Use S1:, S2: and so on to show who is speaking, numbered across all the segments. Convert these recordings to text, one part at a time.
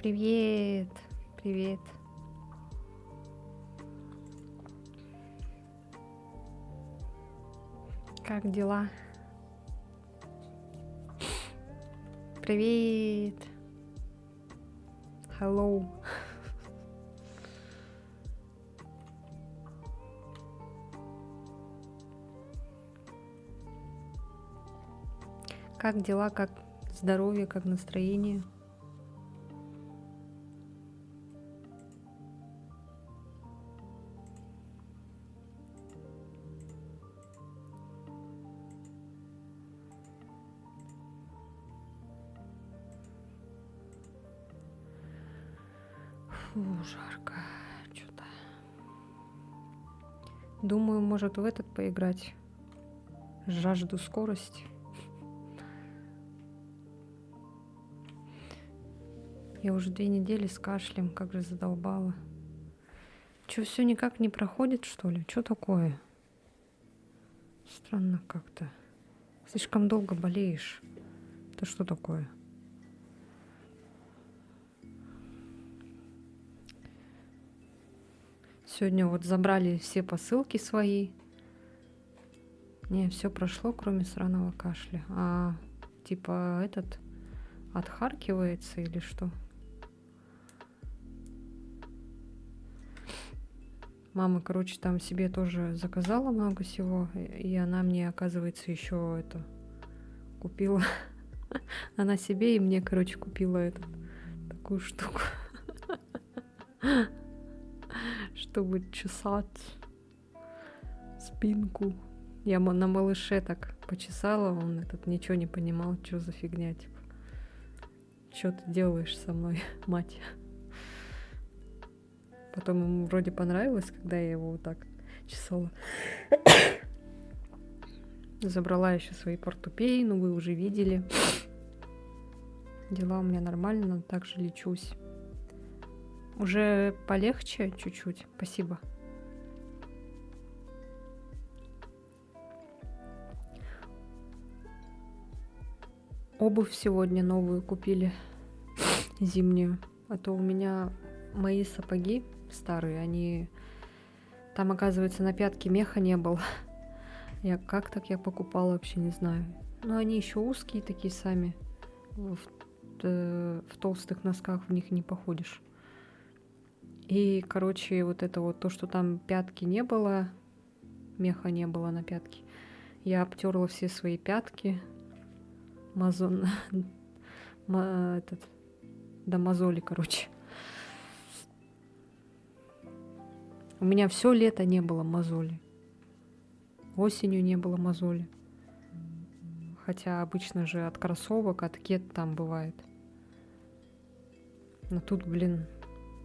S1: Привет, привет. Как дела? Привет. Hello. Как дела, как здоровье, как настроение? Фу, жарко. Что-то. Думаю, может в этот поиграть. Жажду скорости. Я уже 2 недели с кашлем, как же задолбала. Чё, все никак не проходит, что ли? Что такое? Странно как-то. Слишком долго болеешь. Это что такое? Сегодня вот забрали все посылки свои. Не, все прошло, кроме сраного кашля. А типа этот отхаркивается или что? Мама, короче, там себе тоже заказала много всего, и она мне, оказывается, еще это купила. Она себе и мне, короче, купила такую штуку, чтобы чесать спинку. Я на малыше так почесала, он ничего не понимал, что за фигня, типа. Что ты делаешь со мной, мать? Потом ему вроде понравилось, когда я его вот так чесала. Забрала еще свои портупеи, ну вы уже видели. Дела у меня нормально, также лечусь. Уже полегче чуть-чуть, спасибо. Обувь сегодня новую купили, зимнюю. А то у меня мои сапоги старые, они... Там, оказывается, на пятке меха не было. Я покупала, вообще не знаю. Но они еще узкие такие сами. В толстых носках в них не походишь. И, короче, вот это вот то, что там пятки не было, меха не было на пятке. Я обтерла все свои пятки. До мозоли, короче. У меня все лето не было мозоли. Осенью не было мозоли. Хотя обычно же от кроссовок, от кед там бывает. Но тут, блин,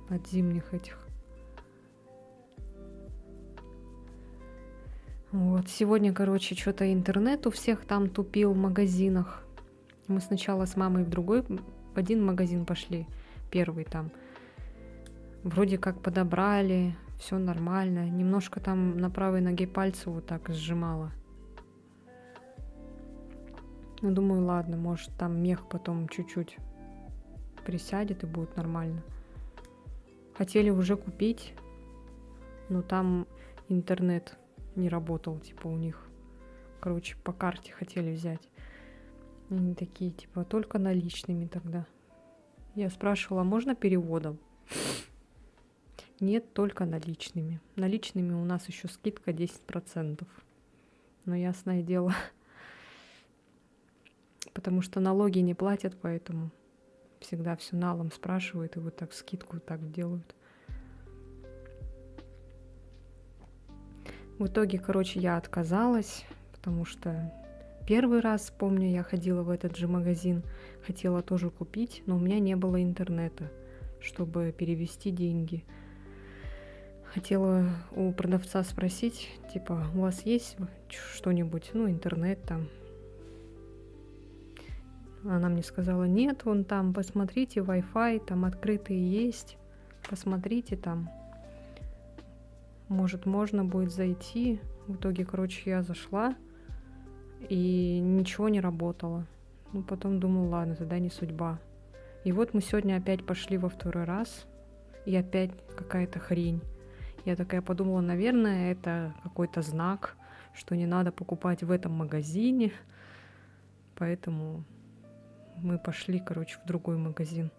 S1: от зимних этих. Вот, сегодня, короче, что-то интернет у всех там тупил в магазинах. Мы сначала с мамой в один магазин пошли, первый там. Вроде как подобрали, все нормально. Немножко там на правой ноге пальцы вот так сжимала. Ну, думаю, ладно, может там мех потом чуть-чуть присядет и будет нормально. Хотели уже купить, но там интернет не работал, типа у них. Короче, по карте хотели взять. Они такие, типа, только наличными тогда. Я спрашивала, можно переводом? Нет, только наличными. Наличными у нас еще скидка 10%. Но ясное дело, потому что налоги не платят, поэтому всегда все налом спрашивают, и вот так скидку так делают. В итоге, короче, я отказалась, потому что первый раз, помню, я ходила в этот же магазин, хотела тоже купить, но у меня не было интернета, чтобы перевести деньги. Хотела у продавца спросить, типа, у вас есть что-нибудь, ну, интернет там. Она мне сказала, нет, вон там, посмотрите, Wi-Fi, там открытые есть, посмотрите там. Может, можно будет зайти. В итоге, короче, я зашла, и ничего не работало. Ну, потом думаю, ладно, тогда не судьба. И вот мы сегодня опять пошли во второй раз, и опять какая-то хрень. Я такая подумала, наверное, это какой-то знак, что не надо покупать в этом магазине. Поэтому мы пошли, короче, в другой магазин.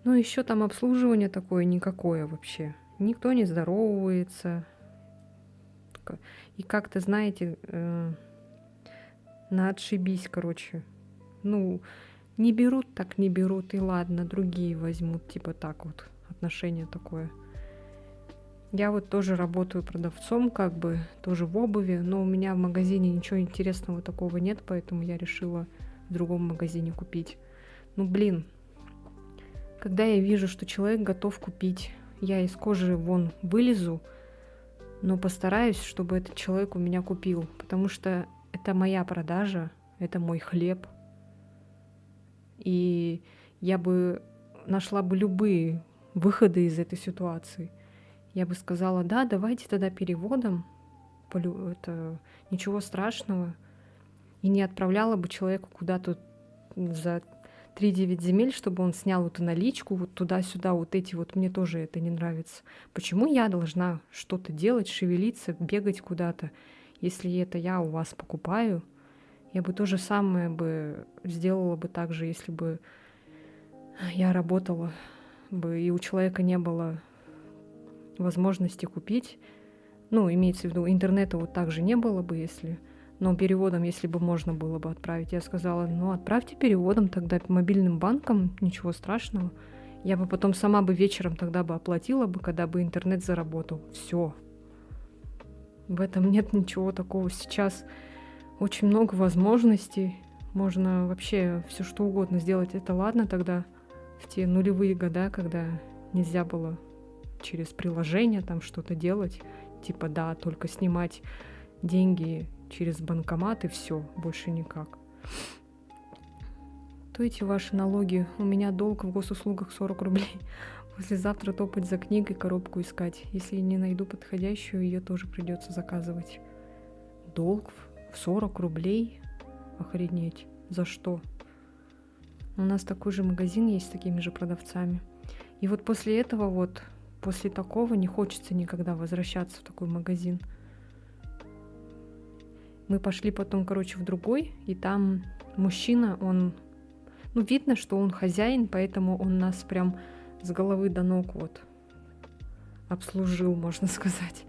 S1: Ну, еще там обслуживание такое никакое вообще. Никто не здоровается. И как-то, знаете, на отшибись, короче. Ну, не берут, так не берут, и ладно, другие возьмут, типа так вот, отношение такое. Я вот тоже работаю продавцом, как бы, тоже в обуви, но у меня в магазине ничего интересного такого нет, поэтому я решила в другом магазине купить. Ну, блин, когда я вижу, что человек готов купить, я из кожи вон вылезу, но постараюсь, чтобы этот человек у меня купил, потому что это моя продажа, это мой хлеб. И я бы нашла бы любые выходы из этой ситуации. Я бы сказала, да, давайте тогда переводом, это ничего страшного. И не отправляла бы человеку куда-то за 3-9 земель, чтобы он снял эту наличку, вот туда-сюда, вот эти вот, мне тоже это не нравится. Почему я должна что-то делать, шевелиться, бегать куда-то, если это я у вас покупаю? Я бы то же самое бы сделала бы так же, если бы я работала бы, и у человека не было возможности купить. Ну, имеется в виду, интернета вот так же не было бы, если... Но переводом, если бы можно было бы отправить. Я сказала, ну, отправьте переводом тогда мобильным банком, ничего страшного. Я бы потом сама бы вечером тогда бы оплатила бы, когда бы интернет заработал. Все. В этом нет ничего такого. Сейчас очень много возможностей. Можно вообще все что угодно сделать. Это ладно тогда в те нулевые года, когда нельзя было через приложение там что-то делать. Типа, да, только снимать деньги через банкомат и все, больше никак. То эти ваши налоги. У меня долг в госуслугах 40 рублей. Послезавтра топать за книгой, коробку искать. Если не найду подходящую, ее тоже придется заказывать. Долг в 40 рублей? Охренеть. За что? У нас такой же магазин есть с такими же продавцами. И вот после этого вот, после такого не хочется никогда возвращаться в такой магазин. Мы пошли потом, короче, в другой, и там мужчина, он... Ну, видно, что он хозяин, поэтому он нас прям с головы до ног вот обслужил, можно сказать.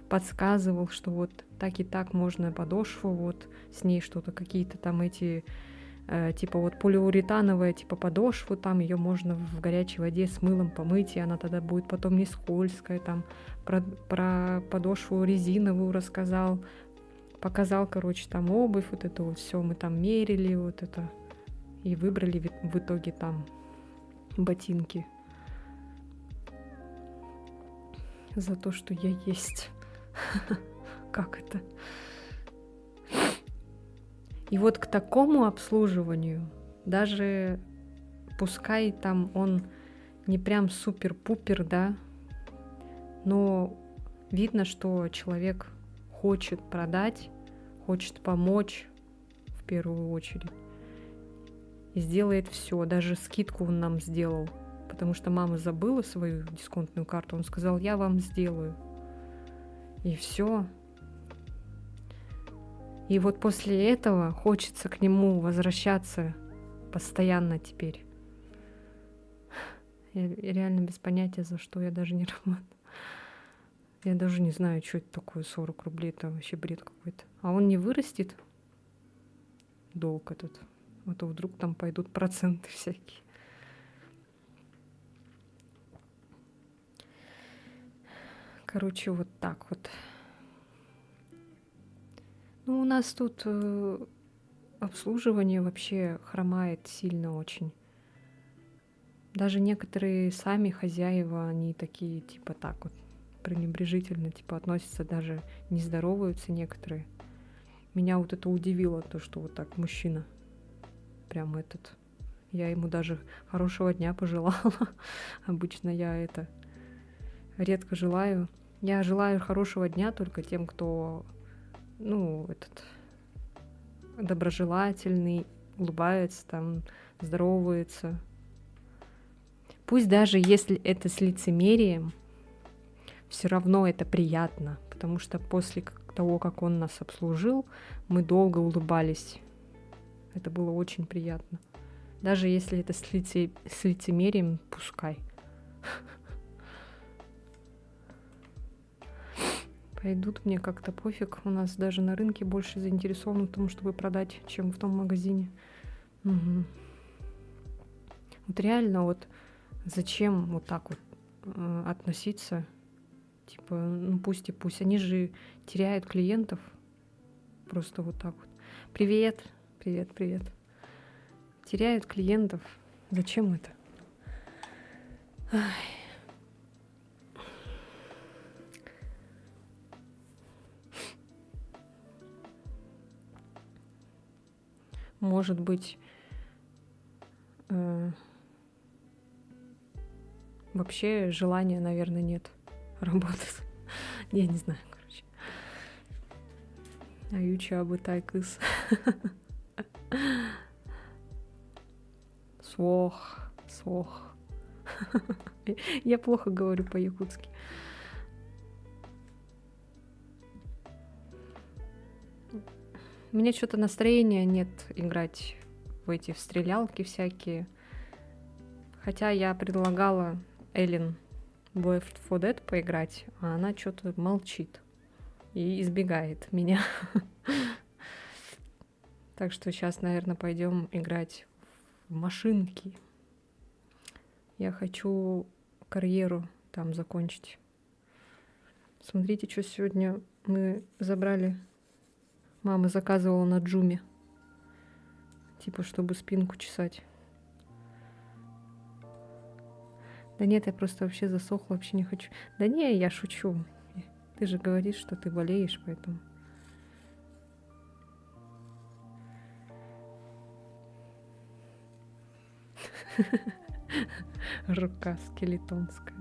S1: Подсказывал, что вот так и так можно подошву, вот с ней что-то, какие-то там эти, типа вот полиуретановая, типа подошву, там ее можно в горячей воде с мылом помыть, и она тогда будет потом не скользкая, там про подошву резиновую рассказал, показал, короче, там обувь, вот это вот все, мы там мерили, вот это, и выбрали в итоге там ботинки. За то, что я есть. Как это? И вот к такому обслуживанию, даже пускай там он не прям супер-пупер, да, но видно, что человек хочет продать, хочет помочь в первую очередь. И сделает все. Даже скидку он нам сделал. Потому что мама забыла свою дисконтную карту. Он сказал, я вам сделаю. И все. И вот после этого хочется к нему возвращаться постоянно теперь. Я реально без понятия, за что я даже не работаю. Я даже не знаю, что это такое 40 рублей. Это вообще бред какой-то. А он не вырастет долг этот. А то вдруг там пойдут проценты всякие. Короче, вот так вот. Ну, у нас тут обслуживание вообще хромает сильно очень. Даже некоторые сами хозяева, они такие, типа так вот, пренебрежительно, типа относятся, даже не здороваются некоторые. Меня вот это удивило, то, что вот так мужчина, прям этот, я ему даже хорошего дня пожелала. Обычно я это редко желаю. Я желаю хорошего дня только тем, кто, ну, этот, доброжелательный, улыбается, там, здоровается. Пусть даже если это с лицемерием, все равно это приятно, потому что после того, как он нас обслужил, мы долго улыбались. Это было очень приятно. Даже если это с лицемерием, пускай. Пойдут, мне как-то пофиг. У нас даже на рынке больше заинтересованы в том, чтобы продать, чем в том магазине. Угу. Вот реально вот зачем вот так вот относиться? Типа, ну пусть и пусть. Они же теряют клиентов. Просто вот так вот. Привет, привет, привет. Теряют клиентов. Зачем это? Ай. Может быть, вообще желания, наверное, нет работать. Я не знаю, короче. Аютча абытай кыз. Свох, свох. Я плохо говорю по-якутски. Мне что-то настроения нет играть в эти стрелялки всякие. Хотя я предлагала Эллен в Left 4 Dead поиграть, а она что-то молчит и избегает меня. Так что сейчас, наверное, пойдем играть в машинки. Я хочу карьеру там закончить. Смотрите, что сегодня мы забрали. Мама заказывала на Джуме. Типа, чтобы спинку чесать. Да нет, я просто вообще засохла, вообще не хочу. Да не, я шучу. Ты же говоришь, что ты болеешь, поэтому... Рука скелетонская.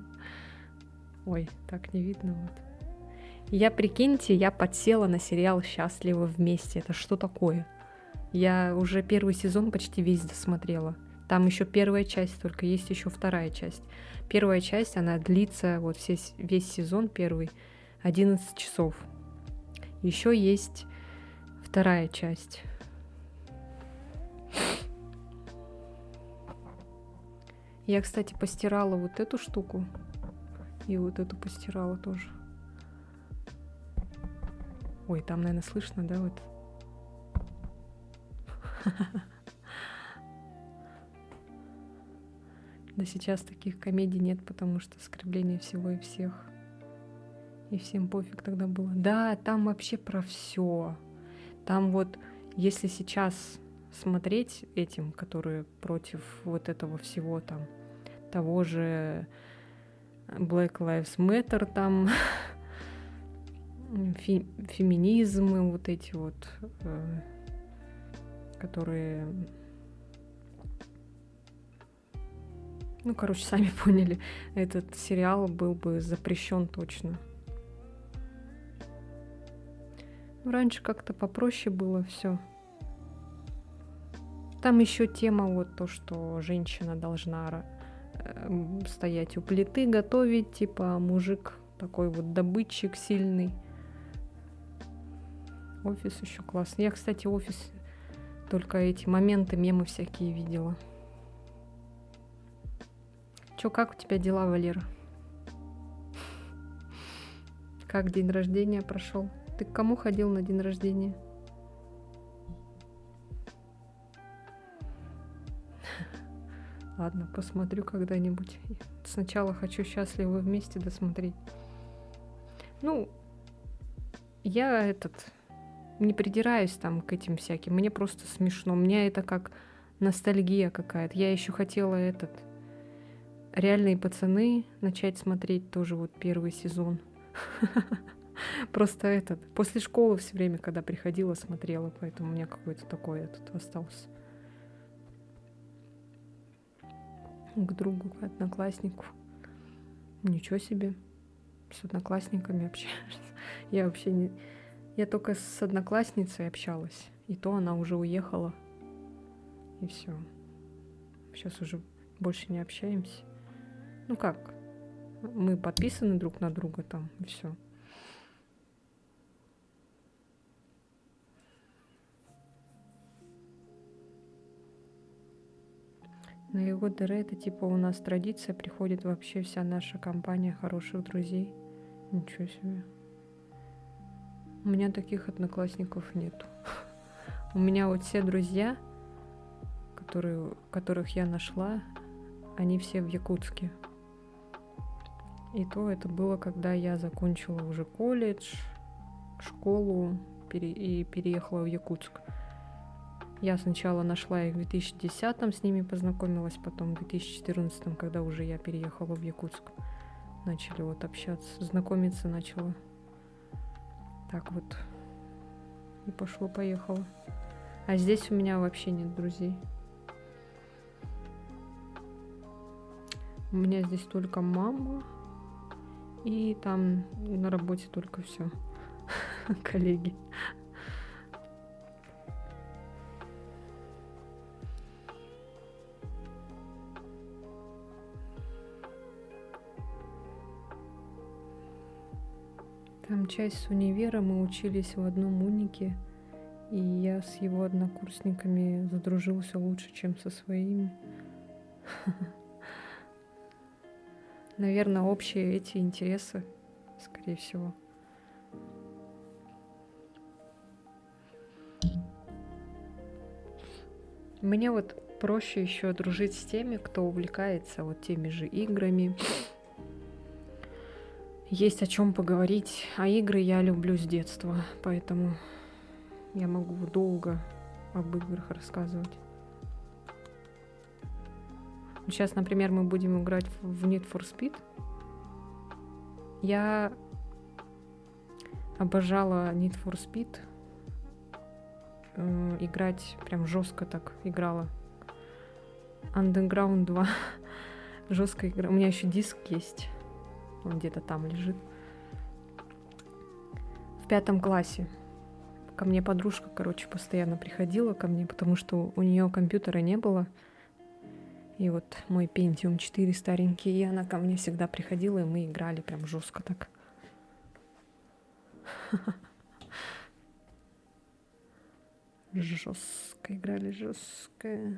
S1: Ой, так не видно вот. Я, прикиньте, я подсела на сериал «Счастливы вместе». Это что такое? Я уже первый сезон почти весь досмотрела. Там еще первая часть, только есть еще вторая часть. Первая часть, она длится, вот весь сезон первый, 11 часов. Еще есть вторая часть. Я, кстати, постирала вот эту штуку. И вот эту постирала тоже. Ой, там, наверное, слышно, да, вот? Да сейчас таких комедий нет, потому что оскорбление всего и всех. И всем пофиг тогда было. Да, там вообще про все. Там вот, если сейчас смотреть этим, которые против вот этого всего там, того же Black Lives Matter там, феминизмы вот эти вот, которые... Ну, короче, сами поняли, этот сериал был бы запрещен точно. Раньше как-то попроще было все. Там еще тема вот то, что женщина должна стоять у плиты, готовить, типа, а мужик такой вот добытчик сильный. Офис еще классный. Я, кстати, офис только эти моменты, мемы всякие видела. Чё, как у тебя дела, Валера? Как день рождения прошел? Ты к кому ходил на день рождения? Ладно, посмотрю когда-нибудь. Сначала хочу «Счастливы вместе» досмотреть. Ну, я не придираюсь там к этим всяким. Мне просто смешно. У меня это как ностальгия какая-то. Я еще хотела «Реальные пацаны» начать смотреть тоже вот первый сезон. Просто после школы все время, когда приходила, смотрела, поэтому у меня какой-то такой остался. К другу, к однокласснику. Ничего себе. С одноклассниками общаюсь. Я вообще не... Я только с одноклассницей общалась. И то она уже уехала. И все. Сейчас уже больше не общаемся. Ну как, мы подписаны друг на друга там, и все. На его ДР это типа у нас традиция, приходит вообще вся наша компания хороших друзей. Ничего себе. У меня таких одноклассников нету. У меня вот все друзья, которых я нашла, они все в Якутске. И то это было, когда я закончила уже колледж, школу и переехала в Якутск. Я сначала нашла их в 2010-м, с ними познакомилась, потом в 2014-м, когда уже я переехала в Якутск. Начали вот общаться, знакомиться начала. Так вот. И пошло-поехало. А здесь у меня вообще нет друзей. У меня здесь только мама. И там на работе только все. Коллеги. Там часть с универа, мы учились в одном унике, и я с его однокурсниками задружился лучше, чем со своими. Наверное, общие эти интересы, скорее всего. Мне вот проще еще дружить с теми, кто увлекается вот теми же играми. Есть о чем поговорить. А игры я люблю с детства, поэтому я могу долго об играх рассказывать. Сейчас, например, мы будем играть в Need for Speed. Я обожала Need for Speed. Играть прям жестко так играла. Underground 2. Жестко игра. У меня еще диск есть. Он где-то там лежит. В 5 классе. Ко мне подружка, постоянно приходила ко мне, потому что у нее компьютера не было. И вот мой Pentium 4 старенький, и она ко мне всегда приходила, и мы играли прям жестко так. Жестко играли, жестко.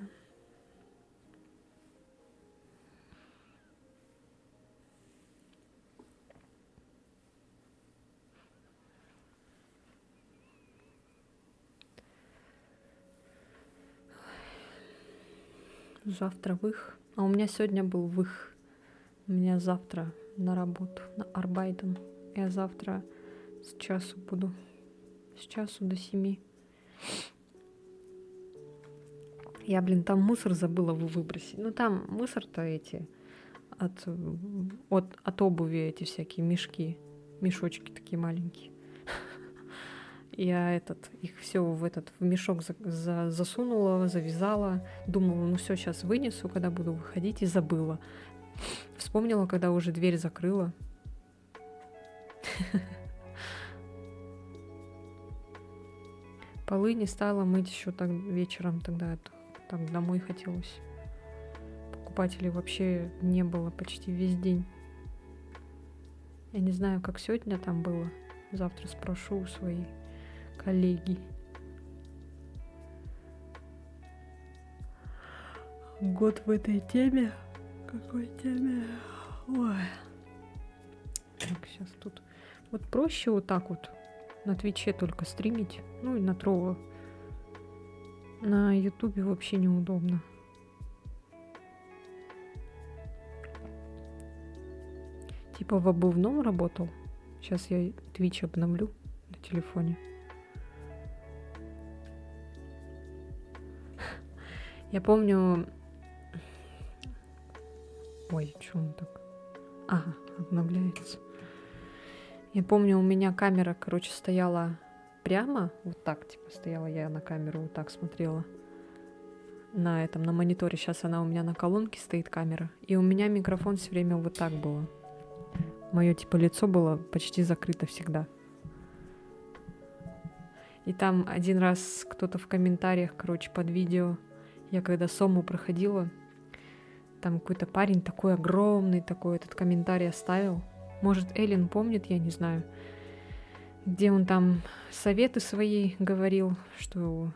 S1: Завтра вых. А у меня сегодня был вых. У меня завтра на работу, на Арбайтен. Я завтра с часу буду. С часу до 7. Я, там мусор забыла выбросить. Ну, там мусор-то эти от обуви эти всякие мешки. Мешочки такие маленькие. Я их все в мешок засунула, завязала. Думала, ну все, сейчас вынесу, когда буду выходить, и забыла. Вспомнила, когда уже дверь закрыла. Полы не стала мыть еще так вечером тогда. Так домой хотелось. Покупателей вообще не было почти весь день. Я не знаю, как сегодня там было. Завтра спрошу у своей коллеги. Год в этой теме. Какой теме? Ой. Так, сейчас тут. Вот проще вот так вот на Твиче только стримить. Ну и на Трово. На Ютубе вообще неудобно. Типа в обувном работал. Сейчас я Твич обновлю на телефоне. Я помню... Ой, что он так? Ага, обновляется. Я помню, у меня камера, стояла прямо, вот так, стояла я на камеру, вот так смотрела. На мониторе. Сейчас она у меня на колонке стоит, камера. И у меня микрофон все время вот так было. Мое, лицо было почти закрыто всегда. И там один раз кто-то в комментариях, под видео, я когда Сому проходила, Там какой-то парень такой огромный, такой этот комментарий оставил. Может, Эллен помнит, я не знаю. Где он там советы свои говорил, что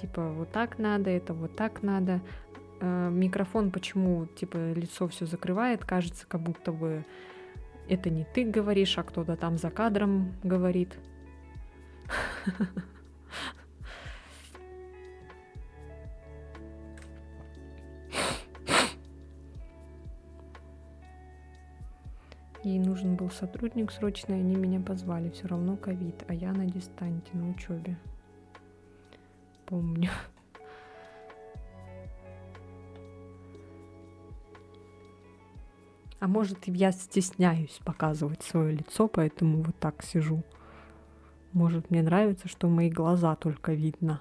S1: типа вот так надо, это вот так надо. Микрофон почему типа лицо все закрывает, кажется, как будто бы это не ты говоришь, а кто-то там за кадром говорит. Ей нужен был сотрудник срочно, и они меня позвали. Все равно ковид, а я на дистанте, на учебе. Помню. А может, я стесняюсь показывать свое лицо, поэтому вот так сижу. Может, мне нравится, что мои глаза только видно.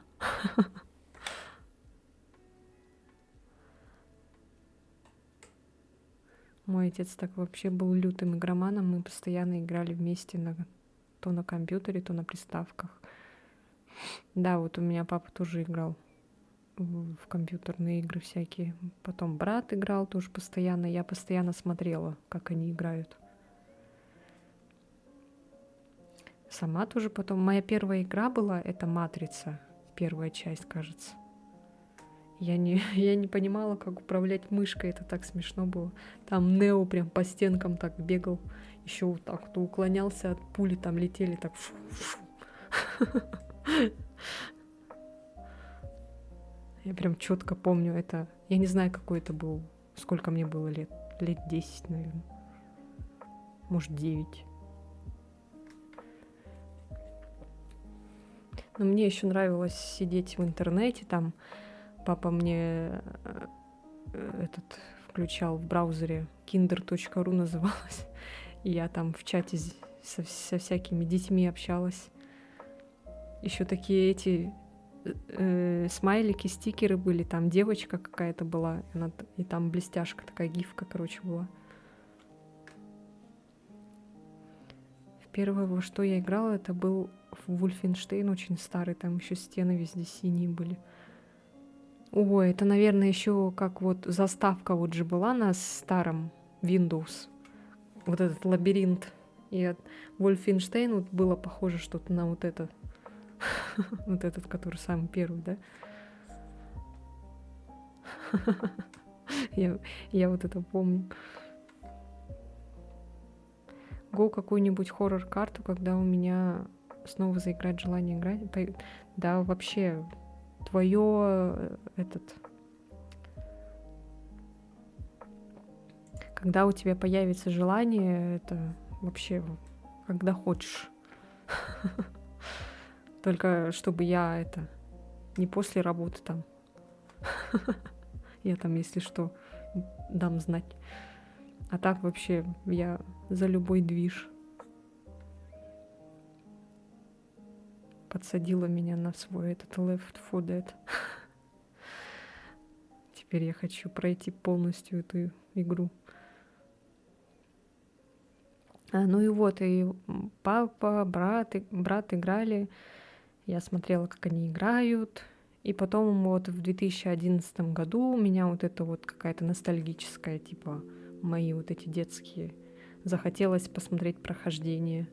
S1: Мой отец так вообще был лютым игроманом. Мы постоянно играли вместе то на компьютере, то на приставках. Да, вот у меня папа тоже играл в компьютерные игры всякие. Потом брат играл тоже постоянно. Я постоянно смотрела, как они играют. Сама тоже потом. Моя первая игра была, это «Матрица». Первая часть, кажется. Я не понимала, как управлять мышкой. Это так смешно было. Там Нео прям по стенкам так бегал. Еще вот так, кто уклонялся от пули, там летели так. Я прям четко помню это. Я не знаю, какой это был. Сколько мне было лет? Лет 10, наверное. Может, 9. Но мне еще нравилось сидеть в интернете. Там папа мне включал в браузере. Kinder.ru называлось. И я там в чате со всякими детьми общалась. Еще такие эти смайлики, стикеры были. Там девочка какая-то была. И там блестяшка, такая гифка, короче, была. Первое, во что я играла, это был Wolfenstein, очень старый. Там еще стены везде синие были. Ой, это, наверное, еще как вот заставка вот же была на старом Windows. Вот этот лабиринт. И от Wolfenstein вот было похоже что-то на вот это. Вот этот, который самый первый, да? Я вот это помню. Го какую-нибудь хоррор-карту, когда у меня снова заиграть желание играть. Да, вообще, твое когда у тебя появится желание, это вообще когда хочешь. Только чтобы я не после работы там. Я там, если что, дам знать. А так вообще я за любой движ. Подсадила меня на свой Left 4 Dead. Теперь я хочу пройти полностью эту игру. Ну и вот, и папа, брат играли. Я смотрела, как они играют. И потом вот в 2011 году у меня вот это вот какая-то ностальгическая, типа, мои вот эти детские. Захотелось посмотреть прохождение.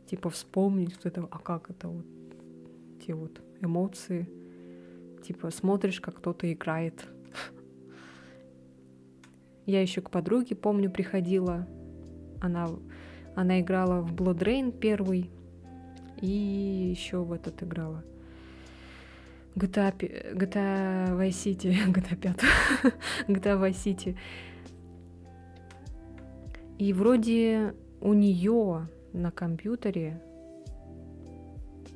S1: Типа вспомнить вот это, а как это вот, те вот эмоции. Типа смотришь, как кто-то играет. Я еще к подруге, помню, приходила. Она играла в Blood Rain первый. И еще в этот играла. GTA Vice City. GTA 5. GTA Vice City. И вроде у нее на компьютере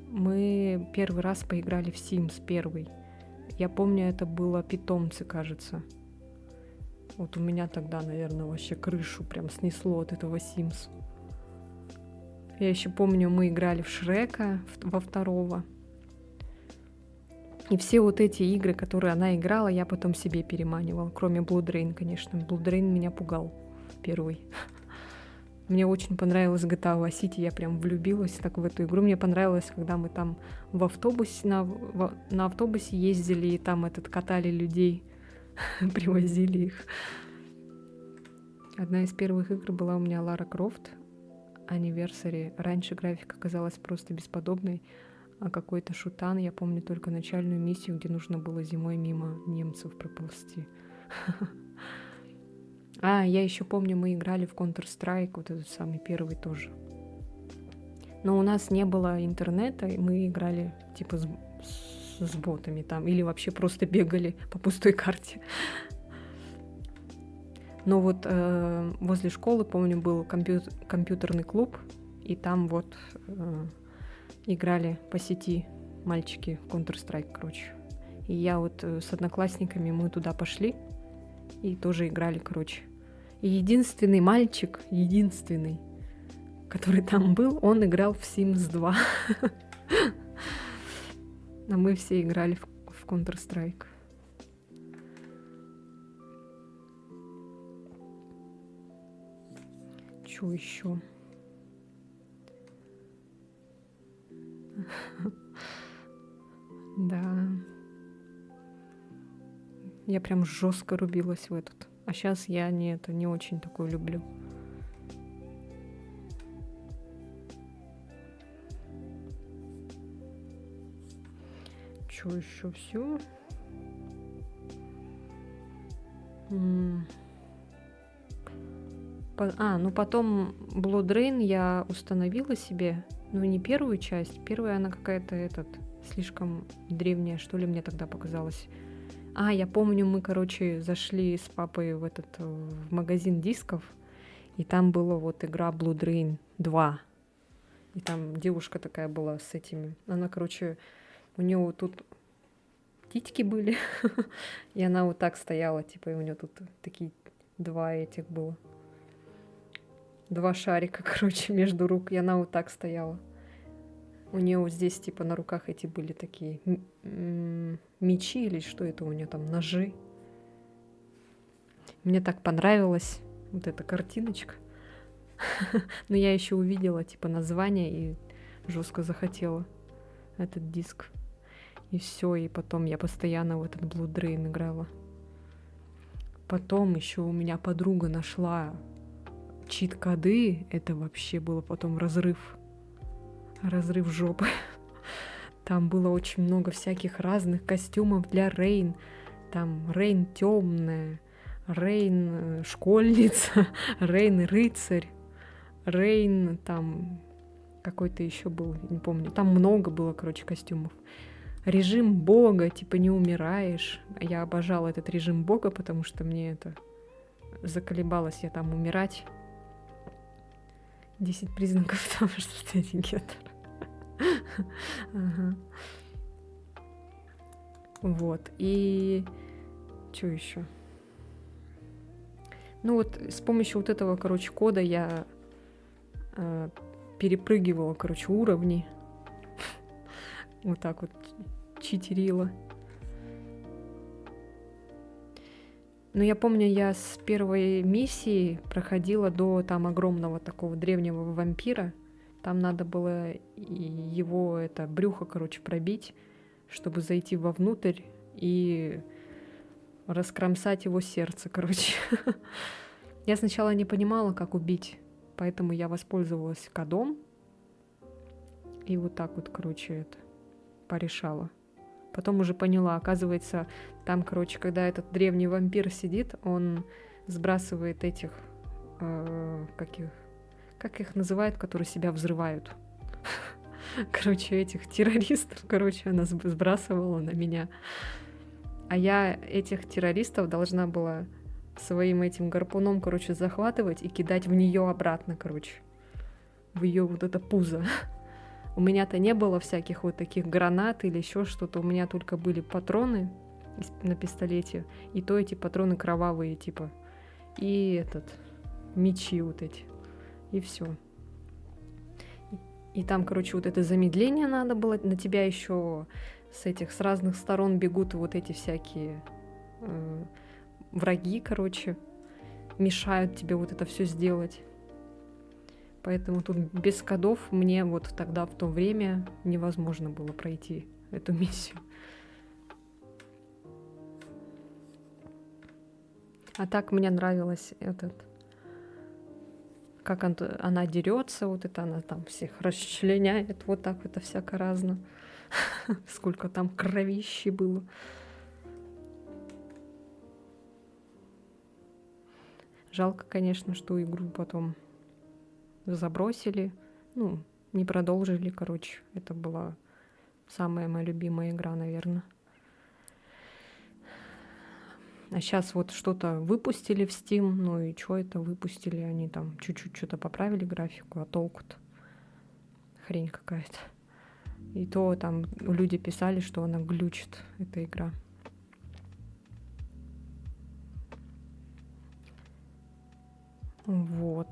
S1: мы первый раз поиграли в Sims 1. Я помню, это было «Питомцы», кажется. Вот у меня тогда, наверное, вообще крышу прям снесло от этого Sims. Я еще помню, мы играли в Шрека во второго. И все вот эти игры, которые она играла, я потом себе переманивала. Кроме Blood Rain, конечно. Blood Rain меня пугал первый. Мне очень понравилась GTA Vice City, я прям влюбилась так в эту игру. Мне понравилось, когда мы там в автобусе, на автобусе ездили и там катали людей. привозили их. Одна из первых игр была у меня Лара Крофт Anniversary. Раньше графика казалась просто бесподобной, а какой-то шутан, я помню только начальную миссию, где нужно было зимой мимо немцев проползти. А, я еще помню, мы играли в Counter-Strike, вот этот самый первый тоже. Но у нас не было интернета, и мы играли типа с ботами там, или вообще просто бегали по пустой карте. Но вот возле школы, помню, был компьютерный клуб, и там вот играли по сети мальчики в Counter-Strike, короче. И я вот с одноклассниками, мы туда пошли и тоже играли, короче. И единственный мальчик, который там был, он играл в Sims 2. А мы все играли в Counter-Strike. Чё еще? Да. Я прям жестко рубилась в этот. А сейчас я не очень такое люблю. Что еще все? Ну потом Blood Rain я установила себе, но не первую часть. Первая она какая-то слишком древняя, что ли, мне тогда показалось. Я помню, мы, короче, зашли с папой в магазин дисков, и там была вот игра Blood Rain 2. И там девушка такая была с этими. Она, короче, у нее вот тут титьки были, и она вот так стояла, типа, и у нее тут такие два было. Два шарика, короче, между рук, и она вот так стояла. У нее вот здесь, типа, на руках эти были такие мечи, или что это у нее там, ножи. Мне так понравилась вот эта картиночка. Но я еще увидела, типа, название и жестко захотела этот диск. И все, и потом я постоянно в этот Blood Rain играла. Потом еще у меня подруга нашла чит-коды. Это вообще было потом разрыв жопы. Там было очень много всяких разных костюмов для Рейн. Там Рейн темная, Рейн школьница, Рейн рыцарь, Рейн там какой-то еще был, не помню. Там много было, короче, костюмов. Режим бога, типа не умираешь. Я обожала этот режим бога, потому что мне это заколебалась я там умирать. 10 признаков того, что ты гетер. Ага. Вот. И что еще? Ну вот с помощью вот этого, короче, кода я перепрыгивала, короче, уровни. Вот так вот читерила. Но я помню, я с первой миссии проходила до там огромного такого древнего вампира. Там надо было его брюхо, короче, пробить, чтобы зайти вовнутрь и раскромсать его сердце, короче. Я сначала не понимала, как убить, поэтому я воспользовалась кодом и вот так вот, короче, порешала. Потом уже поняла, оказывается, там, короче, когда этот древний вампир сидит, он сбрасывает этих, как их называют, которые себя взрывают. Короче, этих террористов, короче, она сбрасывала на меня. А я этих террористов должна была своим этим гарпуном, короче, захватывать и кидать в нее обратно, короче. В ее вот это пузо. У меня-то не было всяких вот таких гранат или еще что-то. У меня только были патроны на пистолете. И то эти патроны кровавые, типа. И мечи вот эти. И все. И там, короче, вот это замедление надо было. На тебя еще с разных сторон бегут вот эти всякие враги, короче. Мешают тебе вот это все сделать. Поэтому тут без кодов мне вот тогда, в то время, невозможно было пройти эту миссию. А так мне нравилось как она дерется, вот это она там всех расчленяет, вот так это всяко разно. Сколько там кровищи было. Жалко, конечно, что игру потом забросили. Ну, не продолжили, короче. Это была самая моя любимая игра, наверное. А сейчас вот что-то выпустили в Steam, ну и что это выпустили? Они там чуть-чуть что-то поправили графику, а толку-то? Хрень какая-то. И то там люди писали, что она глючит, эта игра. Вот.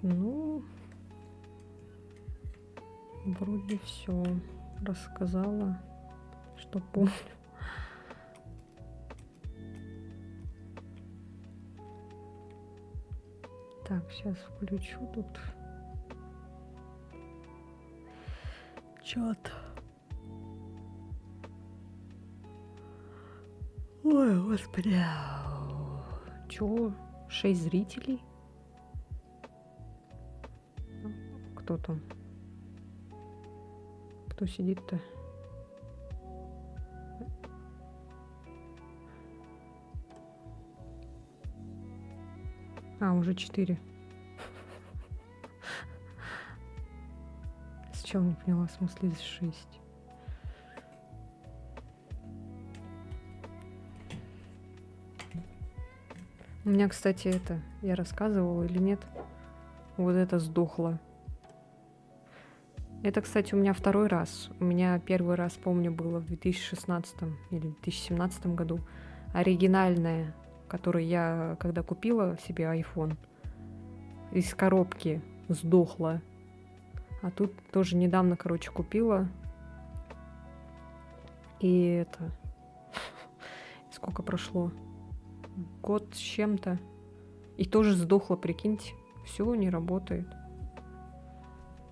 S1: Ну, вроде все рассказала, что помню. Так, сейчас включу тут чат. Ой, господи. Чё? 6 зрителей? Кто там? Кто сидит-то? А, уже 4. Сначала не поняла, в смысле 6. У меня, кстати, я рассказывала или нет, вот это сдохло. Это, кстати, у меня второй раз. У меня первый раз, помню, было в 2016 или 2017 году. Оригинальная, которую я, когда купила себе iPhone, из коробки сдохла. А тут тоже недавно, короче, купила. И сколько прошло? Год с чем-то. И тоже сдохла, прикиньте. Все не работает.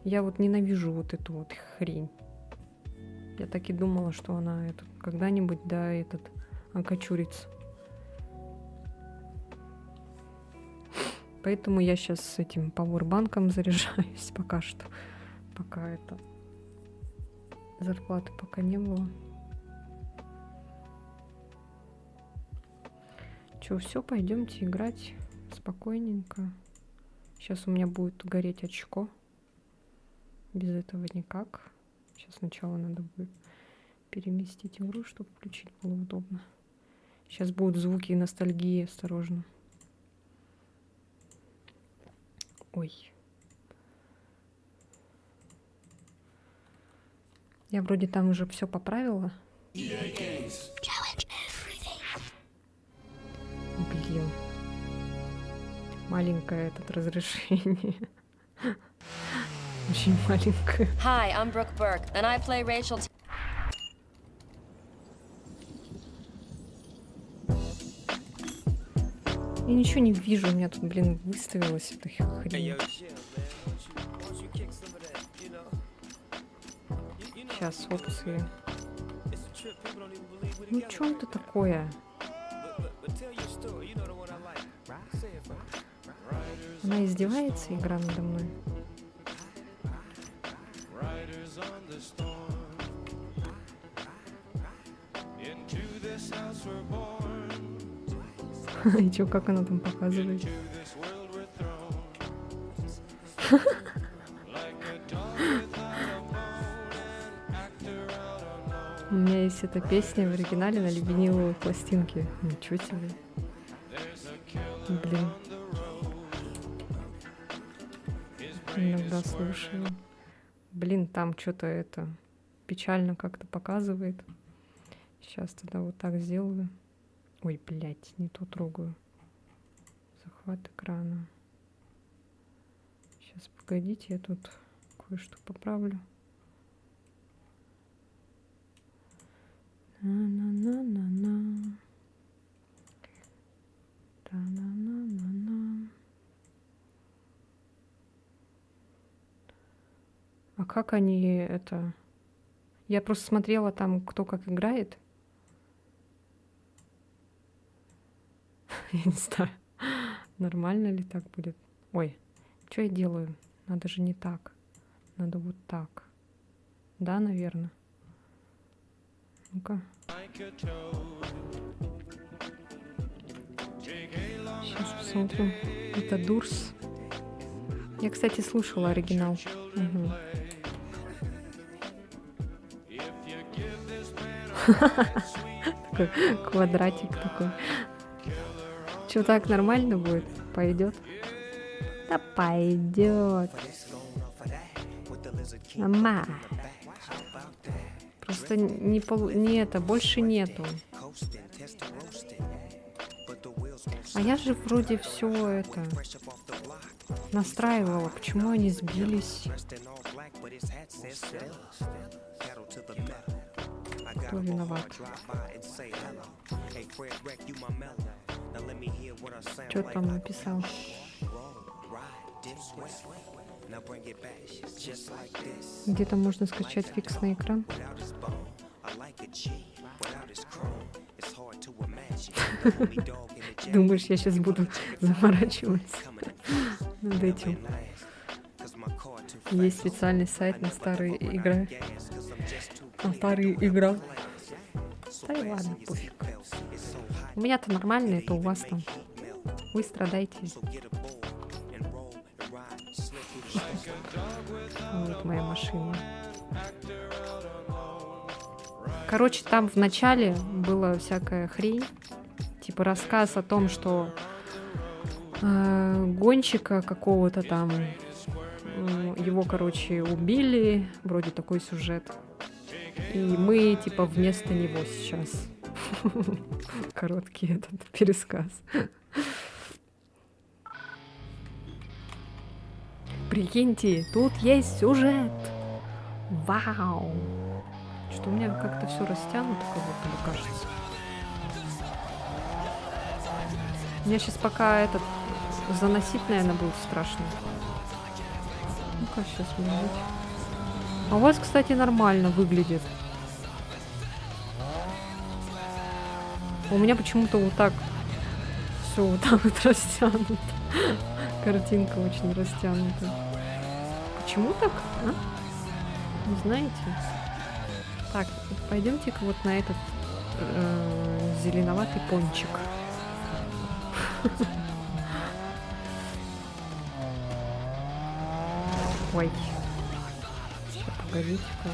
S1: Я вот ненавижу вот эту вот хрень. Я так и думала, что она когда-нибудь, да, окочурится. Поэтому я сейчас с этим пауэрбанком заряжаюсь пока что. Пока зарплаты пока не было. Че, все, пойдемте играть спокойненько. Сейчас у меня будет гореть очко. Без этого никак. Сейчас сначала надо будет переместить игру, чтобы включить было удобно. Сейчас будут звуки ностальгии, осторожно. Ой. Я вроде там уже все поправила. Блин. Маленькое разрешение. Очень маленькое.
S2: Hi, I'm Brooke Burke, and I play Rachel.
S1: Я ничего не вижу, у меня тут, блин, выставилась эта хрень. Сейчас опции. Ну что это такое? Она издевается, игра надо мной. И чё, как она там показывает? У меня есть эта песня в оригинале на виниловой пластинке. Ничего себе. Блин. Иногда слушаю. Блин, там что-то печально как-то показывает. Сейчас тогда вот так сделаю. Ой, блядь, не то трогаю. Захват экрана. Сейчас, погодите, я тут кое-что поправлю. На-на-на-на-на. Та-на-на-на-на. А как они Я просто смотрела там, кто как играет. Я не знаю, нормально ли так будет. Ой, что я делаю? Надо же не так. Надо вот так. Да, наверное. Ну-ка. Сейчас посмотрим. Это Дурс. Я, кстати, слушала оригинал. Мгм. Такой квадратик такой. Что, так нормально будет? Пойдет? Да пойдет. Мама. Просто не это, больше нету. А я же вроде все это настраивала. Почему они сбились? Кто виноват? Что там написал? Где-то можно скачать фикс на экран. Думаешь, я сейчас буду заморачиваться над этим? Есть специальный сайт на старые игры. На старые игры. Да и ладно, пофиг. У меня-то нормально, это у вас там. Вы страдаете. Вот моя машина. Короче, там в начале была всякая хрень. Типа рассказ о том, что гонщика какого-то там, его, короче, убили. Вроде такой сюжет. И мы, типа, вместо него сейчас. Короткий этот пересказ. Прикиньте, тут есть сюжет. Вау. Что у меня как-то все растянуто, как будто бы кажется. Мне сейчас пока этот заносить, наверное, будет страшно. Ну-ка, сейчас может быть. А у вас, кстати, нормально выглядит. У меня почему-то вот так все вот так вот растянуто. Картинка очень растянута. Почему так? А? Не знаете? Так, пойдемте-ка вот на этот зеленоватый пончик. Ой. Сейчас, погодите-ка.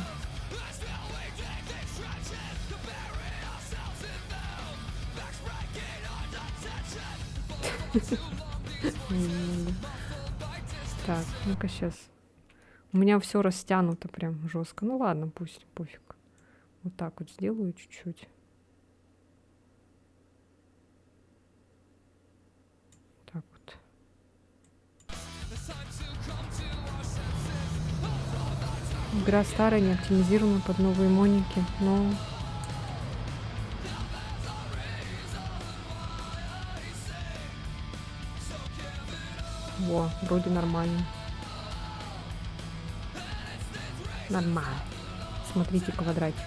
S1: Так, ну-ка сейчас. У меня все растянуто прям жестко. Ну ладно, пусть, пофиг. Вот так вот сделаю чуть-чуть. Так вот. Игра старая, не оптимизирована под новые моники, но... Во, вроде нормально. Нормально. Смотрите, квадратик.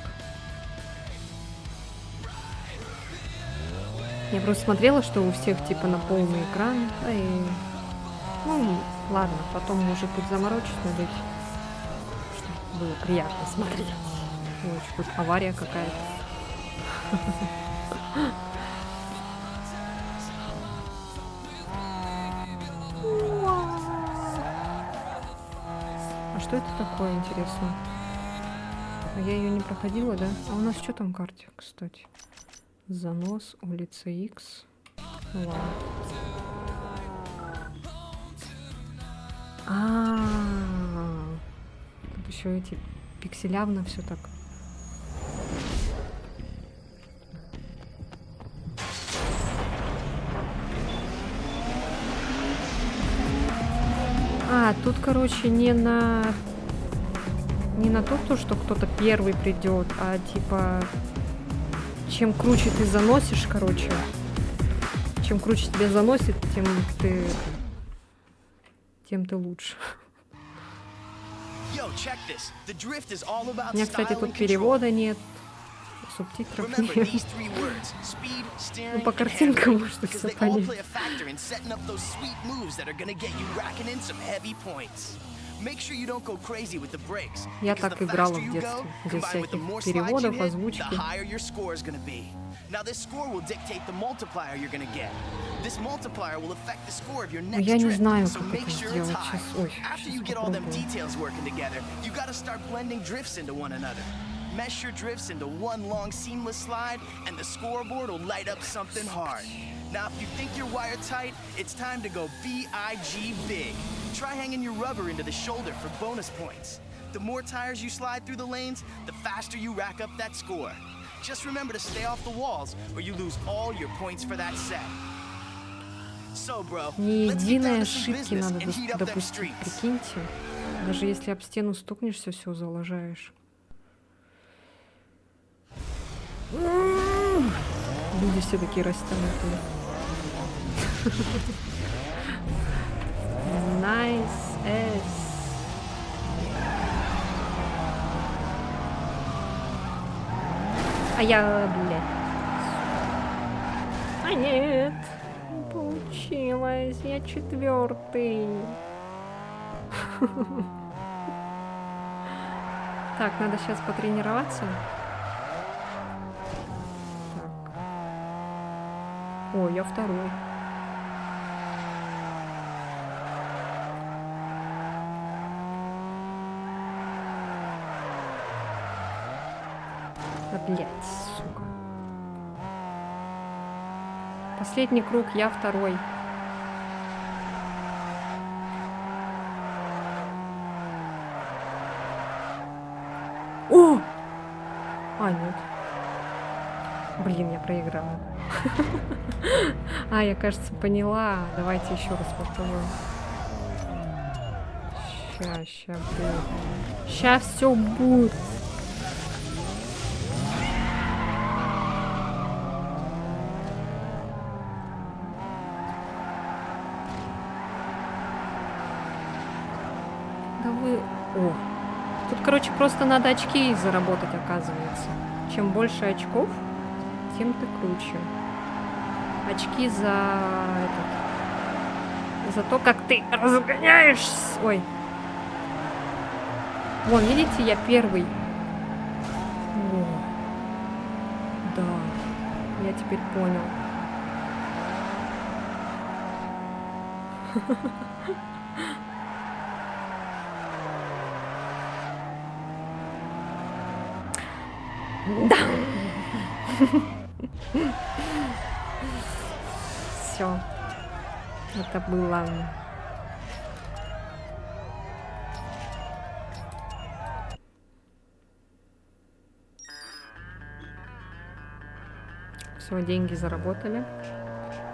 S1: Я просто смотрела, что у всех типа на полный экран. И... Ну, ладно, потом, может быть, заморочусь над этим. Чтобы было приятно смотреть. Ой, тут авария какая-то. А что это такое, интересно? А я ее не проходила, да? А у нас что там в карте, кстати? Занос, улица X. Ну ладно. Тут еще эти пикселявно все так. Тут, короче, не на то, что кто-то первый придет, а типа чем круче ты заносишь, короче, чем круче тебя заносит, тем ты лучше. У меня, кстати, тут перевода нет. субтитров
S3: Remember
S1: нет.
S3: these three words: speed, steering,
S1: Ну, по
S3: and
S1: картинкам
S3: handling,
S1: можно
S3: because
S1: все
S3: they all
S1: понять.
S3: play a factor in setting up those sweet moves that are gonna get you racking in some heavy points. Make sure you don't go crazy with the brakes.
S1: Я
S3: because
S1: так
S3: the
S1: играла
S3: faster
S1: в
S3: you
S1: детстве,
S3: go,
S1: без
S3: combined with the
S1: всяких
S3: more slides you
S1: переводов,
S3: hit, the
S1: озвучки.
S3: higher your score is gonna be. Now this score will dictate the multiplier you're gonna get. This multiplier will affect the score of your next
S1: Я не
S3: trip,
S1: знаю,
S3: so
S1: как
S3: make
S1: это
S3: sure it's
S1: сделать.
S3: high.
S1: Сейчас, ой,
S3: After
S1: сейчас
S3: you get all them
S1: попробую.
S3: details working together, you gotta start blending drifts into one another. Mesh your drifts into one long seamless slide, and the scoreboard will light up something hard. Now, if you think you're wired-tight, it's time to go B-I-G big. Try hanging your rubber into the shoulder for bonus points. The more tires you slide through the lanes, the faster you rack up that score. Just remember to stay off the walls, or you lose all your points for that set. So, bro,
S1: Ни
S3: let's get
S1: единой
S3: down to some
S1: ошибки
S3: business
S1: надо
S3: and heat up them
S1: допустить.
S3: streets.
S1: Прикиньте, даже если об стену стукнешься, все залажаешь. Люди все такие растянутые. Nice ass. А я, блядь. А нет, не получилось. Я 4-й. Так, надо сейчас потренироваться. Так. О, я 2-й. А, блядь, сука. Последний круг, я 2-й. О! А, нет. Блин, я проиграла. А, я, кажется, поняла. Давайте еще раз попробуем. Ща будет. Ща все будет. Да вы... О! Тут, короче, просто надо очки заработать, оказывается. Чем больше очков, тем ты круче. Очки за этот... За то, как ты разгоняешься. Ой. Вон, видите, я 1-й. О. Да. Я теперь понял. Да. Все. Это было. Все, деньги заработали.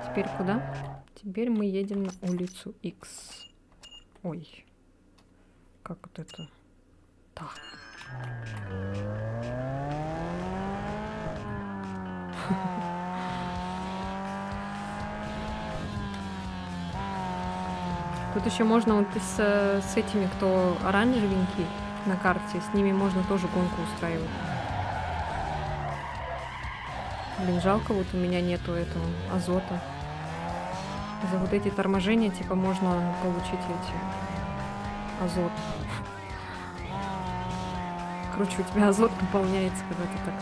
S1: Теперь куда? Теперь мы едем на улицу X. Ой. Как вот это? Так. Тут еще можно вот с этими, кто оранжевенький на карте, с ними можно тоже гонку устраивать. Блин, жалко, вот у меня нету этого азота. За вот эти торможения, типа, можно получить эти азот. Короче, у тебя азот наполняется, когда ты так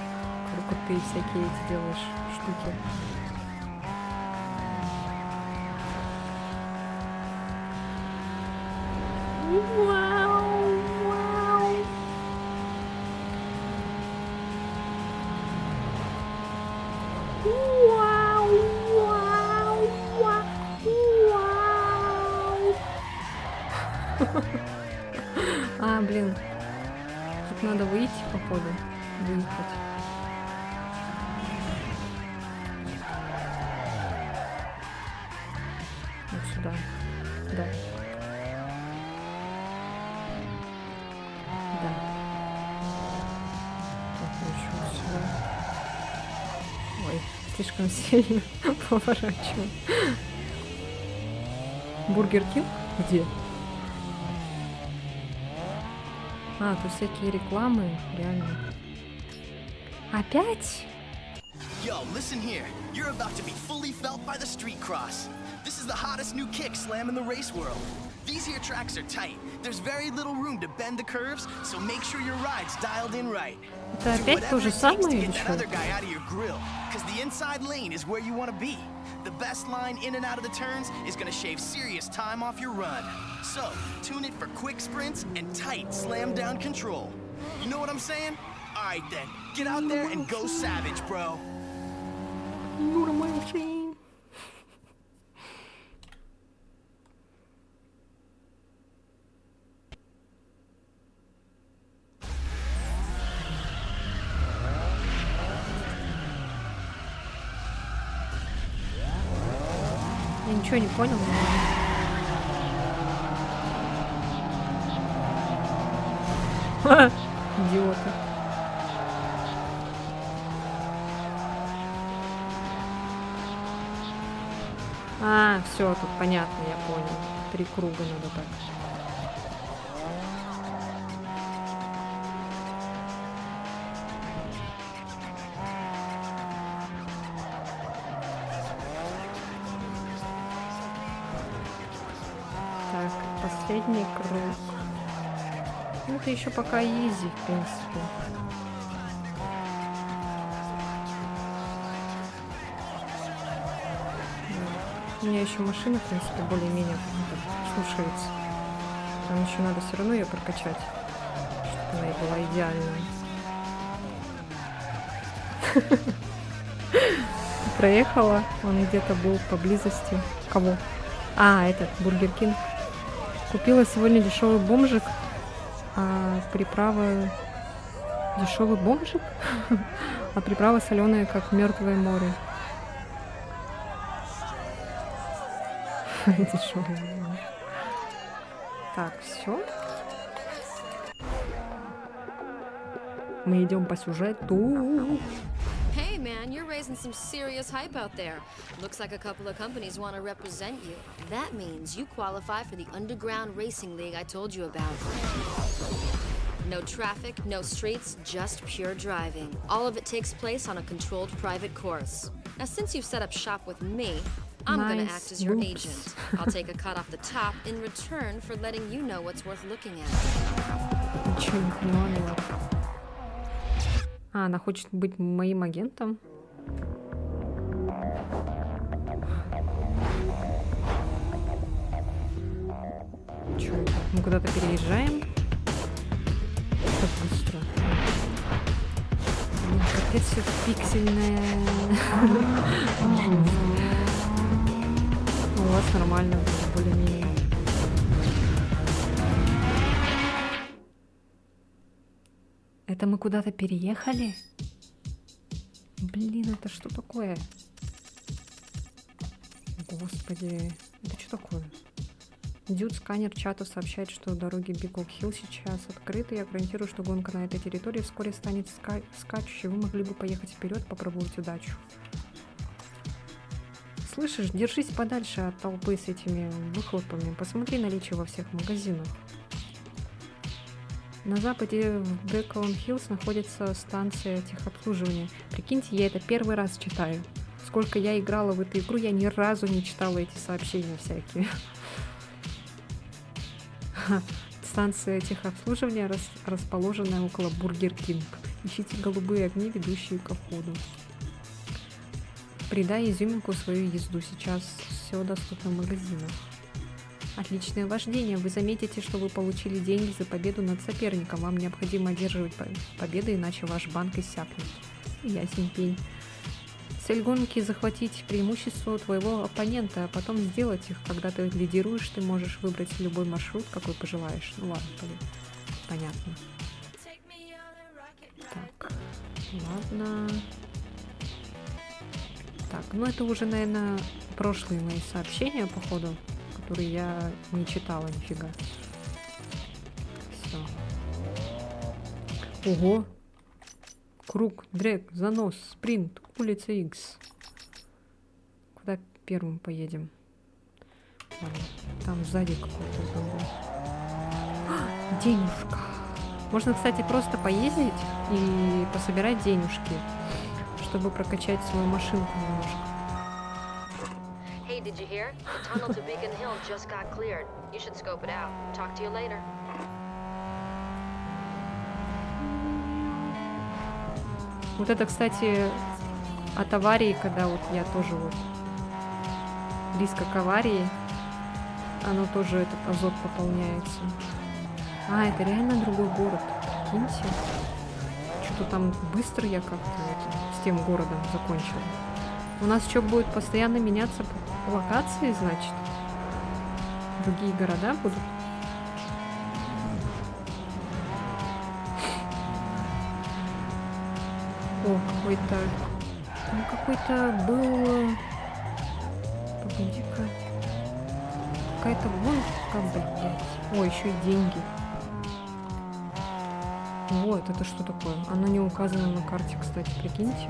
S1: крутые всякие эти делаешь штуки. Вау, вау. Вау, вау, вау. А, блин. Тут надо выйти, походу. Выехать. Вот сюда. Да. Да. Так, ничего сюда. Ой, слишком сильно поворачиваю. Бургер Кинг? Где? А, тут всякие рекламы, реально. Опять?
S3: Yo, listen here. You're about to be fully felt by the street cross. This is the hottest new kick slam in the race world. These here tracks are tight. There's very little room to bend the curves, so make sure your ride's dialed in right.
S1: Это
S3: Do
S1: опять то
S3: whatever
S1: же
S3: it takes to
S1: самое или
S3: get that
S1: что?
S3: other guy out of your grill, because the inside lane is where you want to be. The best line in and out of the turns is going to shave serious time off your run. So, tune it for quick sprints and tight slam down control. You know what I'm saying? All right then, get out there and go savage, bro.
S1: Я ничего не понял. Ха, идиоты. А, все, тут понятно, я понял. 3 круга надо так. Так, последний круг. Ну, это еще пока изи, в принципе. У меня еще машина, в принципе, более-менее слушается. Там еще надо все равно ее прокачать, чтобы она и была идеальная. Проехала, он где-то был поблизости. Кого? А, этот, Бургер Кинг. Купила сегодня дешевый бомжик, а приправа... Дешевый бомжик? А приправа соленая, как мертвое море. Дешевый бомжик. Так, все. Мы идем по сюжету.
S2: Hey man, you're raising some serious hype out there. Looks like a couple of companies want to represent you. That means you qualify for the underground racing league I told you about. No traffic, no streets, just pure driving. All of it takes place on a controlled private course. Now since you've set up shop with me, I'm gonna act as your agent. I'll take a cut off the top in return for letting you know what's worth looking at.
S1: Ничего не поняла. А, она хочет быть моим агентом? Чё это? Мы куда-то переезжаем? Так быстро. Блин, капец все пиксельное. У вас нормально, более-менее. Это мы куда-то переехали? Блин, это что такое? Господи, это что такое? Дюд-сканер чата сообщает, что дороги Бикок-Хилл сейчас открыты. Я гарантирую, что гонка на этой территории вскоре станет скачущей. Вы могли бы поехать вперед, попробовать удачу. Слышишь, держись подальше от толпы с этими выхлопами. Посмотри наличие во всех магазинах. На западе в Бэкон-Хиллз находится станция техобслуживания. Прикиньте, я это первый раз читаю. Сколько я играла в эту игру, я ни разу не читала эти сообщения всякие. Станция техобслуживания расположенная около Бургер Кинг. Ищите голубые огни, ведущие ко входу. Придай изюминку в свою езду. Сейчас все доступно в магазинах. Отличное вождение. Вы заметите, что вы получили деньги за победу над соперником. Вам необходимо одерживать победы, иначе ваш банк иссякнет. Ясен пень. Цель гонки — захватить преимущество у твоего оппонента, а потом сделать их. Когда ты лидируешь, ты можешь выбрать любой маршрут, какой пожелаешь. Ну ладно, понятно. Так, ладно. Так, ну это уже, наверное, прошлые мои сообщения, походу, которые я не читала нифига. Все. Ого! Круг, дрэг, занос, спринт, улица X. Куда первым поедем? Ладно, там сзади какой-то был. Денежка. Можно, кстати, просто поездить и пособирать денежки, чтобы прокачать свою машинку немножко.
S2: Hey, did you hear? The tunnel to Beacon Hill just got cleared. You should scope it out. Talk to you later.
S1: Вот это, кстати, от аварии, когда вот я тоже вот близко к аварии, оно тоже, этот азот пополняется. А, это реально другой город, прикиньте. Что-то там быстро я как-то с тем городом закончила. У нас что, будет постоянно меняться локации, значит? Другие города будут? О, какой-то... Там какой-то был... Погоди-ка. Какая-то гонка, блядь. О, еще и деньги. Вот, это что такое? Оно не указано на карте, кстати, прикиньте.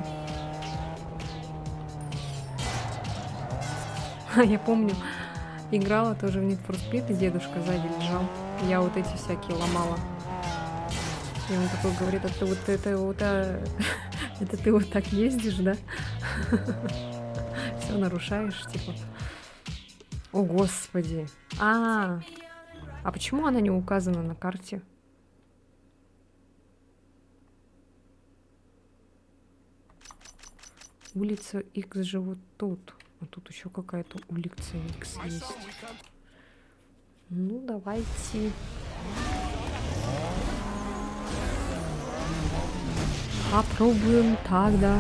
S1: Я помню, играла тоже в Need for Speed, и дедушка сзади лежал. Я вот эти всякие ломала. И он такой говорит, это ты вот так ездишь, да? Все нарушаешь, типа. О, господи. А почему она не указана на карте? Улица X же вот тут. А тут еще какая-то улица X есть. Ну, давайте. Попробуем тогда.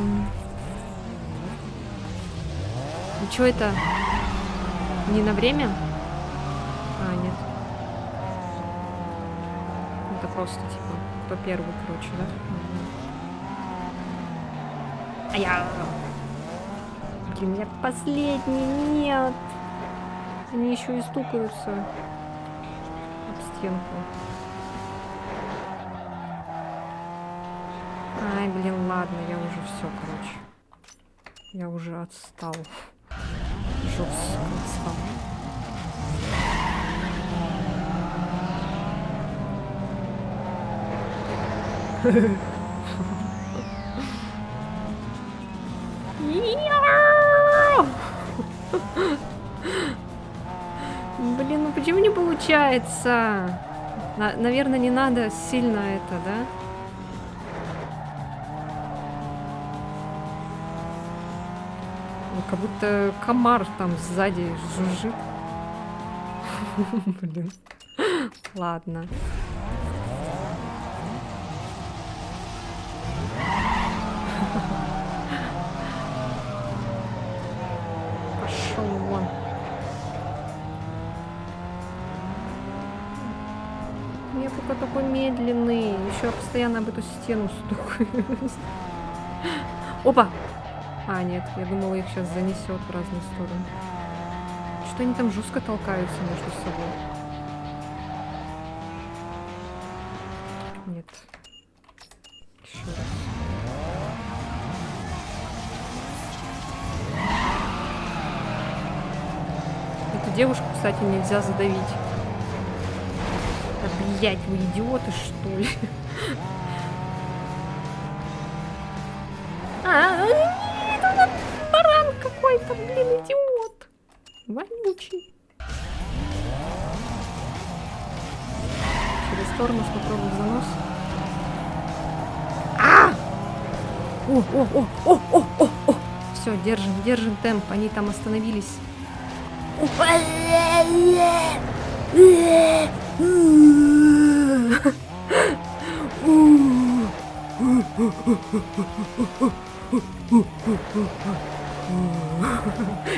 S1: И что это? Не на время? А, нет. Это просто, типа, кто первый, короче, да? А я... Блин, я последний, нет. Они еще и стукаются об стенку. Ай, блин, ладно, я уже все, короче. Я уже отстал. Жестко отстал. Блин, ну почему не получается? Наверное, не надо сильно это, да? Ну, как будто комар там сзади жужжит. Блин. Ладно. Пошел вон. Я пока такой медленный. Еще постоянно об эту стену стукаюсь. Опа! А, нет, я думала, их сейчас занесет в разные стороны. Что они там жестко толкаются между собой? Нет. Еще раз. Эту девушку, кстати, нельзя задавить. Да, блядь, вы идиоты, что ли? Это баран какой-то, блин, идиот. Вонючий. Через тормоз попробуем занос. О! Все, держим темп. Они там остановились.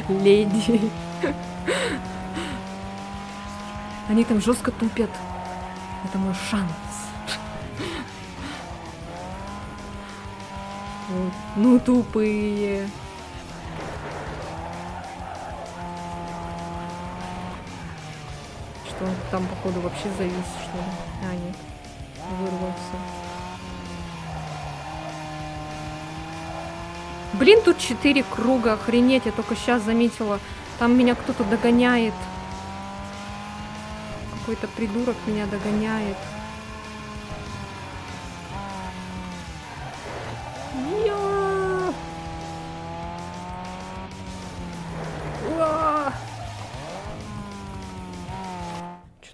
S1: Леди. Они там жестко тупят. Это мой шанс. Ну, тупые. Что он там, походу, вообще завис, что ли? А, нет. Вырвался. Блин, тут 4 круга, охренеть, я только сейчас заметила. Там меня кто-то догоняет. Какой-то придурок меня догоняет.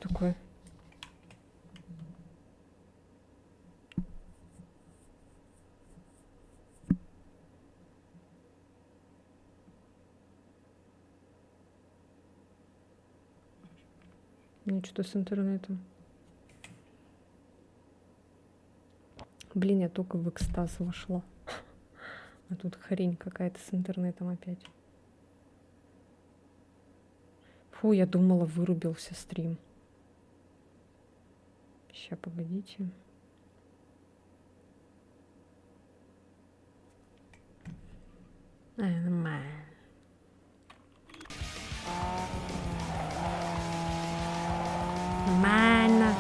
S1: Что такое? Ну, что-то с интернетом. Блин, я только в экстаз вошла. А тут хрень какая-то с интернетом опять. Фу, я думала, вырубился стрим. Сейчас, погодите. Нормально. Нормально.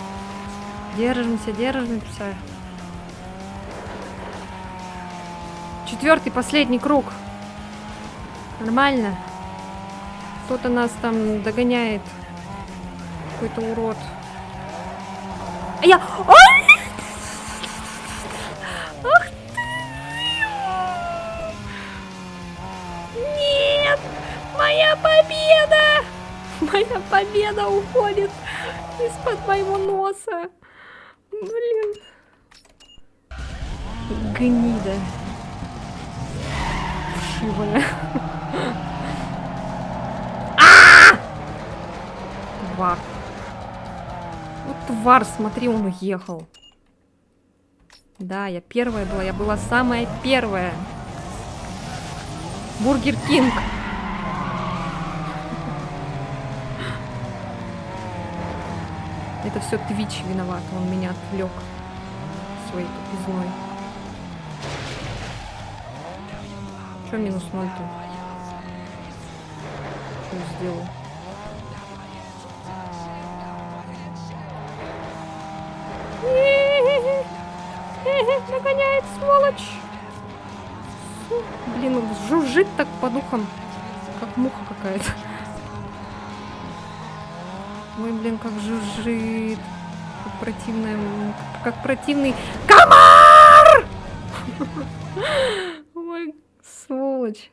S1: Держимся, держимся. 4-й, последний круг. Нормально. Кто-то нас там догоняет. Какой-то урод. А я... Ой! Ах ты! Нет! Моя победа! Моя победа уходит из-под моего носа. Блин. Гнида. Вшивая. Тварь. Вот тварь, смотри, он уехал. Да, я первая была, я была самая первая. Бургер Кинг. Это все Twitch виноват, он меня отвлек своей тупизной. Что минус 0-то? Что я сделал? Нагоняет, сволочь! Блин, он жужжит так по духам, как муха какая-то. Ой, блин, как жужжит. Как противная... Как противный комар! Ой, сволочь.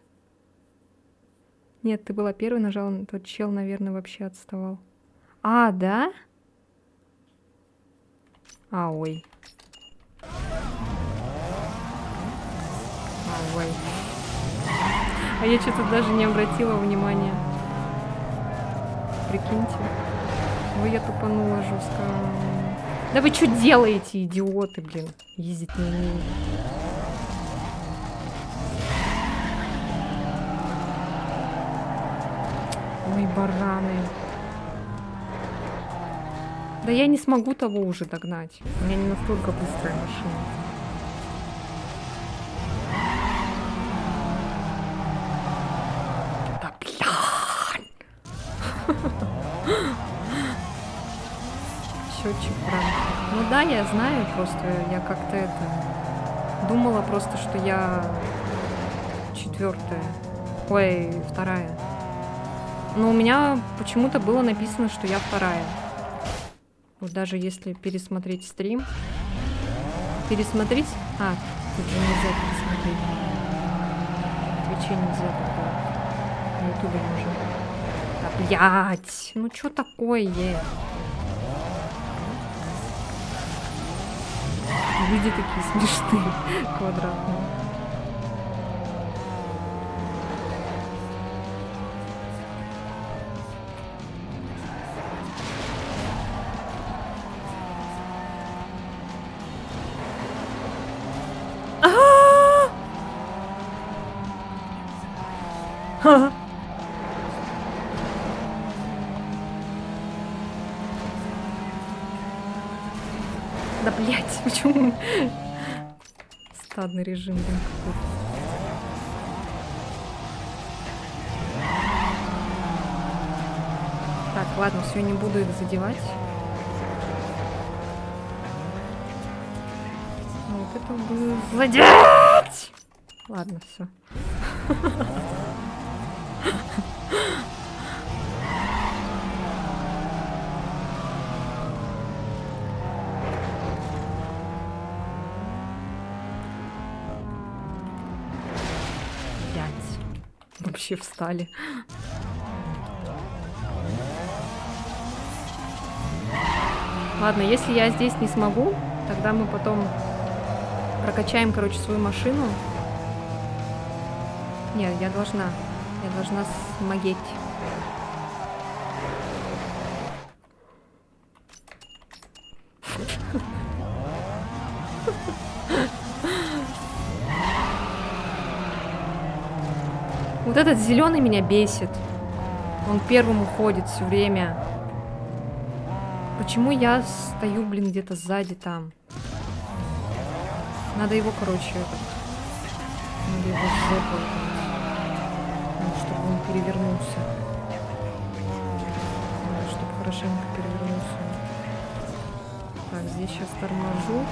S1: Нет, ты была первой, нажала. Тот чел, наверное, вообще отставал. А, да? А, ой. А, ой. А я что-то даже не обратила внимания. Прикиньте. Ой, я тупанула жестко. Да вы что делаете, идиоты, блин? Ездить не умеют. Ой, бараны. Да я не смогу того уже догнать. У меня не настолько быстрая машина. Да блядь! Счетчик, правда. Ну да, я знаю, просто я как-то это... Думала просто, что я 4-я. Ой, 2-я. Но у меня почему-то было написано, что я 2-я. Вот даже если пересмотреть стрим. Пересмотреть? А, тут же нельзя пересмотреть. Твиче нельзя такое. На ютубе можно. Да, блядь! Ну что такое? Люди такие смешные, квадратные. Да блять, почему? Стадный режим, блин, какой-то. Так, ладно, все, не буду их задевать. Вот это бы задеть! Ладно, все. Вообще встали. Ладно, если я здесь не смогу, тогда мы потом прокачаем, короче, свою машину. Нет, я должна смогеть. Вот этот зеленый меня бесит. Он первым уходит все время. Почему я стою, блин, где-то сзади там? Надо его, короче, надо его в жопу, чтобы он перевернулся. Надо, чтобы хорошенько перевернулся. Так, здесь сейчас торможу.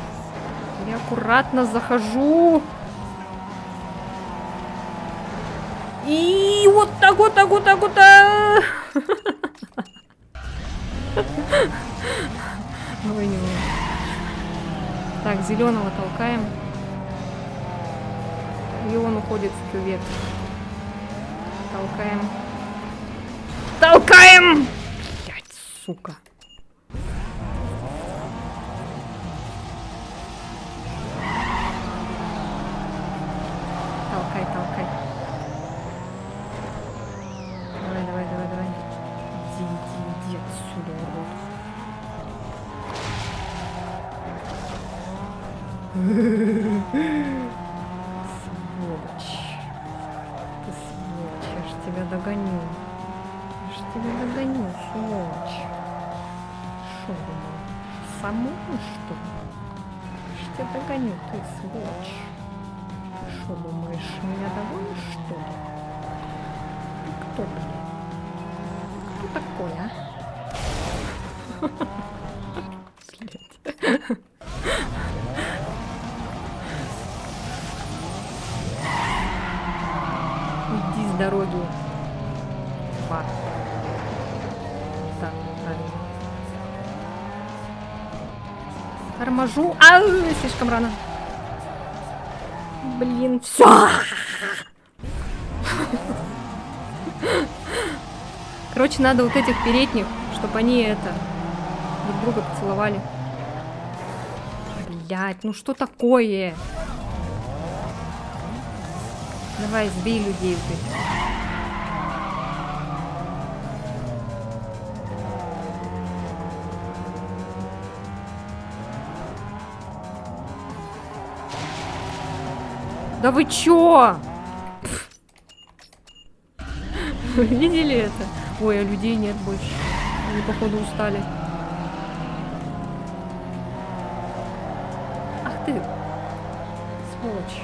S1: И аккуратно захожу. И вот так, вот так, вот так, вот так. Ой, не могу. Так, зеленого толкаем. И он уходит в кювет. Толкаем. Толкаем! Блядь, сука. Толкай, толкай. Давай, давай, давай, давай. Иди отсюда, урод. Сволочь. Ты сволочь, я ж тебя догоню. Я ж тебя догоню, сволочь. Шо думал? Саму, что ли? Я ж тебя догоню, ты сволочь. Ты шо думаешь, меня догонишь, что ли? Ты кто, блин? Кто такой, а? Блядь. Иди с дороги. Бар. Так, правильно. Торможу. Слишком рано. Блин, все. Короче, надо вот этих передних, чтобы они друг друга поцеловали. Блять, ну что такое? Давай, сбей людей вот этих. Да вы чё? Вы видели это? Ой, а людей нет больше. Они, походу, устали. Ах ты, сволочь.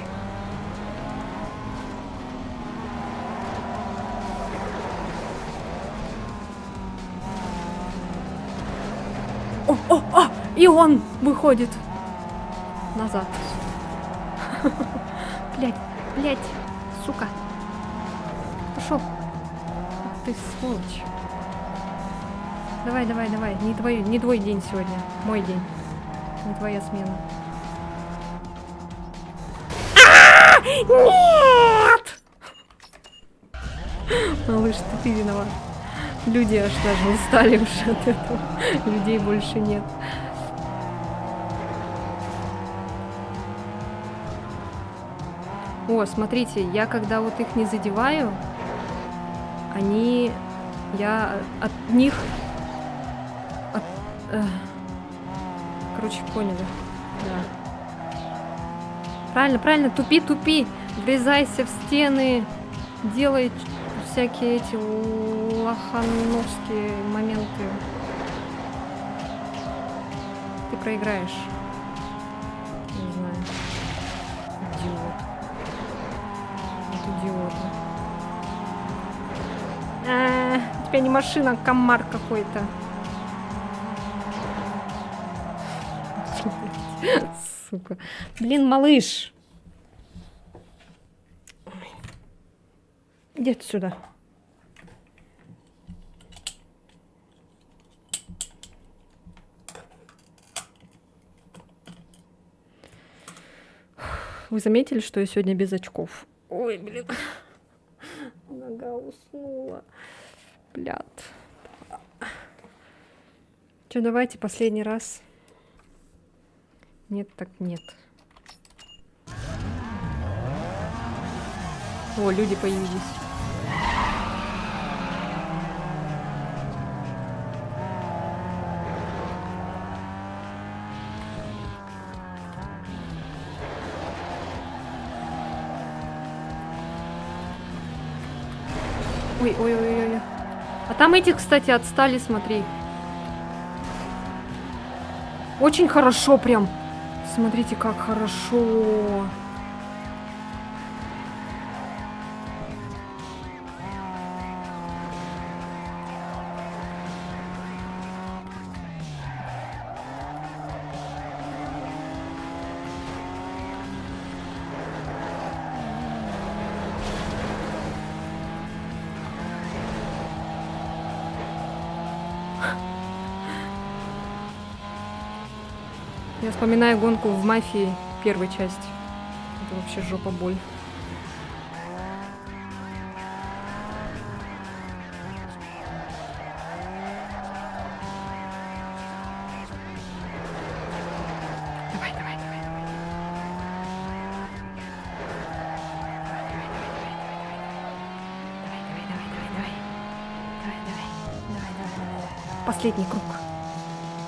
S1: О, и он выходит назад. Блять, сука. Пошел. Ах ты сволочь. Давай. Не твой день сегодня. Мой день. Не твоя смена. Нет! Малыш, ты виноват. Люди аж даже устали уже от этого. Людей больше нет. О, смотрите, я когда вот их не задеваю, я от них... Короче, поняли. Да. Правильно, тупи. Врезайся в стены. Делай всякие эти лохановские моменты. Ты проиграешь. Не знаю. Идиот. Идиоты. У тебя не машина, а комар какой-то. Сука. Блин, малыш. Иди отсюда. Вы заметили, что я сегодня без очков? Ой, блин. Нога уснула. Блядь. Что, давайте последний раз. Нет, так нет. О, люди появились. Ой, ой, ой, ой. А там эти, кстати, отстали, смотри. Очень хорошо прям. Смотрите, как хорошо. Я вспоминаю гонку в «Мафии» первой части. Это вообще жопа боль. Давай, давай, давай, давай. Давай. Последний круг.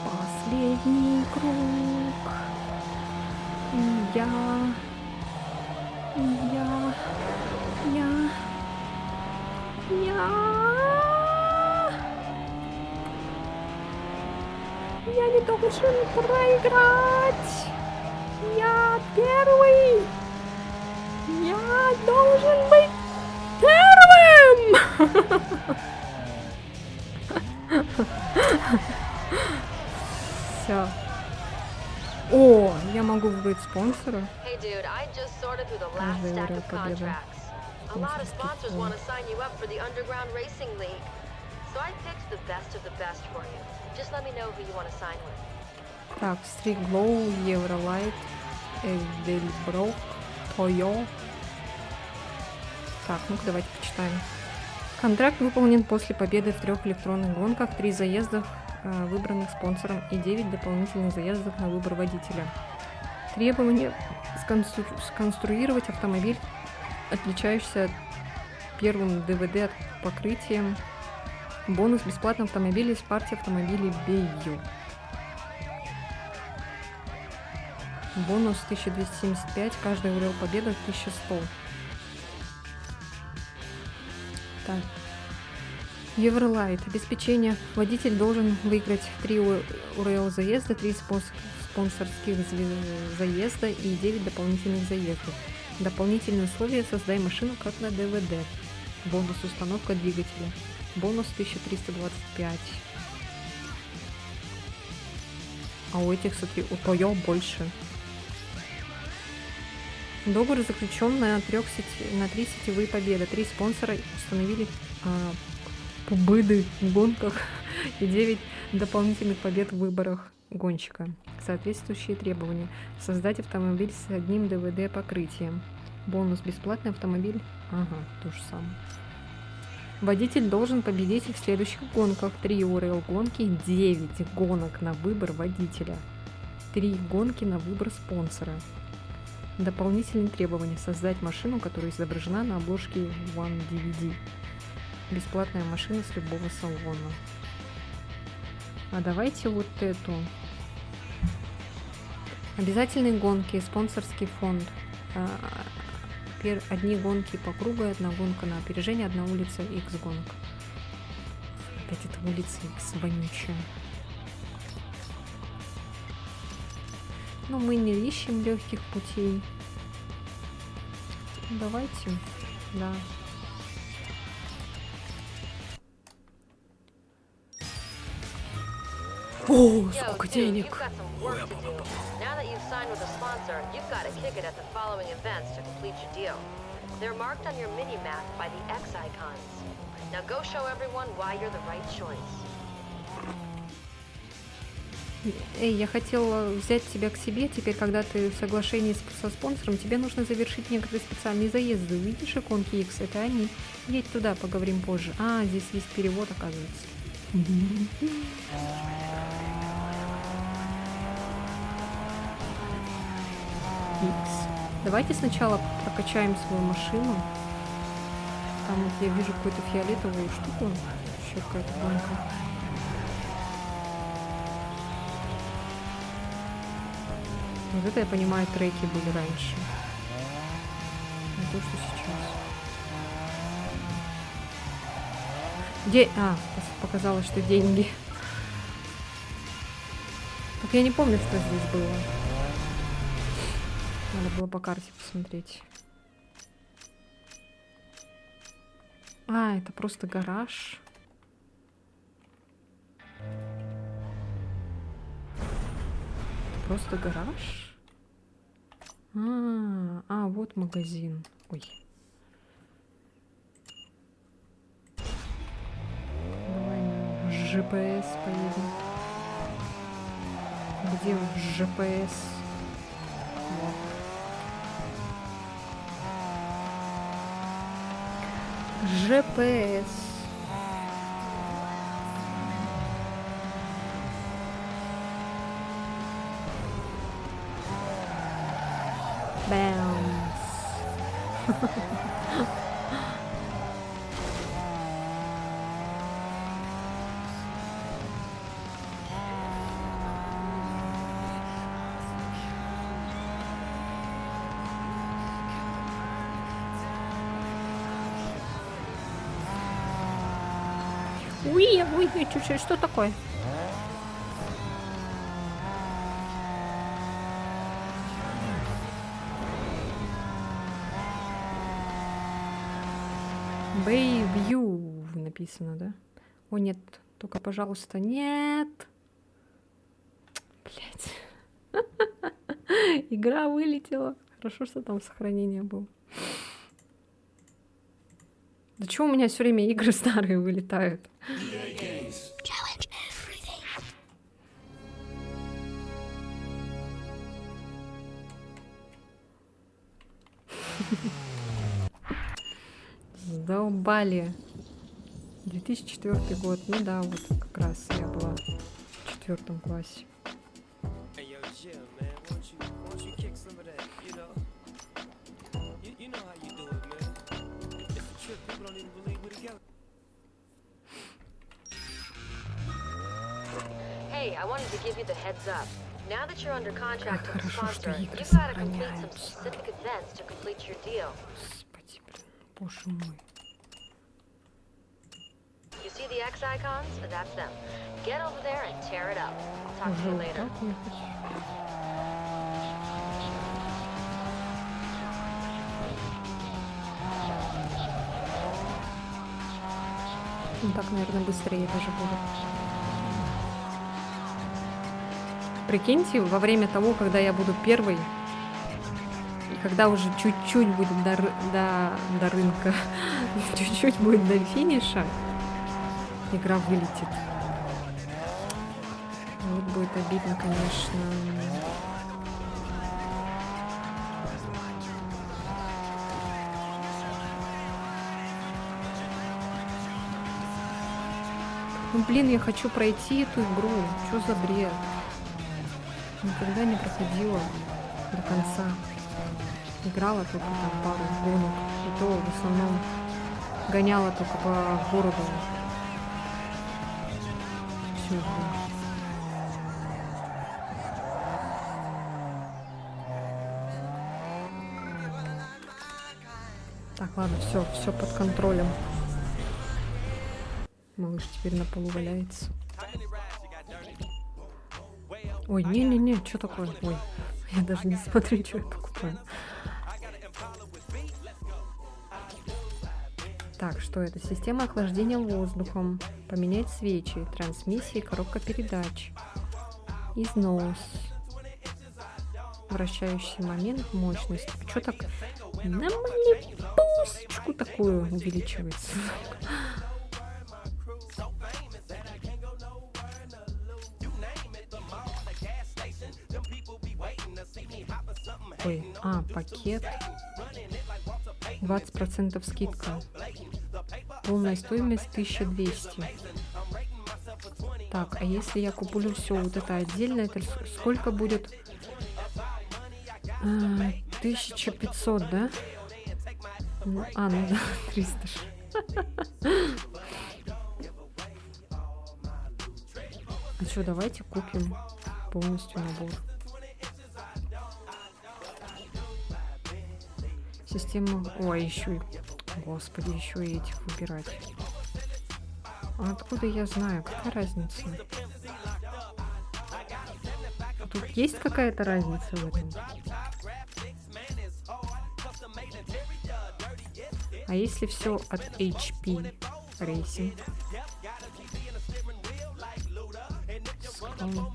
S1: Последний круг. Я не должен проиграть. Я первый. Я должен быть первым. Все. О, я могу выбрать спонсора.
S2: Hey dude, I just sorted through the last
S1: Каждый
S2: stack
S1: урел
S2: of
S1: победы.
S2: contracts. A lot of sponsors want to sign you up for the Underground Racing League. So I picked the best of the best for you. Just let me know who you want to sign with.
S1: Так, Стриглоу, Евролайт, Эдельброк, Тойо. Так, ну-ка давайте почитаем. Контракт выполнен после победы в 3 электронных гонках, 3 заезда выбранных спонсором и 9 дополнительных заездов на выбор водителя. Требование сконструировать автомобиль, отличающийся первым ДВД от покрытием. Бонус бесплатного автомобиля из партии автомобилей Бейю. Бонус 1275, каждый урел победа 1100. Так. Евролайт. Обеспечение. Водитель должен выиграть 3 урел заезда, 3 спонсорских заезда и 9 дополнительных заездов. Дополнительные условия: создай машину как на ДВД. Бонус установка двигателя. Бонус 1325. А у этих, смотри, у Тойо больше. Договор заключен на 3 сетевые победы. 3 спонсора установили победы в гонках и 9 дополнительных побед в выборах гонщика. Соответствующие требования. Создать автомобиль с одним ДВД покрытием. Бонус бесплатный автомобиль. Ага, то же самое. Водитель должен победить в следующих гонках. 3 УРЛ гонки, 9 гонок на выбор водителя. 3 гонки на выбор спонсора. Дополнительные требования. Создать машину, которая изображена на обложке One DVD. Бесплатная машина с любого салона. А давайте вот эту. Обязательные гонки, спонсорский фонд. Одни гонки по кругу, 1 гонка на опережение, 1 улица X гонок. Опять это улица X вонючая. Но мы не ищем легких путей. Давайте, да. О, сколько денег!
S2: Now that you've signed with a sponsor, you've got a ticket at the following events to complete your deal. They're marked on your mini-map by the X icons. Now go show everyone why you're the right choice.
S1: Эй, я хотела взять тебя к себе. Теперь, когда ты в соглашении со спонсором, тебе нужно завершить некоторые специальные заезды. Увидишь иконки X? Это они. Едь туда, поговорим позже. А, здесь есть перевод, оказывается. Икс. Давайте сначала прокачаем свою машину. Там вот я вижу какую-то фиолетовую штуку. Еще какая-то гонка. Вот это, я понимаю, треки были раньше. Не то, что сейчас. Показалось, что деньги. Так я не помню, что здесь было. Надо было по карте посмотреть. Это просто гараж. Это просто гараж? Вот магазин. Ой. Давай на ЖПС поедем. Где ЖПС? Вот. ЖПС. Бэмс. Чуть-чуть, что такое? Бэйвью написано, да? О, нет, только, пожалуйста, нет. Блять. Игра вылетела. Хорошо, что там сохранение было. Да чего у меня все время игры старые вылетают? Задолбали. 2004 год. Ну да, вот как раз я была в 4 классе.
S2: Hey, I wanted to give you the heads up. Now that you're under contract with the
S1: Хорошо, что
S2: sponsor,
S1: игры
S2: you've got to complete some
S1: сохраняются.
S2: specific events to complete your deal.
S1: Господи, блин, боже мой.
S2: You see the X icons? That's them. Get over there and tear it up. I'll talk to
S1: Уже
S2: you
S1: вот
S2: later.
S1: так ехать. Ну так, наверное, быстрее даже будет. Прикиньте, во время того, когда я буду первой, и когда уже чуть-чуть будет до рынка, чуть-чуть будет до финиша, игра вылетит. Вот будет обидно, конечно. Ну, блин, я хочу пройти эту игру. Что за бред? Никогда не проходила до конца. Играла только там пару гонок. И то в основном гоняла только по городу. Всю игру. Так, ладно, все под контролем. Малыш теперь на полу валяется. Ой, не-не-не, что такое? Ой, я даже не смотрю, что я покупаю. Так, что это? Система охлаждения воздухом. Поменять свечи, трансмиссии, коробка передач. Износ. Вращающий момент, мощность. Что так на малепусечку такую увеличивается? Ой, пакет. 20% скидка. Полная стоимость 1200. Так, а если я куплю все вот это отдельно, это сколько будет? 1500, да? Ну да, 300. А что, давайте купим полностью набор. Система... Ой, еще и... Господи, еще и этих выбирать. А откуда я знаю? Какая разница? Тут есть какая-то разница в этом? А если все от HP Racing? Skunk.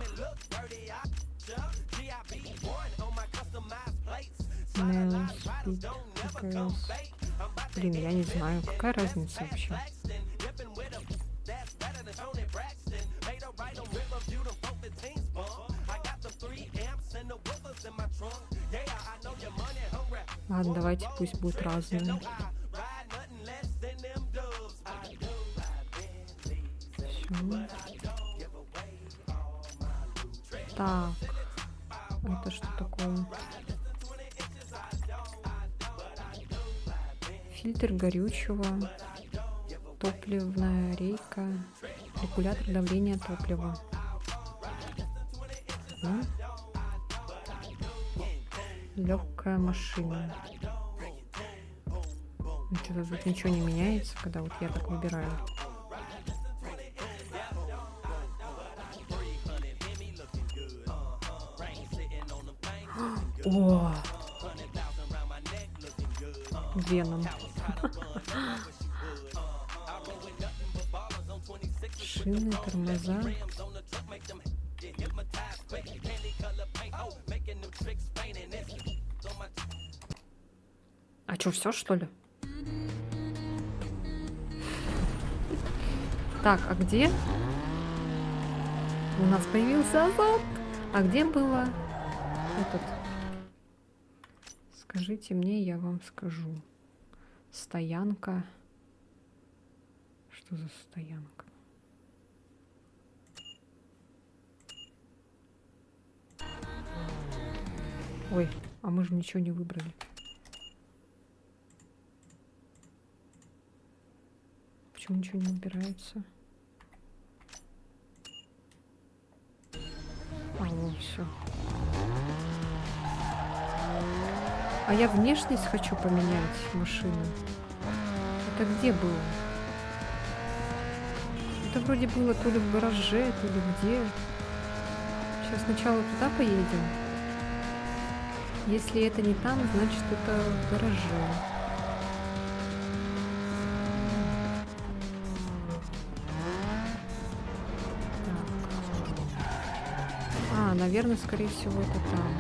S1: Neo Speed. Блин, я не знаю, какая разница вообще. Ладно, давайте пусть будет разные. Всё. Так, это что такое? Фильтр горючего, топливная рейка, регулятор давления топлива. Легкая машина. Что-то тут ничего не меняется, когда вот я так выбираю. О! Веном. Шины, тормоза. А что, все, что ли? Так, а где? У нас появился азот. А где было этот? Скажите мне, я вам скажу. Стоянка. Что за стоянка? Ой, а мы же ничего не выбрали. Почему ничего не выбирается? А, вот все. А я внешность хочу поменять машины. Это где было? Это вроде было то ли в гараже, то ли где. Сейчас сначала туда поедем. Если это не там, значит это в гараже. Так. А, наверное, скорее всего, это там.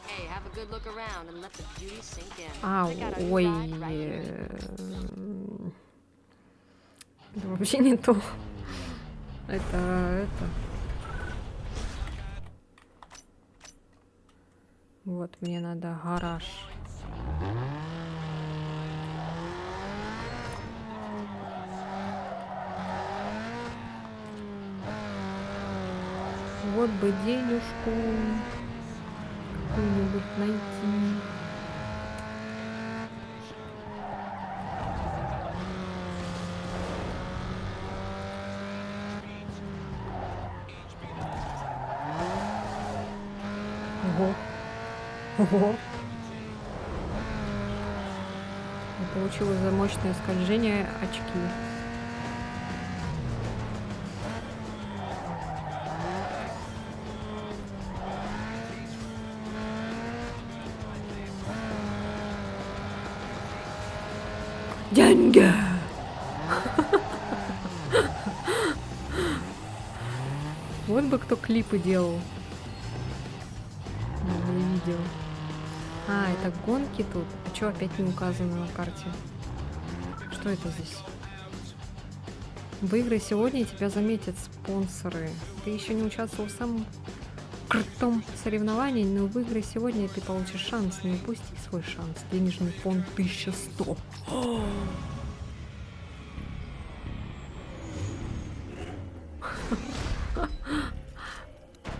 S2: Hey, have a good look around and let the beauty sink in.
S1: А,
S2: Check out our new
S1: ой.
S2: ride right here.
S1: Это вообще не то. Это. Вот, мне надо гараж. Вот бы денежку какую-нибудь найти. Ого. Ого. Я получила за мощное скольжение очки. Деньги! Вот бы кто клипы делал. Я видел. А, это гонки тут. А что опять не указано на карте? Что это здесь? Выиграй сегодня, и тебя заметят спонсоры. Ты еще не участвовал в самом крутом соревновании, но выиграй сегодня, и ты получишь шанс. Не упусти свой шанс. Денежный фонд 1100.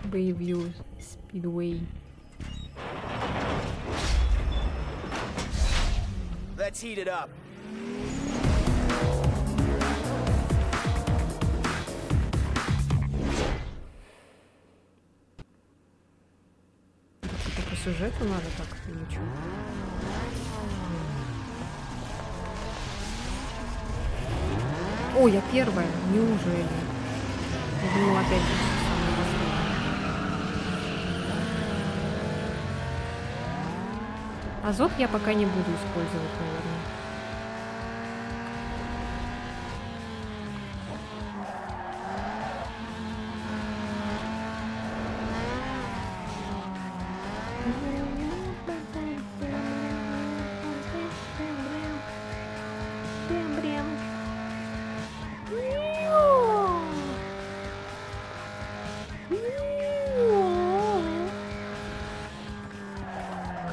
S1: Bayview Speedway.
S3: Let's heat it up.
S1: Это по сюжету надо так или что? О, я первая. Неужели? Я думала, опять же, самое последнее. Азот я пока не буду использовать, наверное.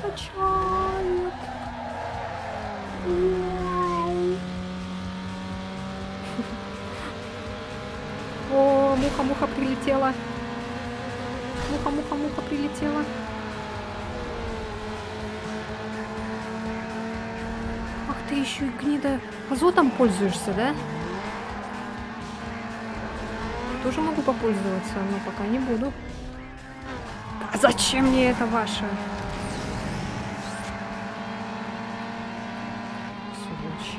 S1: Качает. О, муха-муха прилетела. Муха-муха-муха прилетела. Ах ты еще и гнида. Азотом пользуешься, да? Тоже могу попользоваться, но пока не буду. А зачем мне это ваше? Сволочь.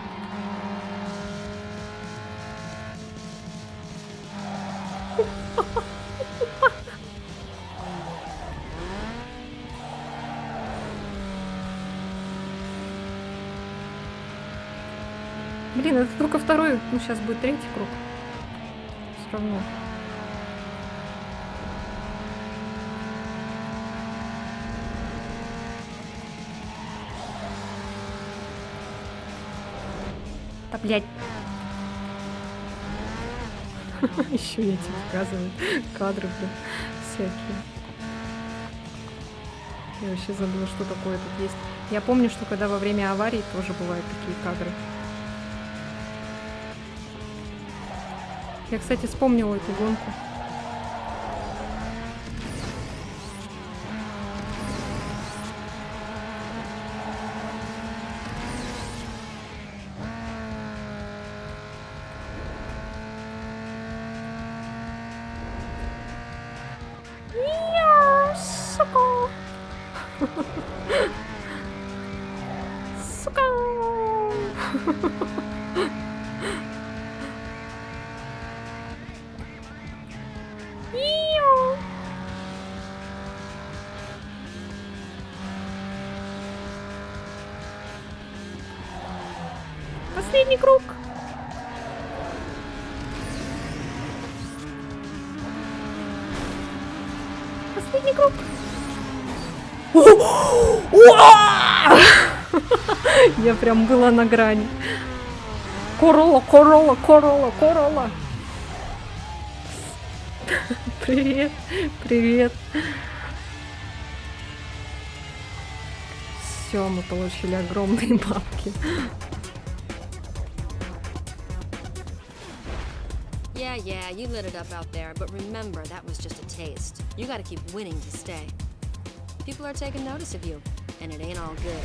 S1: Блин, это только второй, ну сейчас будет третий круг. Все равно. Да, блядь. Еще эти показывают кадры, блин, всякие. Я вообще забыла, что такое тут есть. Я помню, что когда во время аварии тоже бывают такие кадры. Я, кстати, вспомнила эту гонку. Сука! Сука! Последний круг. Последний круг. Я прям была на грани. Королла, Королла, Королла, Королла. Привет, привет. Все, мы получили огромные бабки.
S2: Yeah, you lit it up out there, but remember, that was just a taste. You gotta keep winning to stay. People are taking notice of you, and it ain't all good.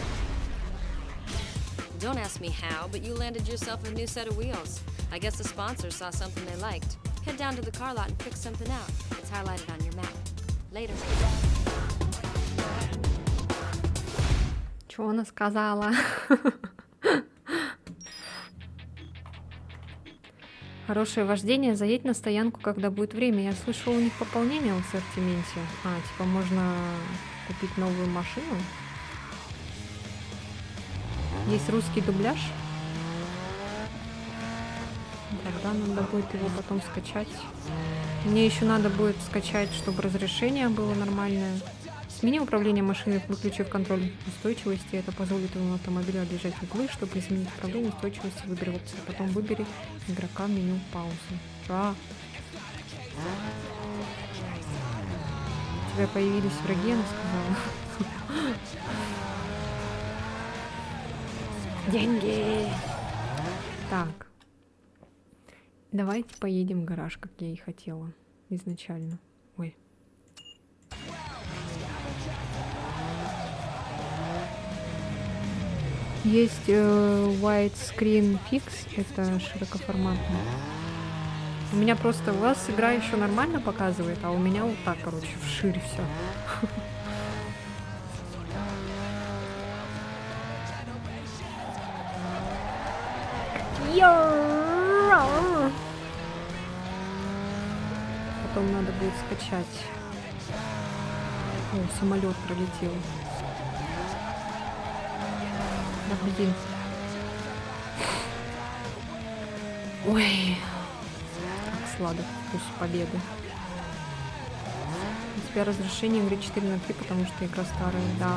S2: Don't ask me how, but you landed yourself a new set of wheels. I guess the sponsors saw something they liked. Head down to the car lot and pick something out. It's highlighted on your map. Later.
S1: Что она сказала? Хорошее вождение, заедь на стоянку, когда будет время. Я слышала, у них пополнение в ассортименте. Типа можно купить новую машину. Есть русский дубляж. Тогда надо будет его потом скачать. Мне еще надо будет скачать, чтобы разрешение было нормальное. Смени управление машиной, выключив контроль устойчивости. Это позволит твоему автомобилю отъезжать в углы. Чтобы изменить управление устойчивости, выбери опцию. Потом выбери игрока в меню паузы. Чё? У тебя появились враги, она сказала. Деньги! Так. Давайте поедем в гараж, как я и хотела изначально. Ой. Есть widescreen fix, это широкоформатный. У меня просто, у вас игра еще нормально показывает, а у меня вот так, короче, вширь все. Потом надо будет скачать. О, самолет пролетел. Да, блин. Ой. Как сладок вкус победы. У тебя разрешение игры 4:3, потому что игра старая, да.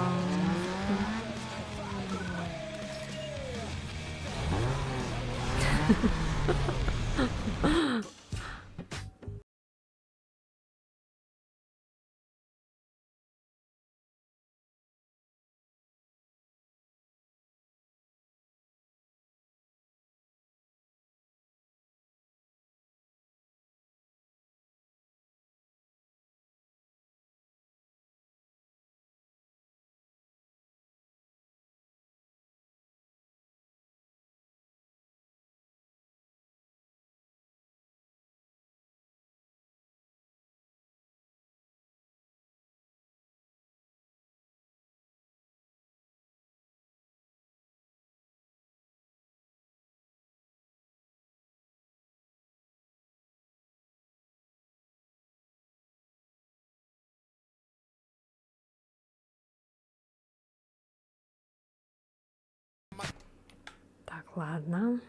S1: Так, ладно.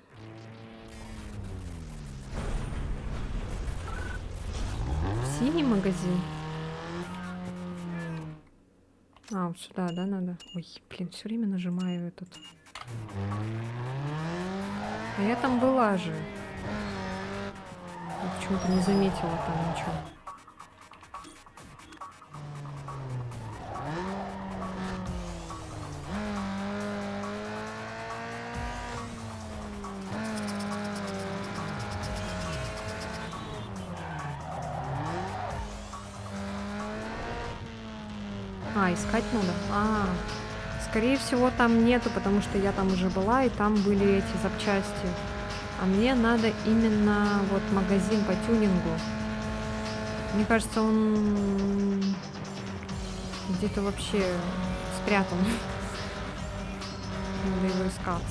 S1: В синий магазин. А, вот сюда, да, надо? Ой, блин, все время нажимаю этот. А я там была же. Я почему-то не заметила там ничего. А, искать надо? А, скорее всего, там нету, потому что я там уже была, и там были эти запчасти. А мне надо именно вот магазин по тюнингу. Мне кажется, он где-то вообще спрятан. Надо его искать.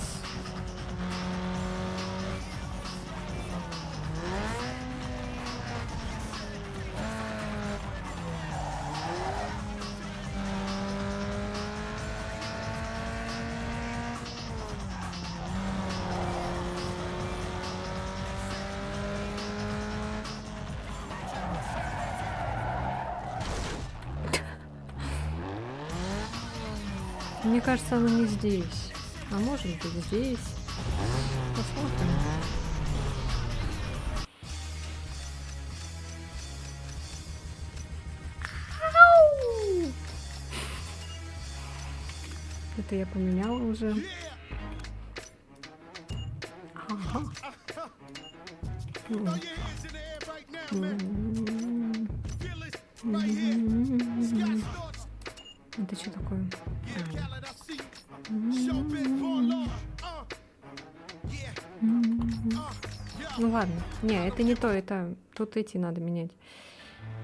S1: Мне кажется, оно не здесь. А может быть здесь. Посмотрим. Это я поменяла уже. Ага. Это что такое? Ну ладно. Не, это не то, это тут эти надо менять.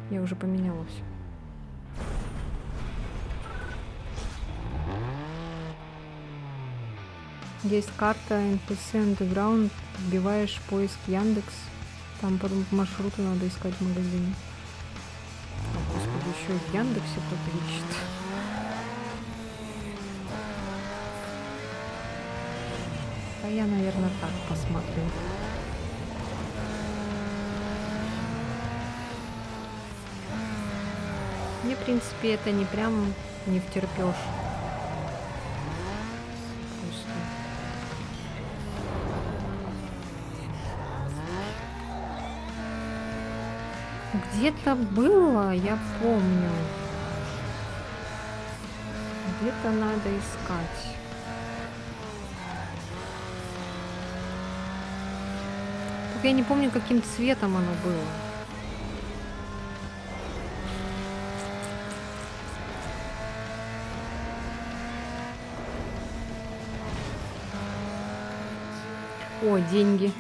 S1: Я уже поменяла все. Есть карта NPC Underground, вбиваешь поиск Яндекс, там потом по маршруту надо искать в магазине. О, господи, еще и в Яндексе кто-то ищет. А я, наверное, так посмотрю. Мне принципе, это не прям не втерпёшь. Просто. Где-то было, я помню. Где-то надо искать. Только я не помню, каким цветом оно было. О, деньги.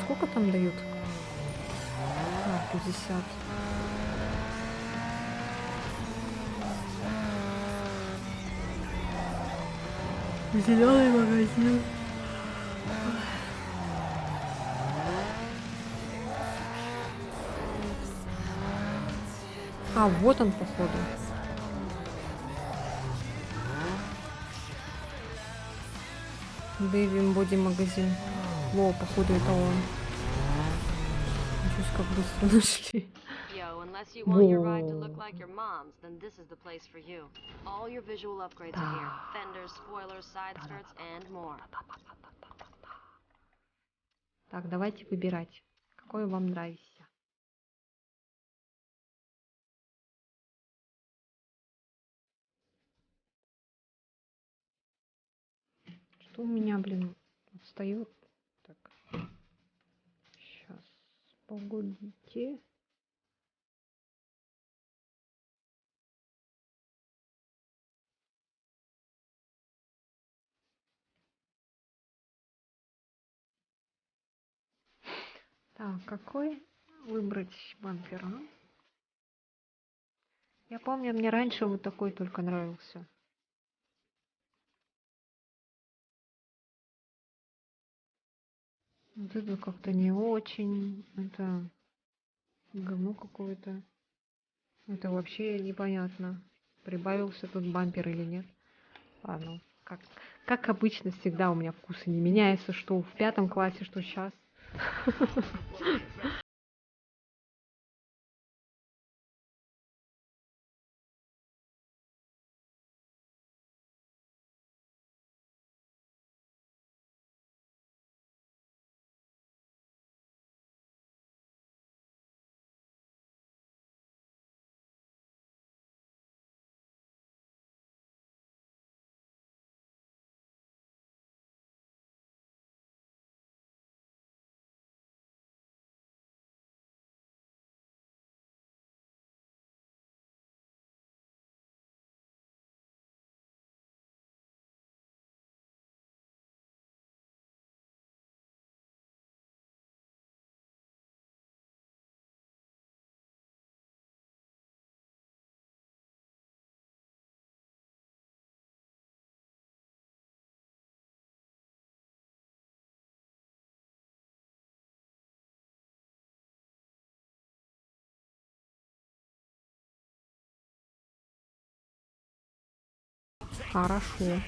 S1: Сколько там дают? 50. Зеленый магазин. А, вот он, походу. Бэйби Боди магазин. Во, походу, это он. Чуть как быстро нашли.
S2: Yo, unless you want your ride to look
S1: Во.
S2: like your mom's, then this is the place for you. All your visual upgrades are here. Fenders, spoilers, side skirts, and more.
S1: Так, давайте выбирать. Какой вам нравится? Что у меня, блин, встает? Так, сейчас, погодите. Так, какой выбрать бампер, а? Я помню, мне раньше вот такой только нравился. Вот это как-то не очень. Это говно какое-то. Это вообще непонятно. Прибавился тут бампер или нет. Ладно, как обычно, всегда у меня вкусы не меняются, что в 5 классе, что сейчас. Хорошо.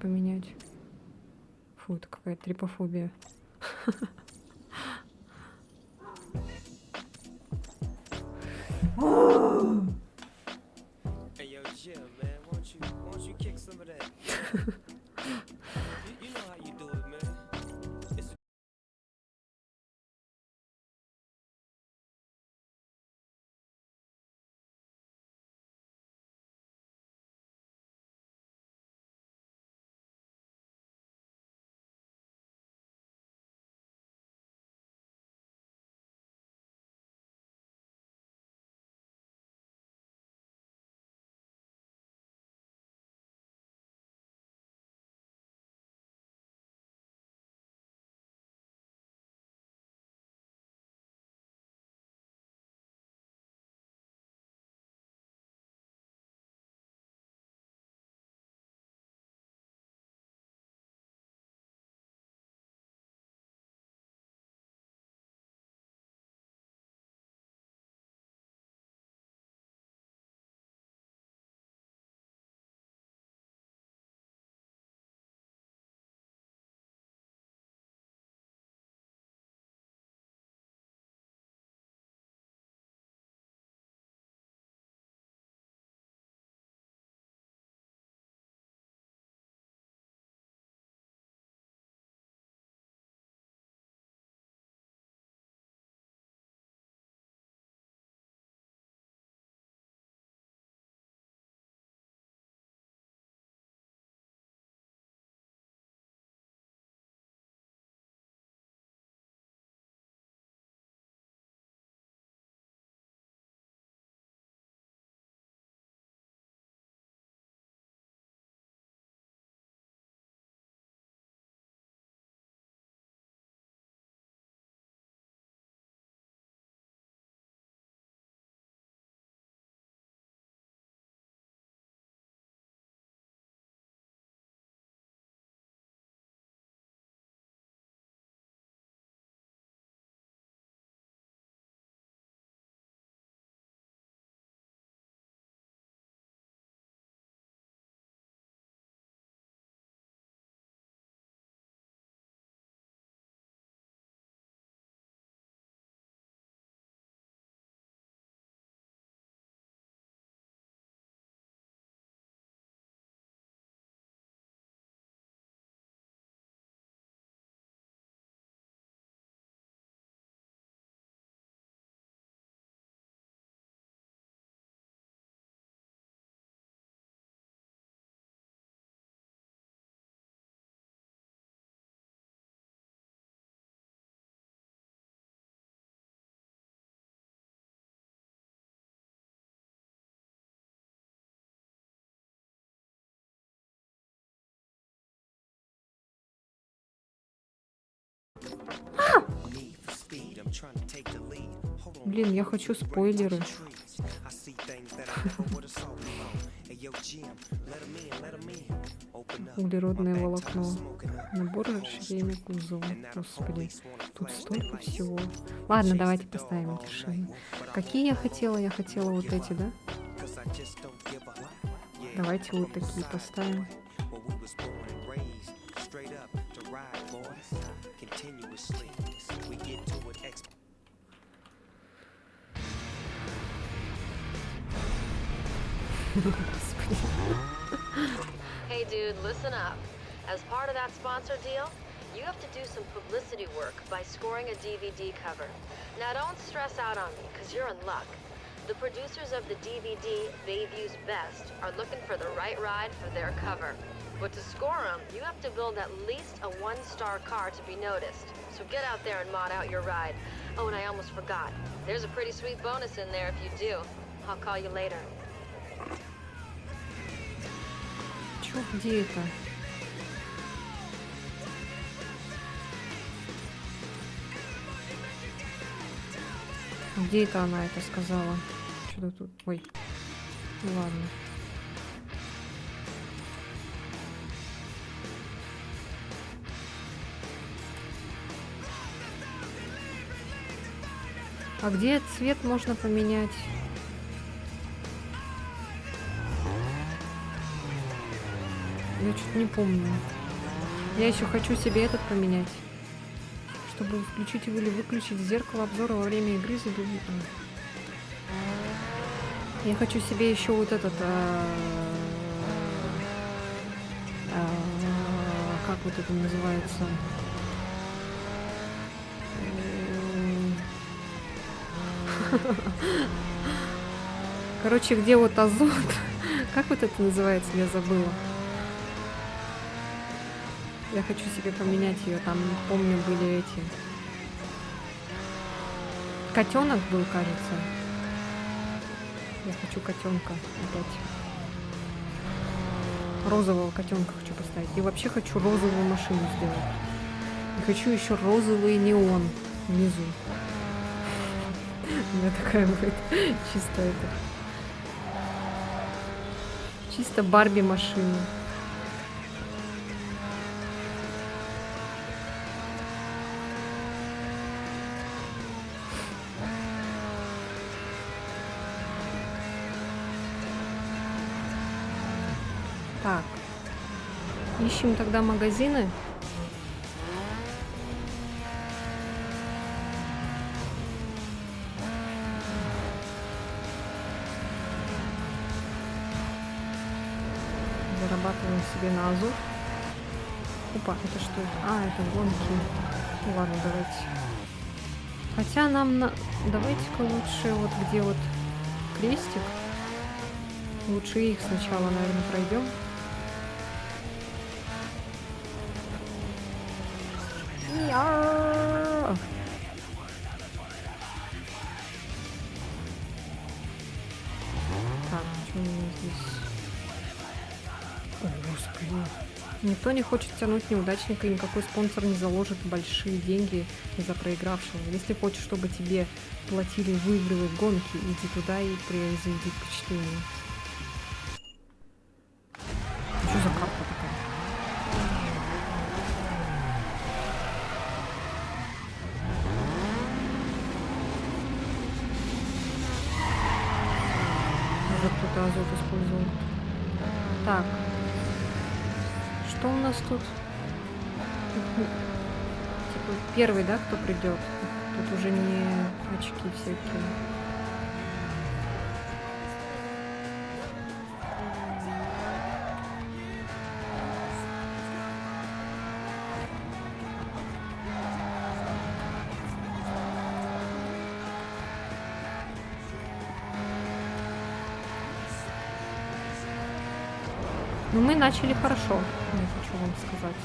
S1: Поменять. Фу, это какая-то трипофобия.
S4: Hey yo, Jill, man, won't you kick some of that?
S1: Блин, я хочу спойлеры. Углеродное волокно. Набор расширения кузова. Господи, тут столько всего. Ладно, давайте поставим эти шины. Какие я хотела? Я хотела вот эти, да? Давайте вот такие поставим. Господи.
S5: Hey dude, listen up. As part of that sponsor deal, you have to do some publicity work by scoring a DVD cover. Now don't stress out on me, because you're in luck. The producers of the DVD Bayview's Best are looking for the right ride for their cover. But to score them, you have to build at least a 1-star car to be noticed. So get out there and mod out your ride. Oh, and I almost forgot. There's a pretty sweet bonus in there if you do. I'll call you later.
S1: Чё, где это? Где это она это сказала? Что-то тут... Ой. Ну ладно. А где цвет можно поменять? Я что-то не помню. Я еще хочу себе этот поменять. Чтобы включить или выключить зеркало обзора во время игры. Я хочу себе еще вот этот... как вот это называется? Короче, где вот азот? Как вот это называется? Я забыла. Я хочу себе поменять ее. Там, помню, были эти... Котенок был, кажется. Я хочу котенка опять. Розового котенка хочу поставить. И вообще хочу розовую машину сделать. И хочу еще розовый неон внизу. У меня такая будет чисто это. Чисто Барби машина. Так. Ищем тогда магазины. Зарабатываем себе на азот. Опа, это что? А, это гонки. Ну ладно, давайте. Хотя нам на... Давайте-ка лучше вот где вот крестик. Лучше их сначала, наверное, пройдем. Так, что у меня здесь? О, Господи. Никто не хочет тянуть неудачника, и никакой спонсор не заложит большие деньги за проигравшего. Если хочешь, чтобы тебе платили, выигрывая гонки, иди туда и произведи впечатление. Что за карта такая? Уже кто-то азот использовал. Так. Что у нас тут? Типа первый, да, кто придет? Тут уже не очки всякие. Ну, мы начали хорошо, я хочу вам сказать.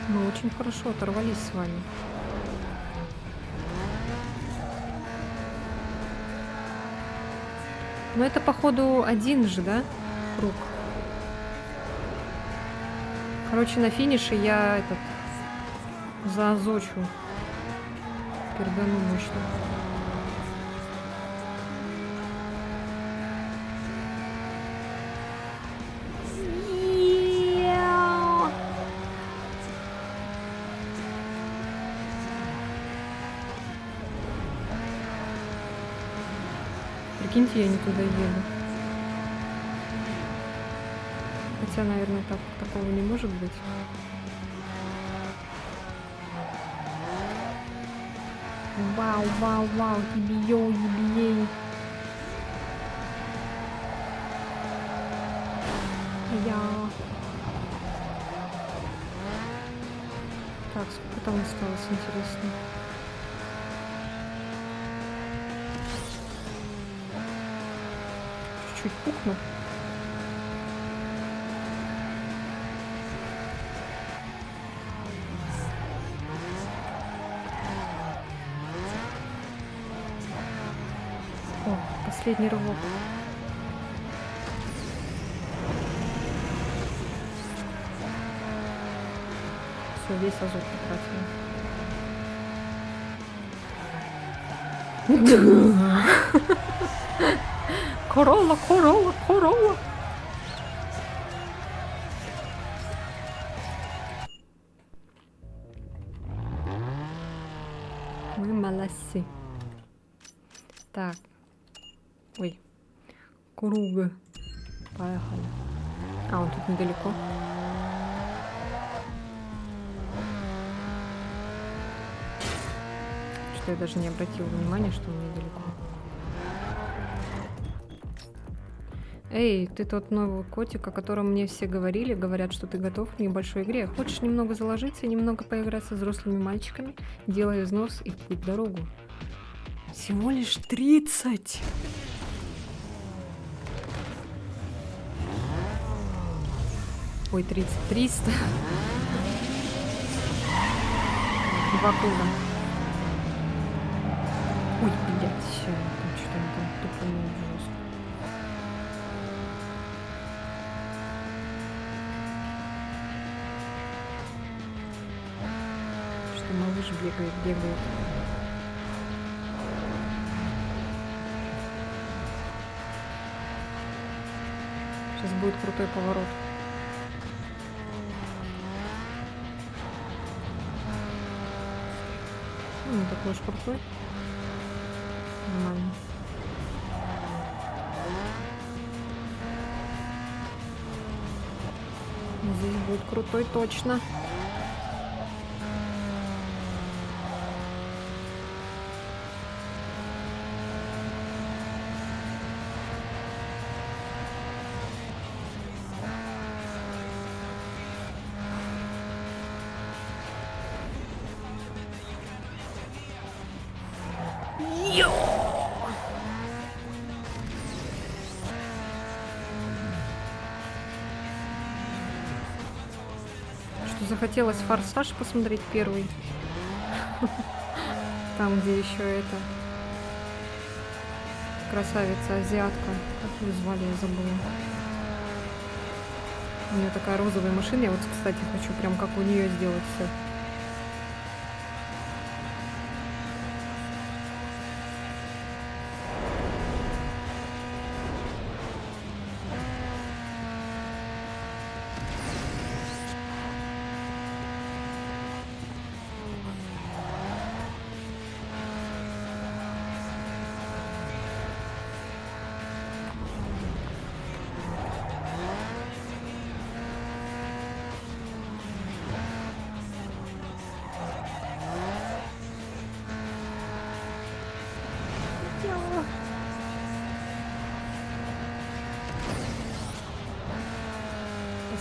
S1: Мы очень хорошо оторвались с вами. Но это, походу, один же, да? Круг. Короче, на финише я заозочу. Пердану мощно. Прикиньте, я не туда еду. Хотя, наверное, такого не может быть. Вау, вау, вау, ебиё, ебией. Я. Так, сколько там осталось, интересно? Чуть-чуть пукну. О, последний рывок. Все, весь азот потратила. Королла, королла, королла. Мы молодцы. Так. Ой. Круг. Поехали. А, он тут недалеко. Что я даже не обратила внимания, что он недалеко. Эй, ты тот новый котик, о котором мне все говорили. Говорят, что ты готов к небольшой игре. Хочешь немного заложиться и немного поиграть со взрослыми мальчиками? Делай износ и путь дорогу. Всего лишь 30! Ой, 30. 300. Два круга. Ой, блядь, там что-то не там тупануло жестко. Что малыш бегает. Сейчас будет крутой поворот. Ну, не такой уж крутой. Нормально. Здесь будет крутой точно. Что захотелось «Форсаж» посмотреть первый. Там, где еще это красавица азиатка. Как ее звали, я забыла. У нее такая розовая машина. Я вот, кстати, хочу прям как у нее сделать все.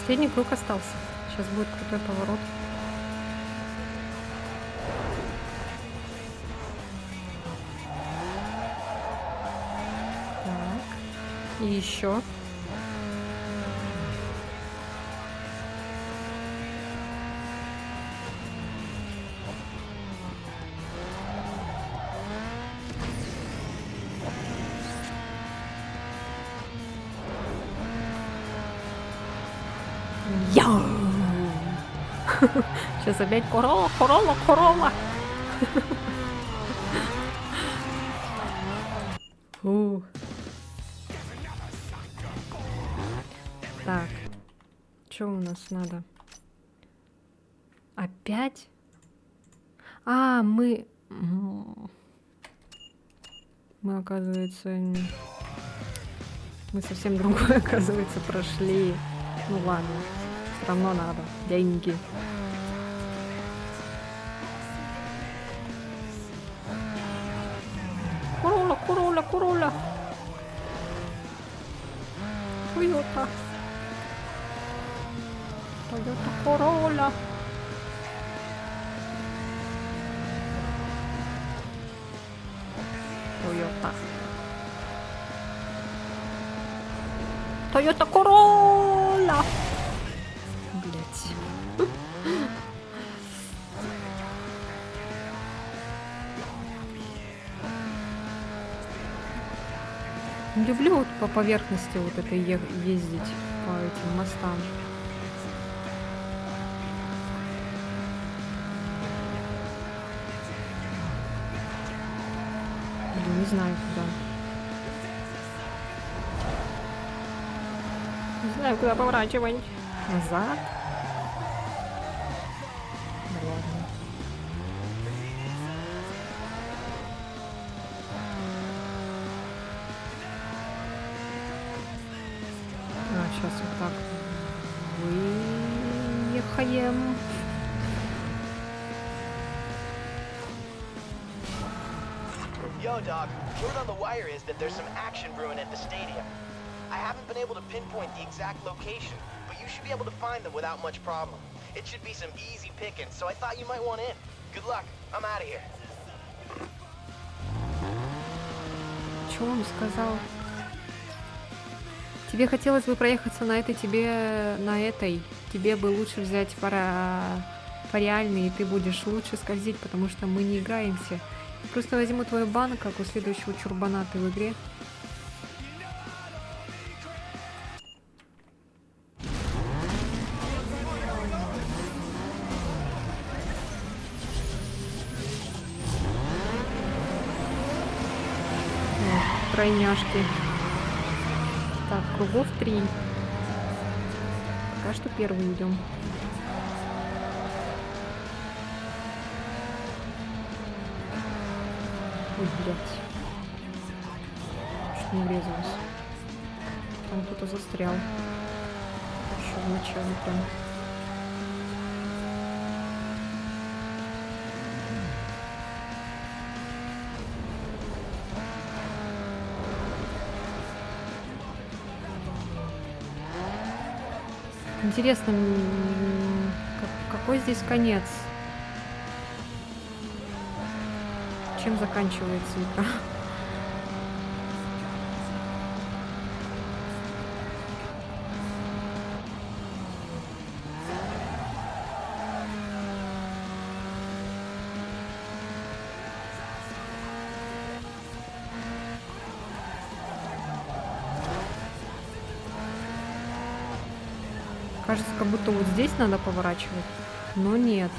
S1: Последний круг остался. Сейчас будет крутой поворот. Так. И еще. Я! Сейчас опять Королла, Королла, Королла! Фух. Так. Что у нас надо? Опять? А, мы, оказывается, мы совсем другое, оказывается, прошли. Ну ладно, все равно надо. Деньги. Корола, Корола, Корола. Тойота. Тойота Корола. Тойота. Тойота Королла. Блять. Люблю вот по поверхности вот это ездить по этим мостам. Блин, не знаю куда. Не знаю, куда поворачивать. Назад. Да ладно. А, сейчас вот так. Выехаем.
S3: Yo, dog, word on the wire is that there's some action brewing at the stadium. I haven't been able to pinpoint the exact location, but you should be able to find them without much problem. It should be some easy pickings, so I thought you might want in. Good luck. I'm out of here.
S1: Что он сказал? Тебе хотелось бы проехаться на этой, тебе бы лучше взять по реальной, и ты будешь лучше скользить, потому что мы не играемся. Просто возьму твою банку, как у следующего чурбаната в игре. О, тройняшки. Так, кругов 3. Пока что первый идем. Ой, блядь. Чуть не врезалась. Там кто-то застрял. Еще в начале прям. Интересно, какой здесь конец? Чем заканчивается игра? Кажется, как будто вот здесь надо поворачивать, но нет.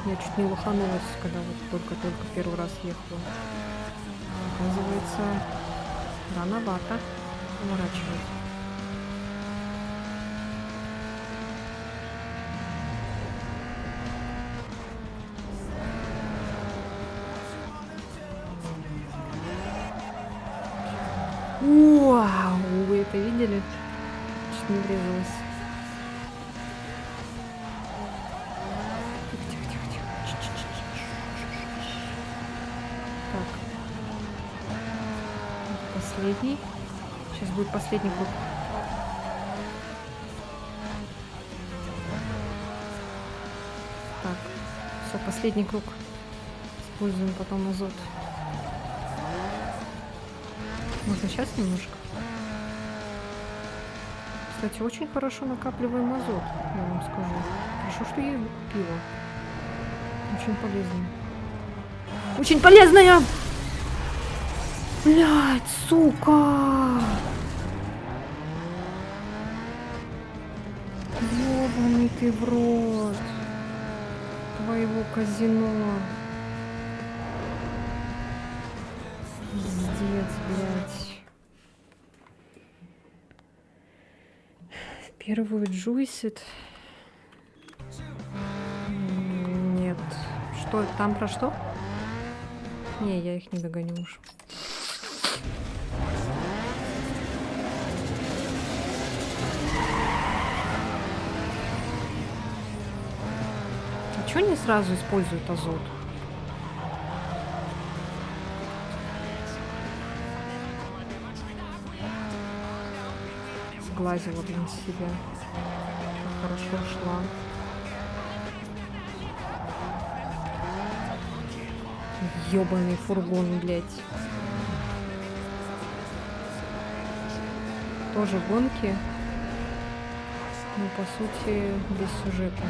S1: Я чуть не лоханулась, когда вот только-только первый раз ехала. Оказывается, рановато поворачивать. Вау! Вы это видели? Чуть не врезалась. Последний. Сейчас будет последний круг. Так, все, последний круг. Используем потом азот. Можно сейчас немножко. Кстати, очень хорошо накапливаем азот, я вам скажу. Хорошо, что я его купила. Очень полезно. Очень полезная! Блядь, сука! ты в рот твоего казино. Пиздец, блядь. Первую джуйсит. Нет. Что, там про что? Не, я их не догоню уж. А чё не сразу используют азот? Сглазила, блин, себя. Как хорошо шла. Ёбаный фургон, блядь. Тоже гонки. Ну, по сути, без сюжета.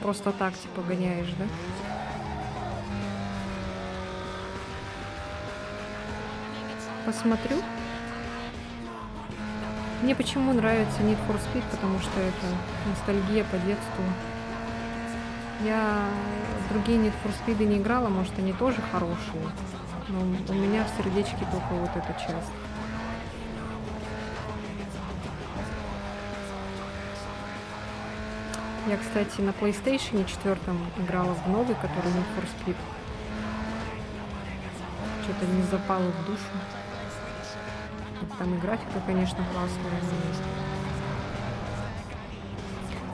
S1: Просто так, типа, гоняешь, да? Посмотрю. Мне почему нравится Need for Speed, потому что это ностальгия по детству. Я в другие Need for Speed не играла, может, они тоже хорошие. Но у меня в сердечке только вот эта часть. Я, кстати, на PlayStation 4 играла в новый, который Need for Speed. Что-то не запало в душу. Там и графика, конечно, классная.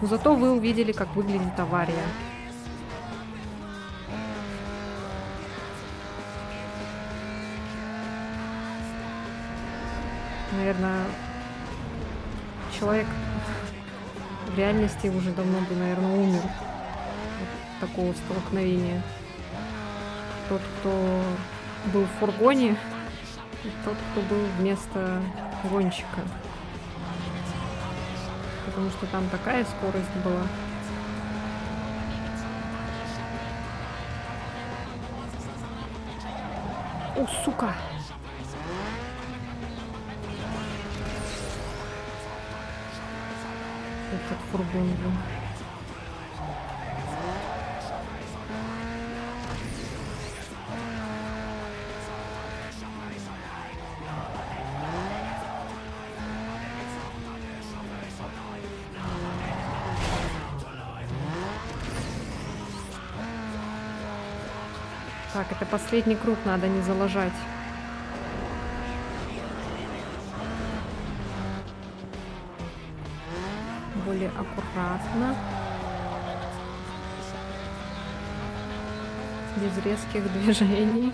S1: Но зато вы увидели, как выглядит авария. Наверное, человек в реальности уже давно бы, наверное, умер от такого столкновения. Тот, кто был в фургоне, и тот, кто был вместо гонщика. Потому что там такая скорость была. О, сука! Этот фургон, блин. Так, это последний круг, надо не залажать. Более аккуратно. Без резких движений.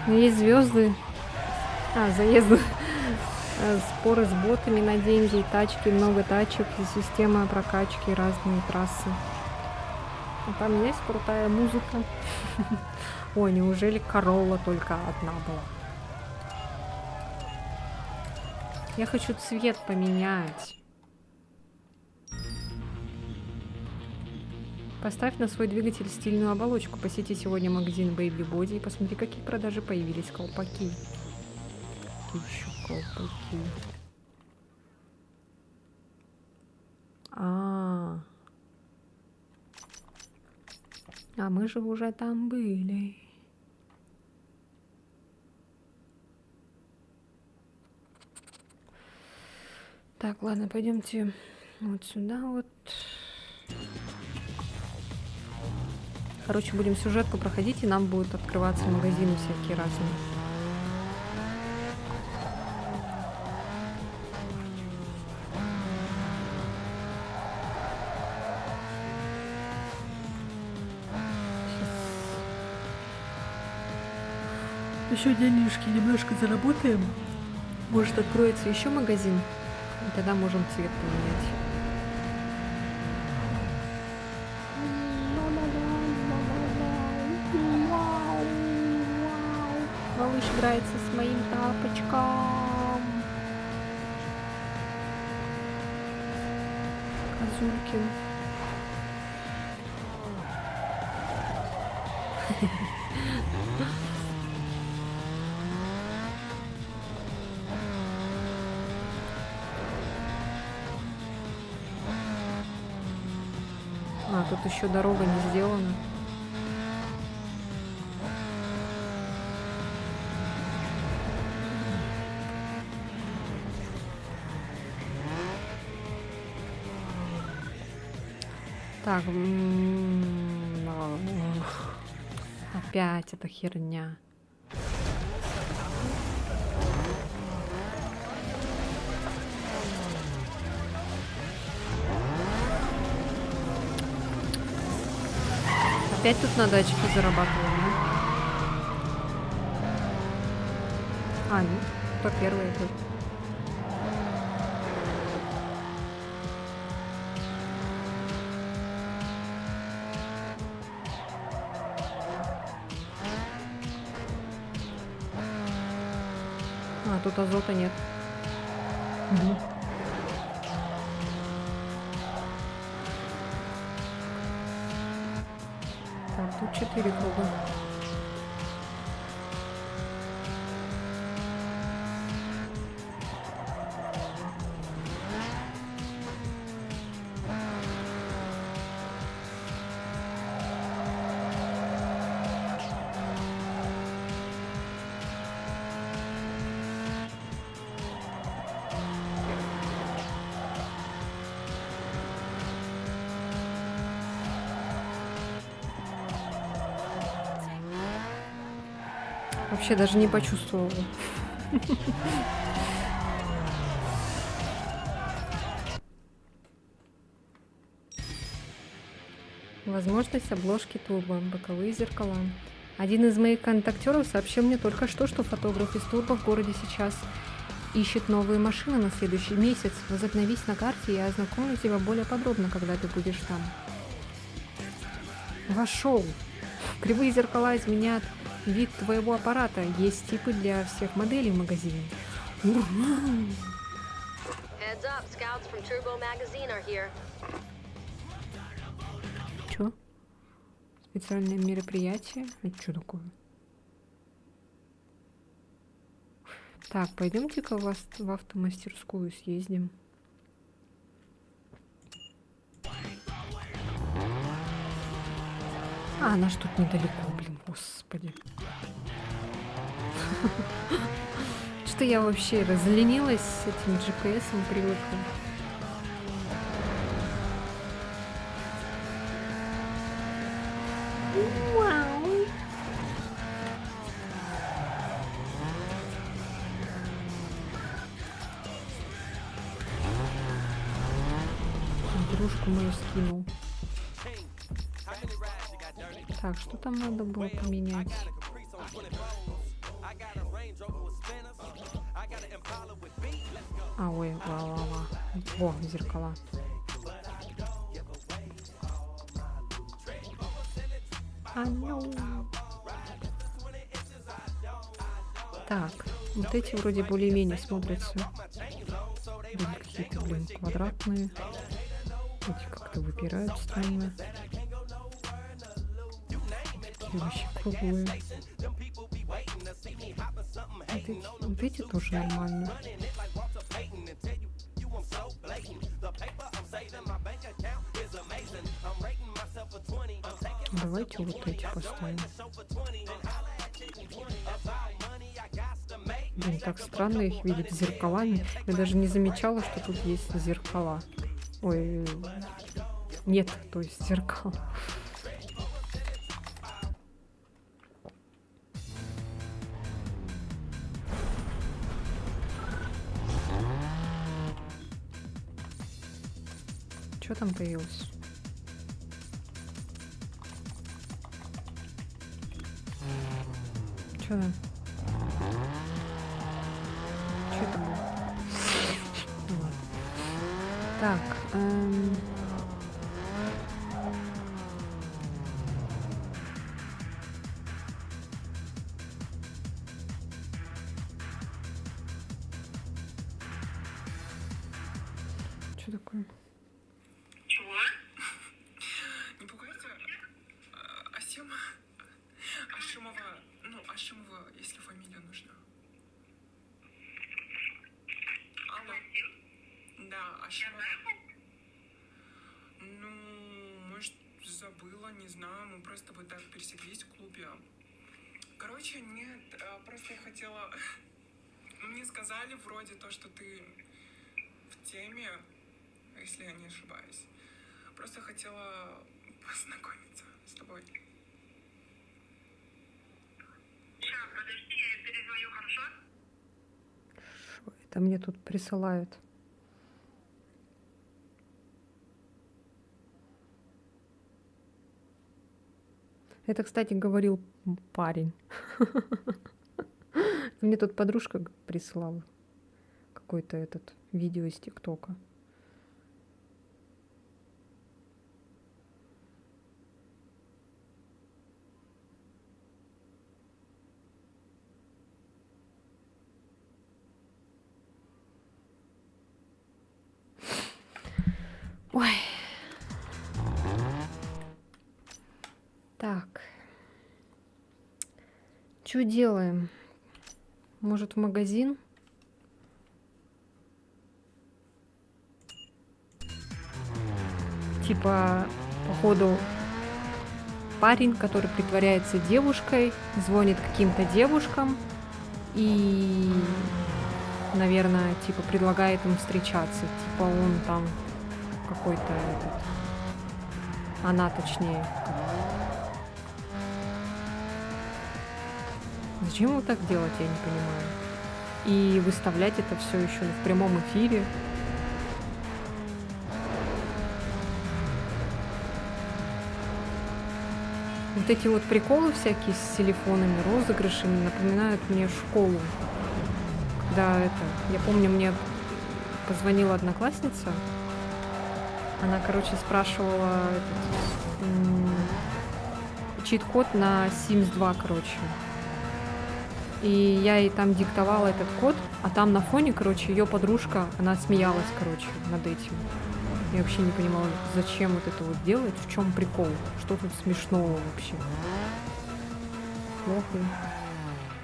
S1: Есть звезды. Заезды. Споры с ботами на деньги, тачки, много тачек, и система прокачки, разные трассы. А там есть крутая музыка. Ой, неужели Королла только одна была? Я хочу цвет поменять. Поставь на свой двигатель стильную оболочку. Посети сегодня магазин Baby Body и посмотри, какие продажи появились. Колпаки. Какие еще колпаки? А мы же уже там были. Так, ладно, пойдемте вот сюда вот. Короче, будем сюжетку проходить, и нам будут открываться магазины всякие разные. Еще денежки немножко заработаем. Может, откроется еще магазин, и тогда можем цвет поменять. Малыш играется с моим тапочком. Азулькин. А, тут еще дорога не сделана. Так, опять эта херня. Опять тут надо очки зарабатывать, да? А, ну, по первой идет. А, тут азота нет. Так, тут 4 круга. Вообще даже не почувствовала. Возможность обложки турбо, боковые зеркала. Один из моих контактеров сообщил мне только что фотограф из турбо в городе сейчас ищет новые машины на следующий месяц. Возобновись на карте, я ознакомлю тебя более подробно, когда ты будешь там. Вошел. Кривые зеркала изменят вид твоего аппарата. Есть типы для всех моделей в магазине.
S5: Heads up, scouts from Turbo Magazine are here.
S1: Чё? Специальное мероприятие? Это что такое? Так, пойдемте-ка в автомастерскую съездим. А, она ж тут недалеко, блин, господи. Что я вообще разленилась с этим GPS-ом, привыкла. Вау. Игрушку мою скинул. Так, что там надо было поменять? А, ой, ла-ла-ла. О, зеркала. Так, вот эти вроде более-менее смотрятся. Были какие-то, блин, квадратные. Эти как-то выпирают странно. Такие вообще круглые. Вот эти тоже нормально. Давайте вот эти поставим. Блин, так странно их видеть зеркалами. Я даже не замечала, что тут есть зеркала. Ой, нет, то есть зеркал. Что там появилось? Что там? Что это было? Вот. Так. Что такое?
S6: Да, а что? Ну, может, забыла, не знаю, мы просто вот так пересеклись в клубе. Короче, нет, просто я хотела... Мне сказали вроде то, что ты в теме, если я не ошибаюсь. Просто хотела познакомиться с тобой. Сейчас, подожди, я перезвоню, хорошо?
S1: Что это мне тут присылают? Это, кстати, говорил парень. Мне тут подружка прислала какой-то этот видео из ТикТока. Ой. Так. Что делаем? Может, в магазин? Типа, походу, парень, который притворяется девушкой, звонит каким-то девушкам и, наверное, типа предлагает им встречаться. Типа он там какой-то этот... Она, точнее. Зачем вот так делать, я не понимаю. И выставлять это все еще в прямом эфире. Вот эти вот приколы всякие с телефонами, розыгрышами напоминают мне школу. Когда это... Я помню, мне позвонила одноклассница. Она, короче, спрашивала чит-код на Sims 2, короче. И я ей там диктовала этот код, а там на фоне, короче, ее подружка, она смеялась, короче, над этим. Я вообще не понимала, зачем вот это вот делать, в чем прикол, что тут смешного вообще. Плохо.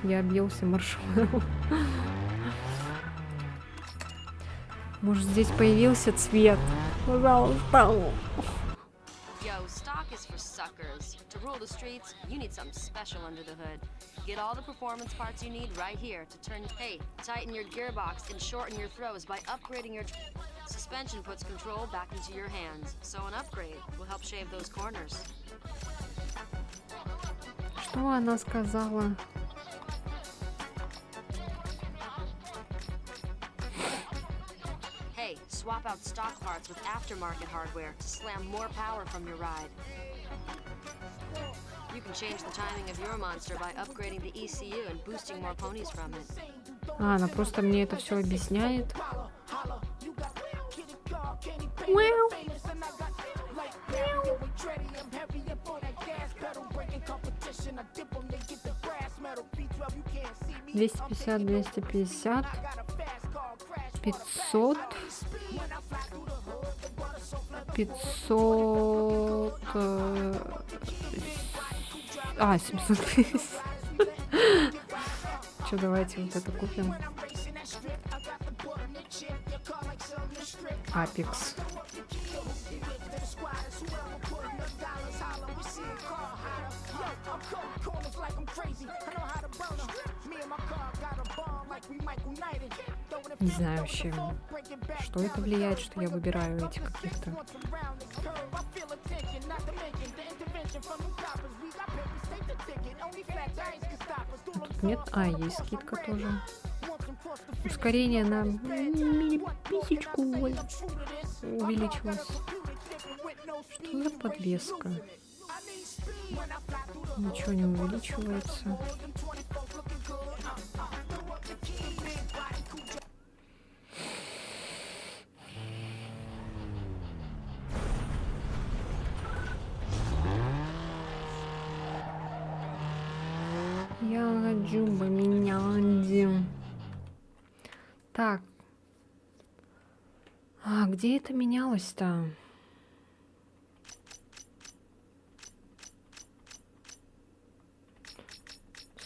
S1: Я объелся маршмеллоу. Может, здесь появился цвет? Пожалуйста.
S5: Yo, stock is for suckers. To rule the streets, you need something special under the hood. Get all the performance parts you need right here to turn... Hey, tighten your gearbox and shorten your throws by upgrading your... Suspension puts control back into your hands, so an upgrade will help shave those corners.
S1: Что она сказала?
S5: Hey, swap out stock parts with aftermarket hardware to slam more power from your ride. You can change the timing of your monster by upgrading the ECU and boosting more ponies from it.
S1: А, она просто мне это все объясняет. Мяу. 250, 250, 500, 500, 750. Что, давайте вот это купим. Апекс. Не знаю вообще, что это влияет, что я выбираю эти каких-то. Тут нет, есть скидка тоже. Ускорение на миллиписечку увеличилось. Что за подвеска? Ничего не увеличивается. Я хочу поменять. Так. Где это менялось-то?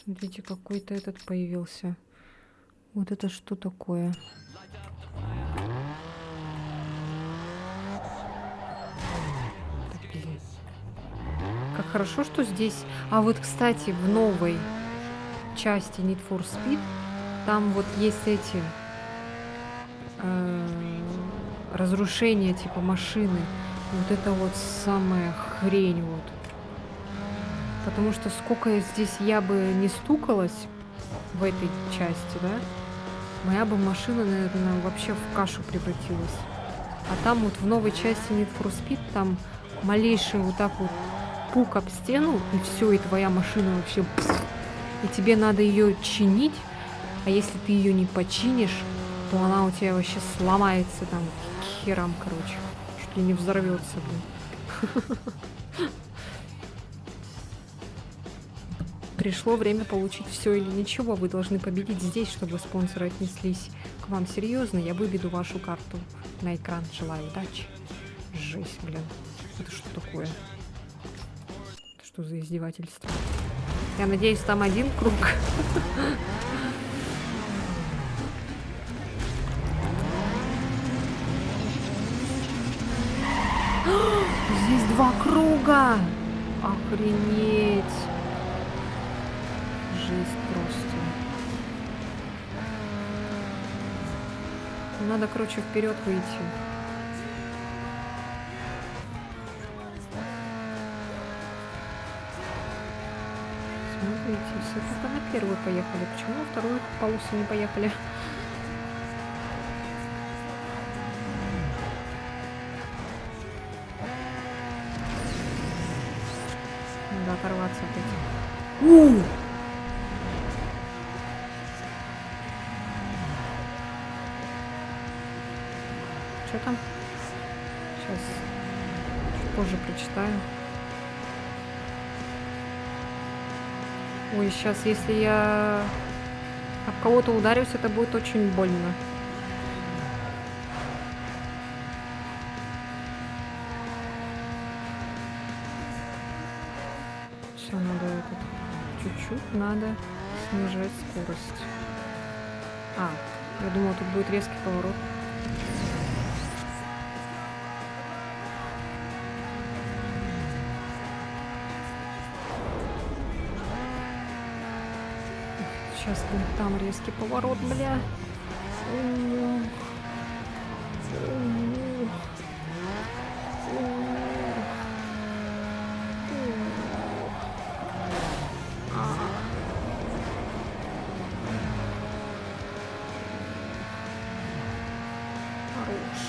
S1: Смотрите, какой-то этот появился. Вот это что такое? Хорошо, что здесь... А вот, кстати, в новой части Need for Speed там вот есть эти разрушения типа машины. Вот это вот самая хрень вот. Потому что сколько здесь я бы не стукалась в этой части, да, моя бы машина, наверное, вообще в кашу превратилась. А там вот в новой части Need for Speed там малейший вот так вот пук об стену, и все, и твоя машина вообще... И тебе надо ее чинить, а если ты ее не починишь, то она у тебя вообще сломается там к херам, короче. Чуть ли не взорвется, блин. Пришло время получить все или ничего. Вы должны победить здесь, чтобы спонсоры отнеслись к вам серьезно. Я выведу вашу карту на экран. Желаю удачи. Жесть, блин. Это что такое? Это что за издевательство? Я надеюсь, там один круг. Здесь 2 круга! Охренеть! Жесть просто. Надо, короче, вперед выйти. Смотрите, все только на первую поехали. Почему на вторую полосу не поехали? Надо оторваться от этих. Что там? Сейчас чуть позже прочитаю. Ой, сейчас, если я об кого-то ударюсь, это будет очень больно. Все, надо этот... Чуть-чуть надо снижать скорость. А, я думала, тут будет резкий поворот. Сейчас там резкий поворот, бля. Хорош.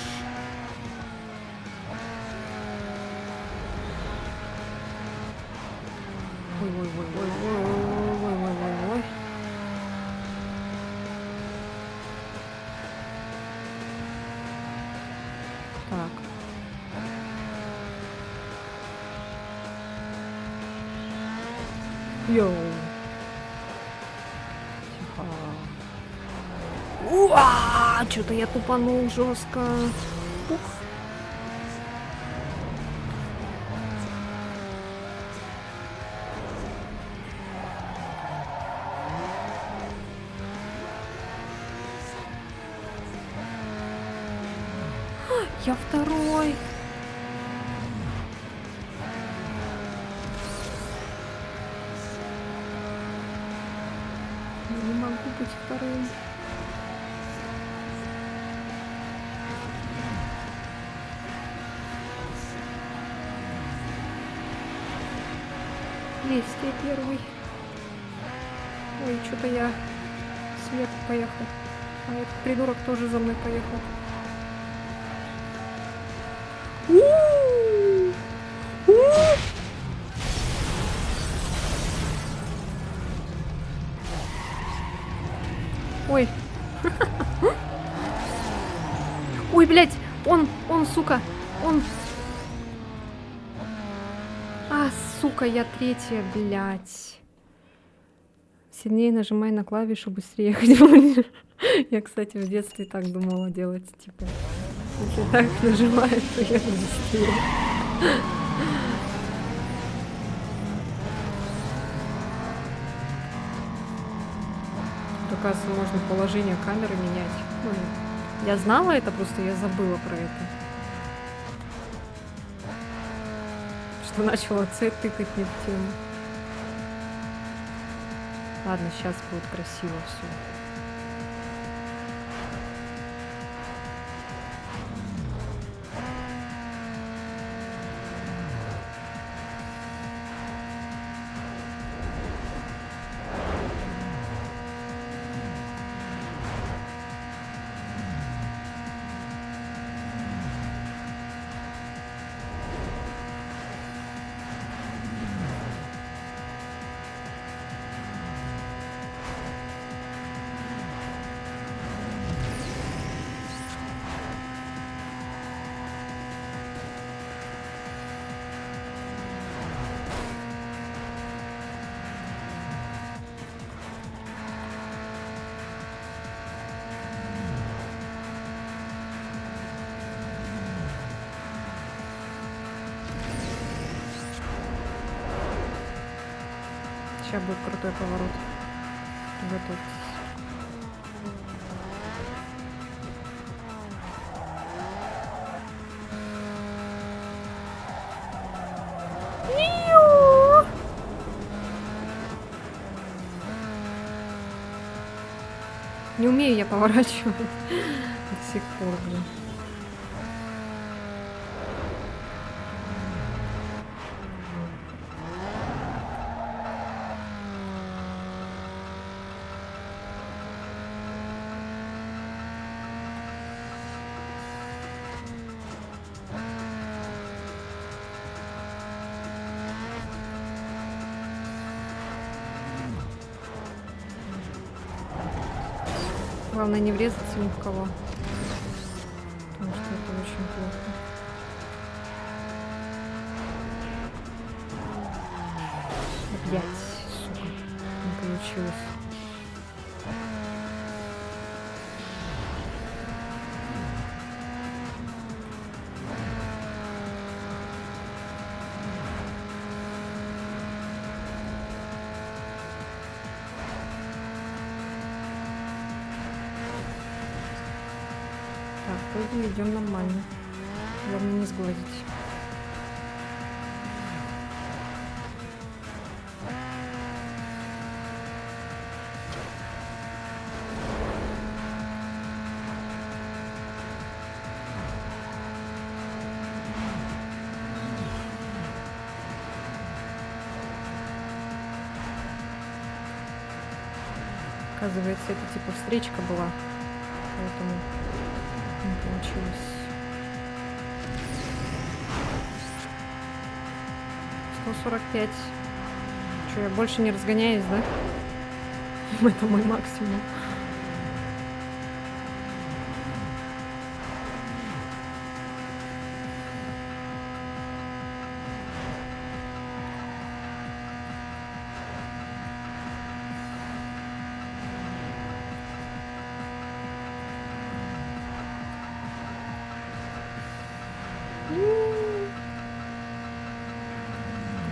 S1: Ой-ой-ой-ой-ой-ой-ой-ой-ой-ой. Так. Йоу. Тихо. Уа! Что-то я тупанул жестко. Ух. Я второй. Не могу быть вторым. Есть, я первый. Ой, что-то я слеп поехал. А этот придурок тоже за мной поехал. Ой. Ой, блядь, он, сука, он... А, сука, я третья, блядь. Сильнее нажимай на клавишу, быстрее ехать будешь. Я, кстати, в детстве так думала делать, типа, если так нажимаю, то я быстрее. Оказывается, можно положение камеры менять. Ну, я знала это, просто я забыла про это. что начала С тыкать не в тему. Ладно, сейчас будет красиво все. Сейчас будет крутой поворот. Готовьтесь. Не умею я поворачивать до сих пор, блин. Главное не врезаться ни в кого, потому что это очень плохо. Опять, сука, не получилось. Так, вроде идем нормально. Главное не сглазить. Оказывается, это типа встречка была, поэтому не получилось. 145. Что, я больше не разгоняюсь, да? Это мой максимум.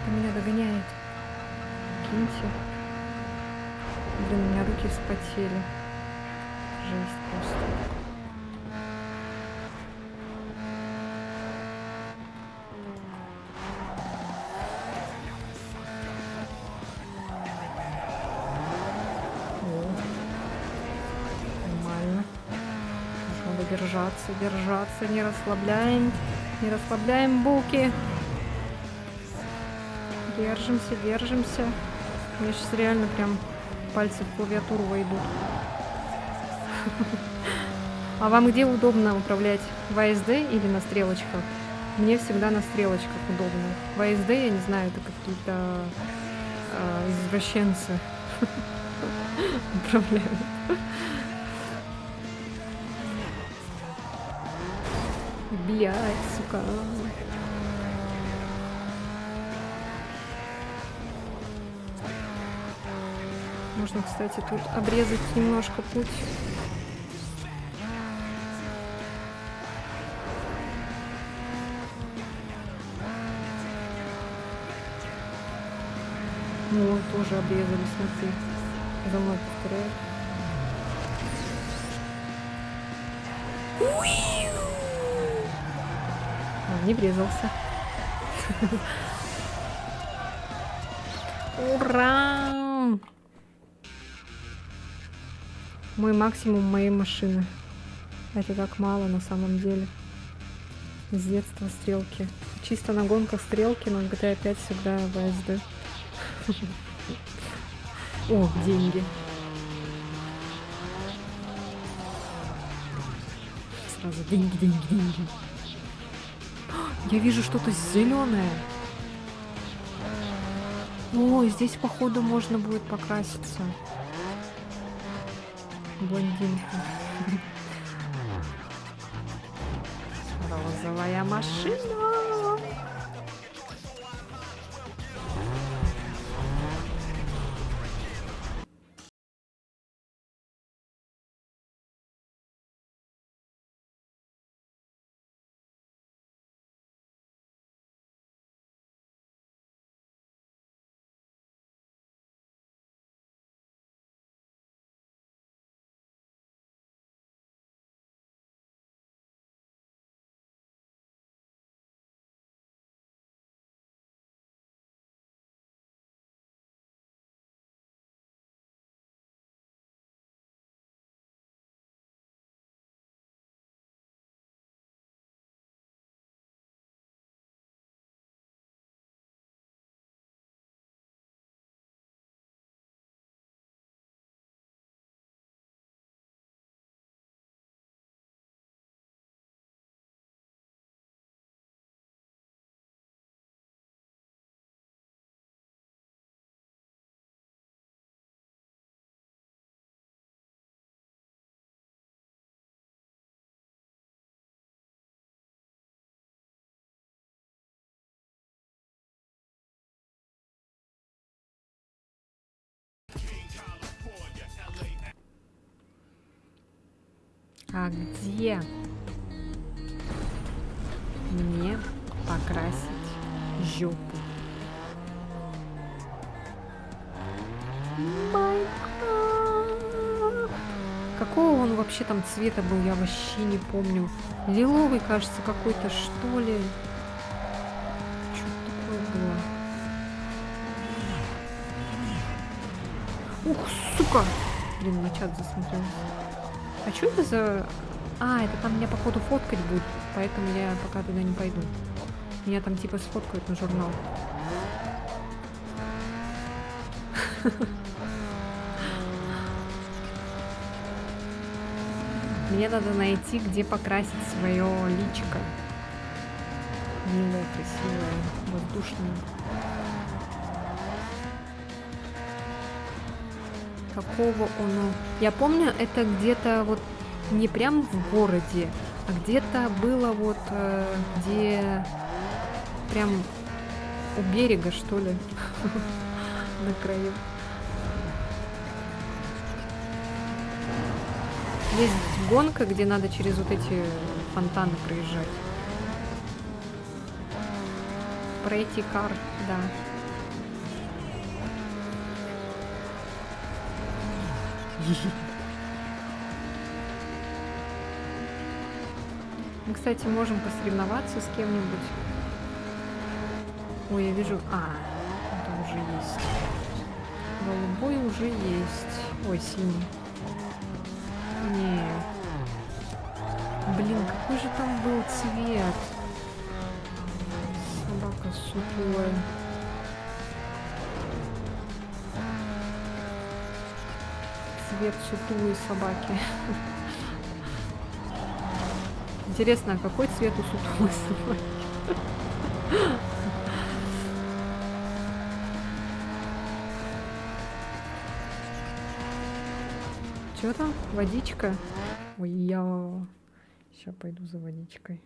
S1: Это меня догоняет. Киньте. Блин, у меня руки вспотели. Жесть просто. О, нормально. Надо держаться, не расслабляем буки. Держимся. У меня сейчас реально прям пальцы в клавиатуру войдут. А вам где удобно управлять? В ASD или на стрелочках? Мне всегда на стрелочках удобно. В ASD, я не знаю, это какие-то извращенцы управляют. Блядь, сука. Можно, кстати, тут обрезать немножко путь. Ну, тоже обрезали, смотри. За мной повторяю. Не врезался. Ура! Мой максимум моей машины. Это так мало на самом деле. С детства стрелки. Чисто на гонках стрелки, но в GTA 5 всегда ВСД. О, деньги. Сразу деньги, деньги, деньги. Я вижу что-то зеленое. О, здесь, походу, можно будет покраситься. Блондинка. Розовая машина. А где мне покрасить жопу? Майнкрафт. Какого он вообще там цвета был, я вообще не помню. Лиловый, кажется, какой-то, что ли. Что-то такое было. Ух, сука! Блин, на чат засмотрелась. А что это за... А, это там меня, походу, фоткать будет, поэтому я пока туда не пойду. Меня там типа сфоткают на журнал. Мне надо найти, где покрасить свое личико. Милое, красивое, воздушное. Какого оно? Я помню, это где-то вот не прям в городе, а где-то было вот где прям у берега, что ли, на краю. Есть гонка, где надо через вот эти фонтаны проезжать. Пройти кар, да. Мы, кстати, можем посоревноваться с кем-нибудь. Ой, я вижу... А, это уже есть. Голубой уже есть. Ой, синий. Не. Блин, какой же там был цвет? Собака сутулая. Цвет сутулой собаки. Интересно, а какой цвет у сутулой собаки? Чё там? Водичка? Ой, я... Сейчас пойду за водичкой.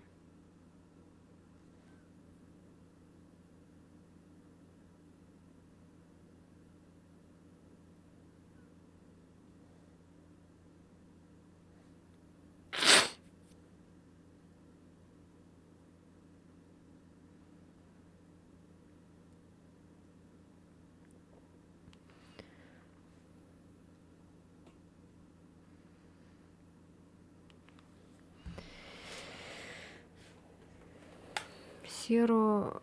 S1: Серо...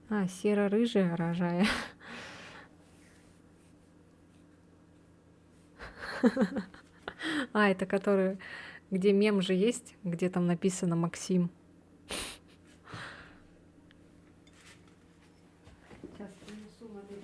S1: А, серо-рыжая рожая. А, это который, где мем же есть, где там написано Максим. Сейчас принесу воды.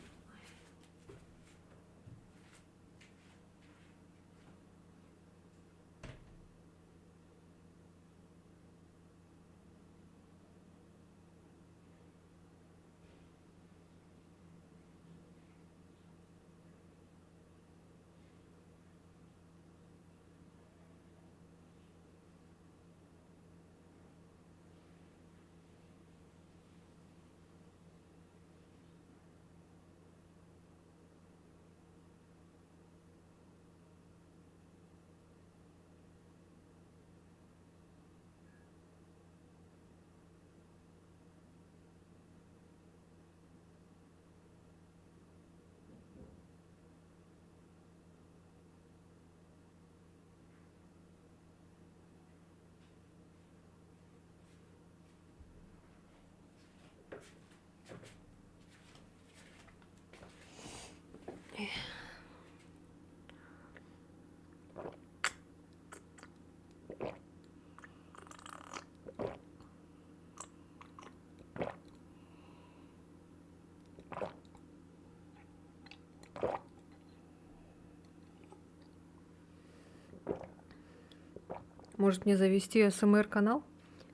S1: Может мне завести СМР-канал,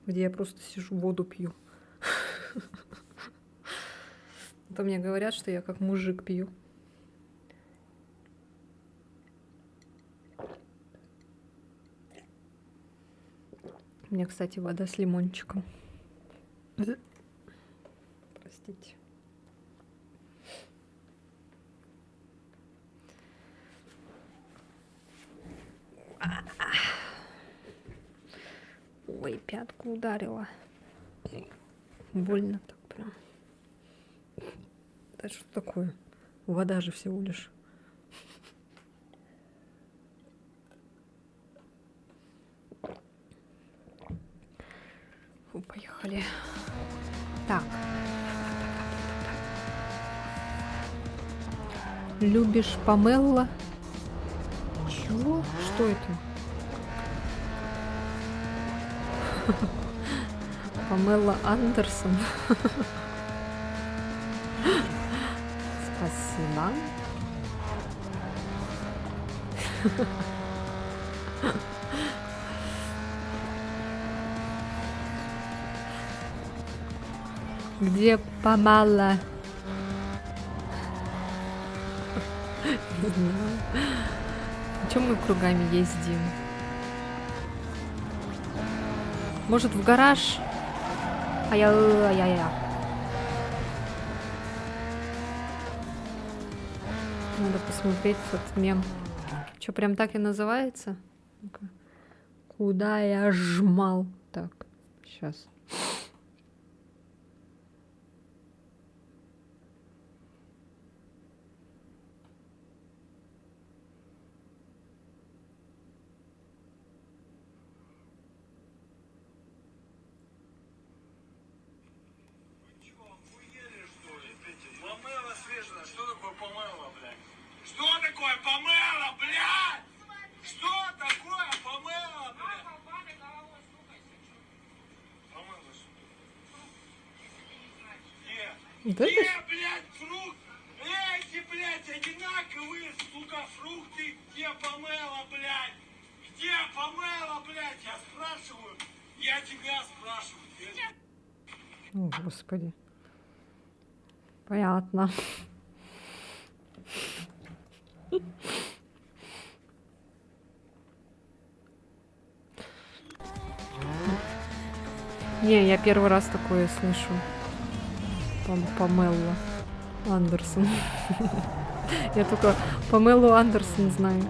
S1: где я просто сижу, воду пью. А то мне говорят, что я как мужик пью. У меня, кстати, вода с лимончиком. Простите. Ой, пятку ударила. Больно так прям. Да что такое? Вода же всего лишь. Фу, поехали. Так. Любишь Памелла? Чего? Что это? Памела Андерсон. Спасибо. Где Памела? Не знаю. Чем мы кругами ездим? Может, в гараж? Ай-яй-яй. Надо посмотреть этот мем. Что, прям так и называется? Ну-ка. Куда я жмал? Так, сейчас.
S7: Помела свежая. Что такое помела, блядь? Что такое помела, блядь? Что такое помела, блядь? Помела,
S1: Да
S7: где,
S1: ты ж-
S7: блядь, фрукт? Эти, блядь, одинаковые, сука, фрукты. Где помела, блядь? Где помела, блядь? Я спрашиваю. Я тебя спрашиваю.
S1: О, Господи. Понятно. Не, я первый раз такое слышу. Памелла Андерсон. Я только Памелу Андерсон знаю.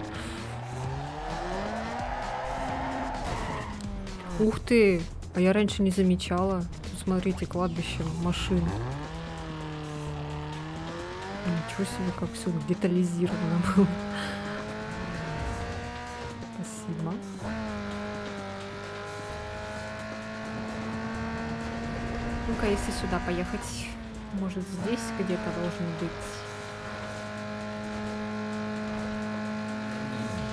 S1: Ух ты! А я раньше не замечала. Тут, смотрите, кладбище машин. Ничего себе, как все детализировано было. Спасибо. Ну-ка, если сюда поехать. Может, здесь где-то должен быть.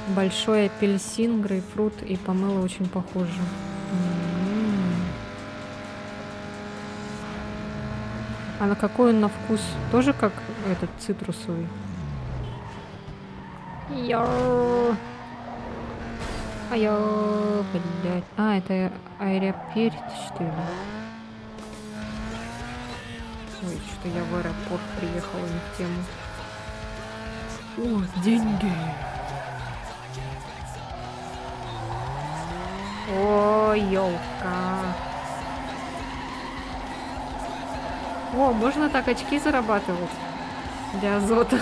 S1: Большой апельсин, грейпфрут и помело очень похожи. А на какой он на вкус? Тоже как этот цитрусовый? Йоу. Блядь. А, это аэропорт, что ли? Ой, что-то я в аэропорт приехала, не в тему. О, деньги. О, ёлка. О, можно так очки зарабатывать для азота.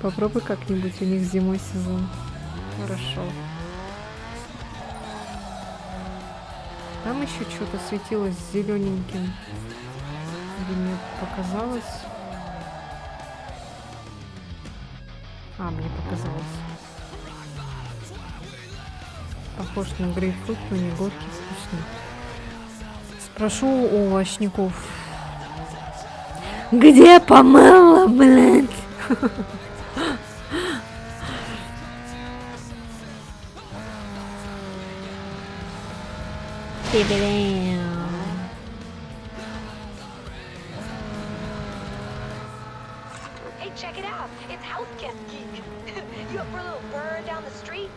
S1: Попробуй как-нибудь, у них зимой сезон. Хорошо. Там еще что-то светилось зелененьким. Или мне показалось? А, мне показалось. Похож на грейпфрут, но не горький, вкусный. Спрошу у овощников. Где помело, блядь?
S5: Hey, check it out. It's House Cat Geek. You up for a little burn down the street?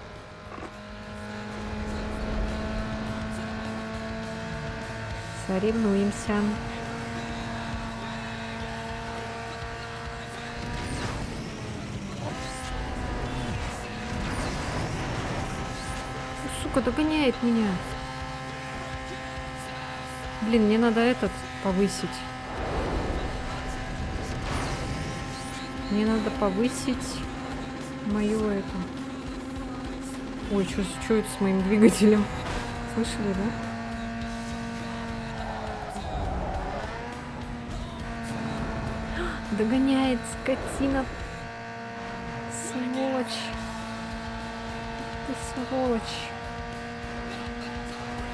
S1: Соревнуемся. Сука, догоняет меня. Блин, мне надо этот повысить. Мне надо повысить мою это. Ой, что это с моим двигателем? Слышали, да? Догоняет, скотина. Сволочь. Ты сволочь.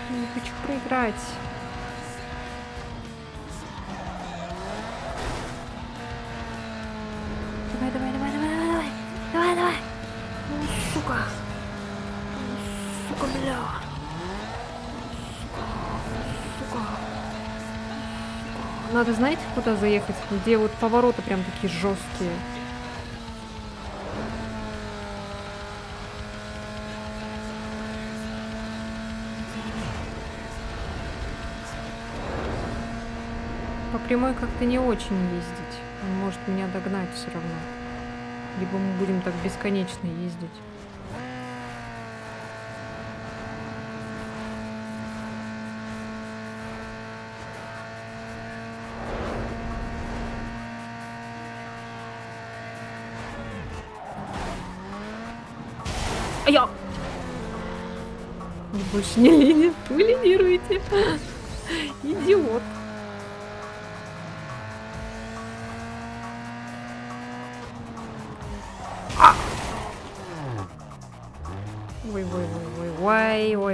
S1: Я не хочу проиграть. Давай, давай, давай, давай, давай, давай, давай. Ну, сука. Ну, сука, бля. Сука. Надо, знаете, куда заехать? Где вот повороты прям такие жесткие. По прямой как-то не очень ездить. Он может меня догнать все равно. Либо мы будем так бесконечно ездить. Я! Вы больше не линит. Вы линируете. Идиот.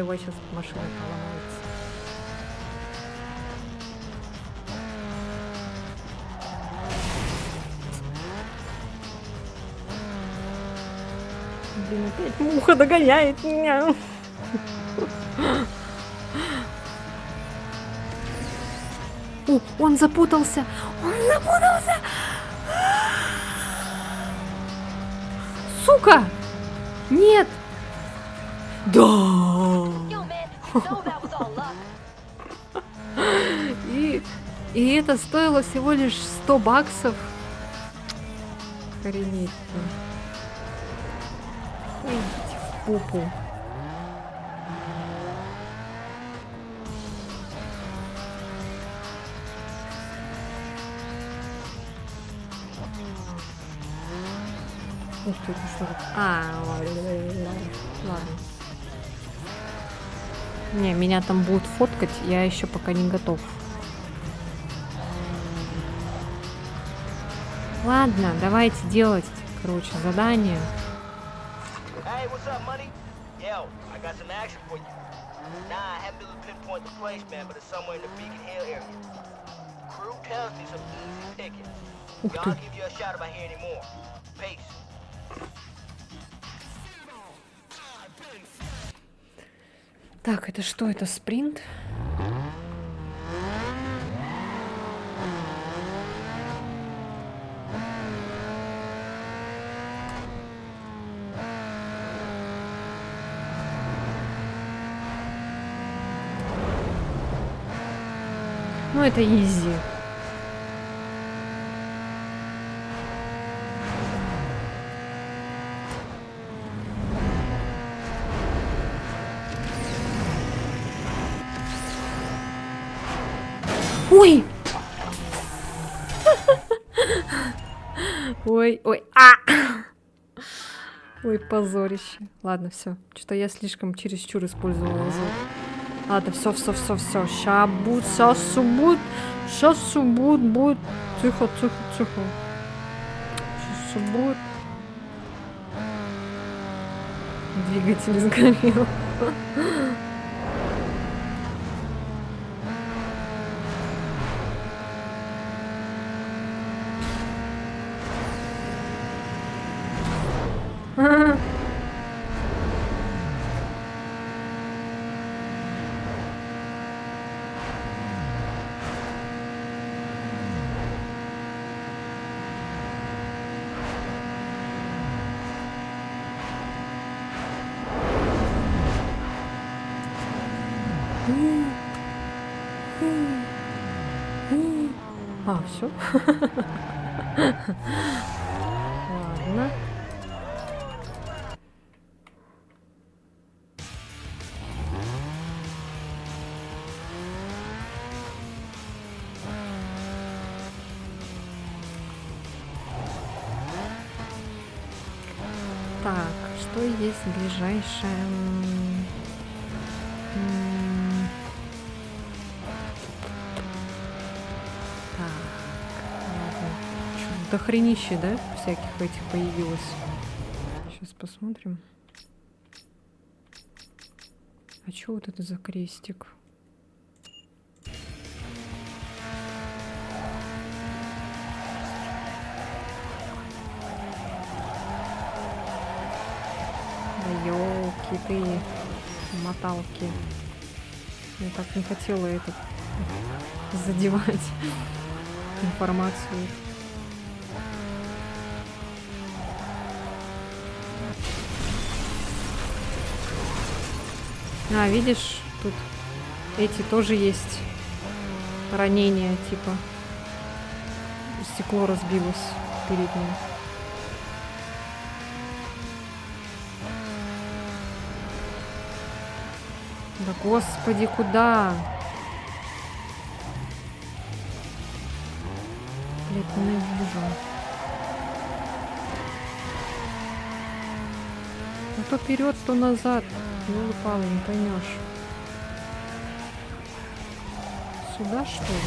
S1: Ой, сейчас машина поломается. Блин, опять муха догоняет меня. О, он запутался. Он запутался. Сука! Нет! Да!
S5: Yo, man, no, that was all luck.
S1: И это стоило всего лишь $100. Охренеть. Ой, идите в попу. Ух ты, это что? Ладно. Не, меня там будут фоткать, я еще пока не готов. Ладно, давайте делать, короче, задание.
S7: Hey, what's up, money? Yo, I got some action for you.
S8: Nah, I haven't been able to pinpoint the place, man, but it's somewhere in the Beacon Hill area. Crew tells me some easy pickings.
S1: Ух
S8: Y'all
S1: ты.
S8: give you a shout if I hear any more. Peace.
S1: Так, это что? Это спринт? Ну, это изи. Ой! Ой, ой, Ой, позорище. Ладно, все. Что-то я слишком чересчур использовала звук. Ладно, все. Ща будет, сейчас будет. Тихо. Сейчас будет. Двигатель сгорел. А, все. Ладно. Так, что есть ближайшее? Дохренище, да? Всяких этих появилось. Сейчас посмотрим. А чё вот это за крестик? Да ёлки ты, моталки. Я так не хотела это задевать информацию. А, видишь, тут эти тоже есть ранения, типа стекло разбилось перед ним. Да господи, куда? Блять, ненавижу. Ну то вперед, то назад. Ёлы-палы, не поймешь. Сюда, что ли?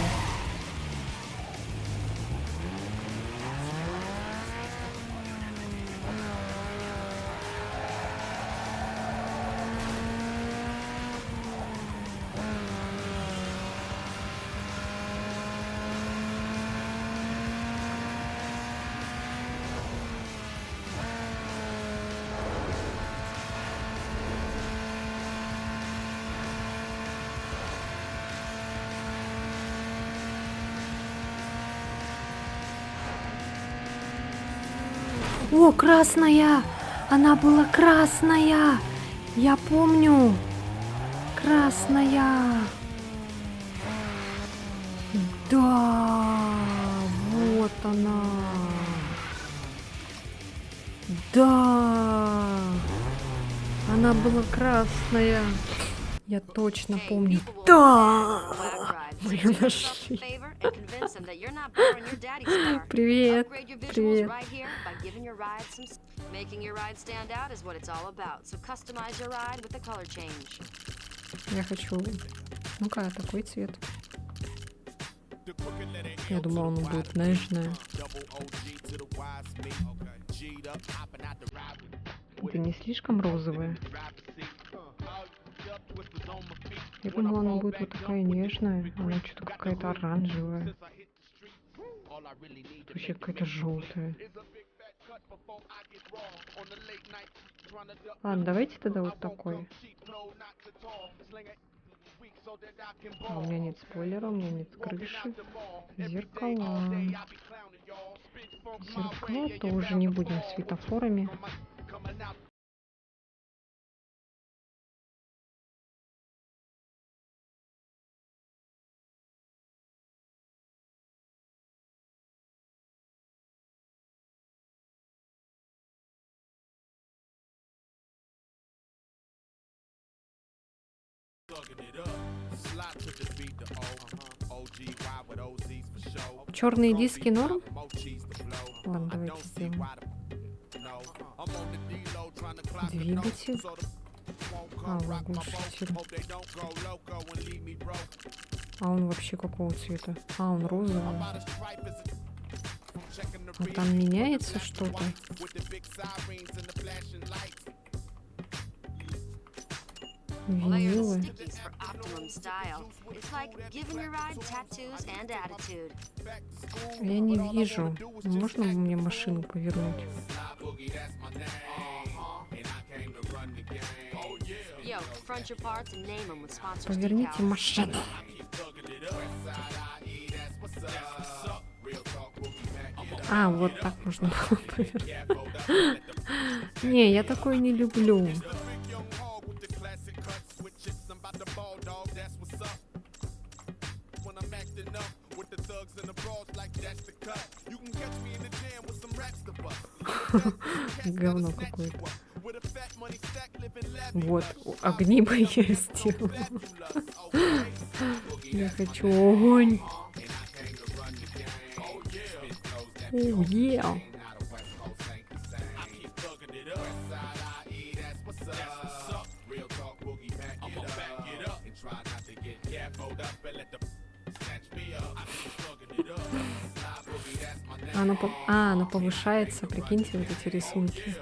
S1: О, красная! Она была красная! Я помню! Красная! Да! Вот она! Да! Она была красная! Я точно помню. Да! Мы её нашли. Привет! Привет!
S5: Making your ride stand out is what it's all about. So customize your ride with the color change.
S1: Я хочу... Ну-ка, такой цвет. Я думала, он будет нежный. Это не слишком розовое? Я думала, она будет вот такая нежная. Она что-то какая-то оранжевая. Вообще какая-то желтая. Ладно, давайте тогда вот такой. А у меня нет спойлера, у меня нет крыши. Зеркала. Зеркала тоже не будем светофорами. Черные диски норм? Ладно, давайте сделаем. Двигатель. А, вот глушитель. А он вообще какого цвета? А, он розовый. А там меняется что-то?
S2: Layer the
S1: Винилы.
S2: stickies for optimum style. It's like giving your ride tattoos and attitude.
S1: Я не вижу. Можно мне машину повернуть?
S2: Yo, front your parts and name them with sponsors
S1: Поверните
S2: decals.
S1: машину. А, вот так можно было повернуть. Не, я такое не люблю. Говно какое-то. Вот, огни бы я сделала. Я хочу огонь. О, yeah. Оно повышается, прикиньте, вот эти рисунки.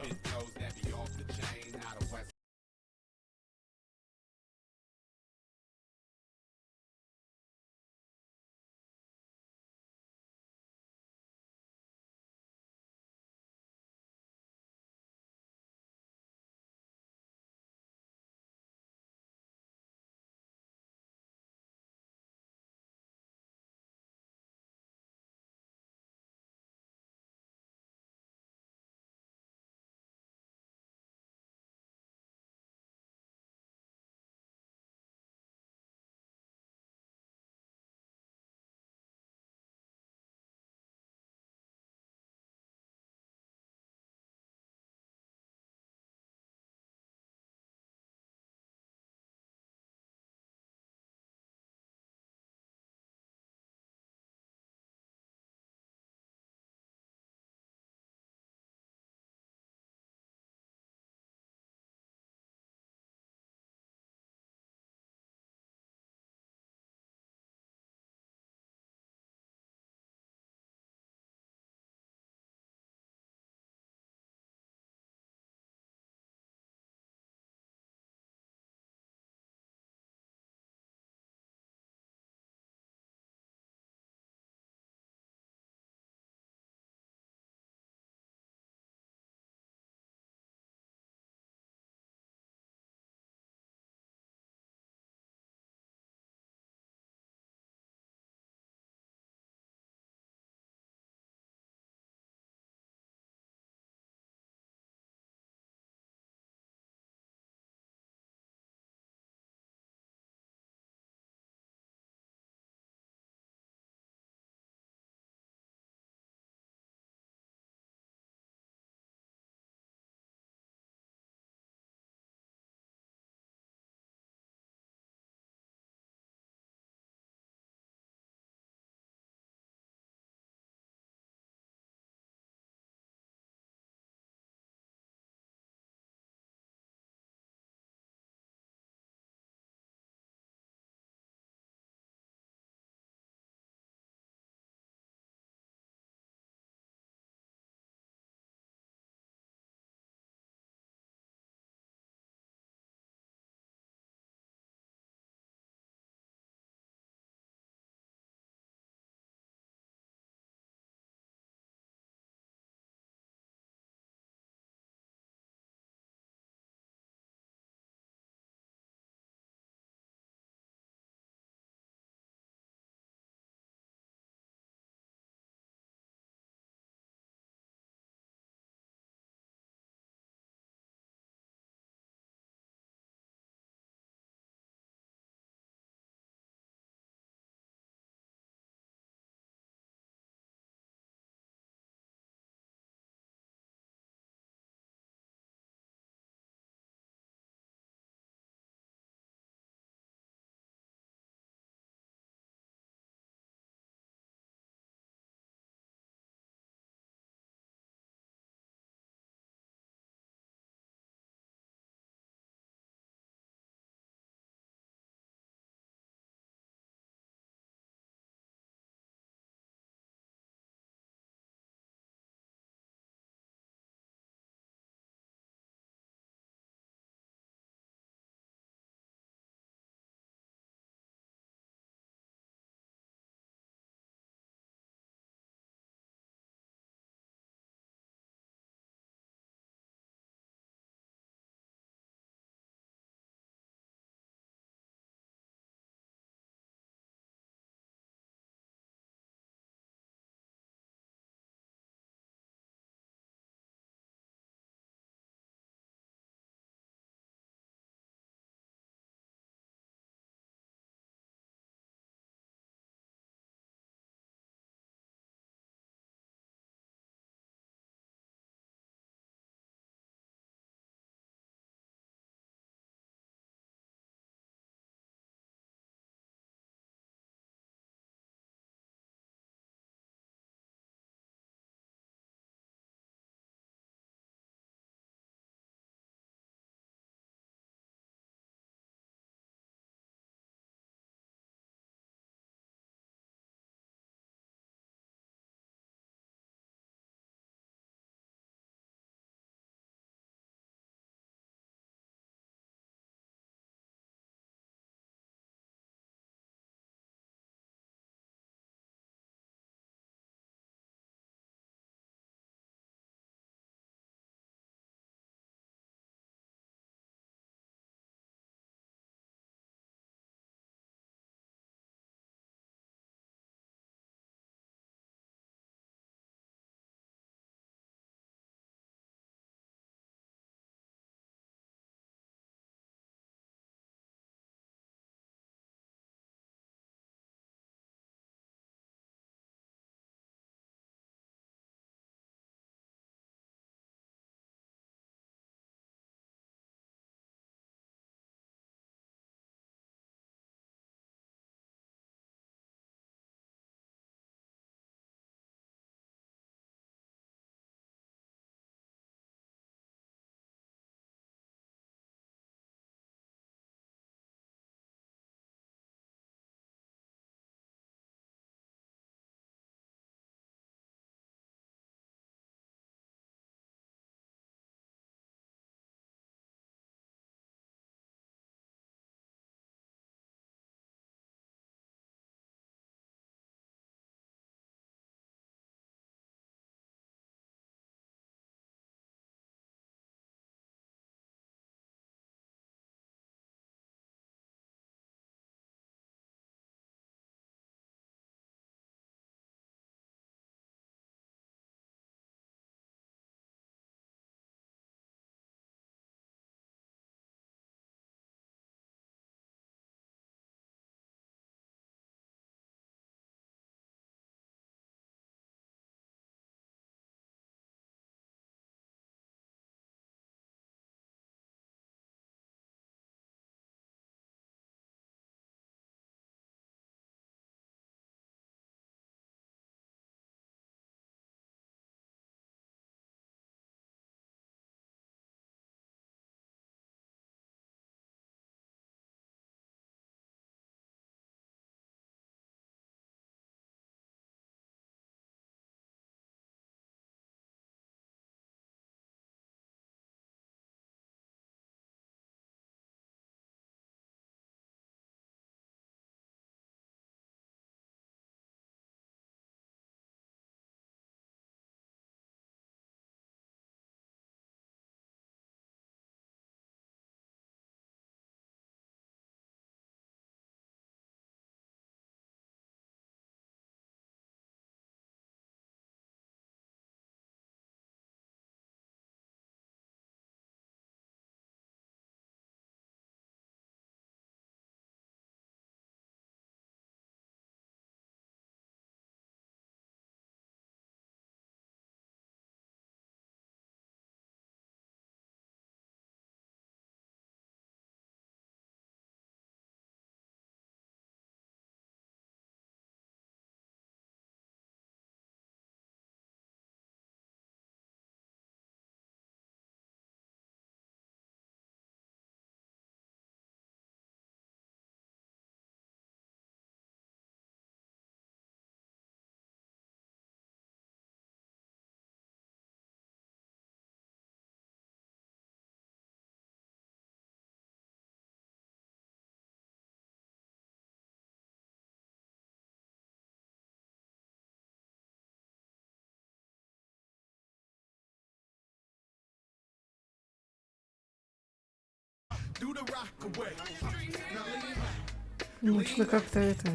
S1: Ну, что-то как-то это...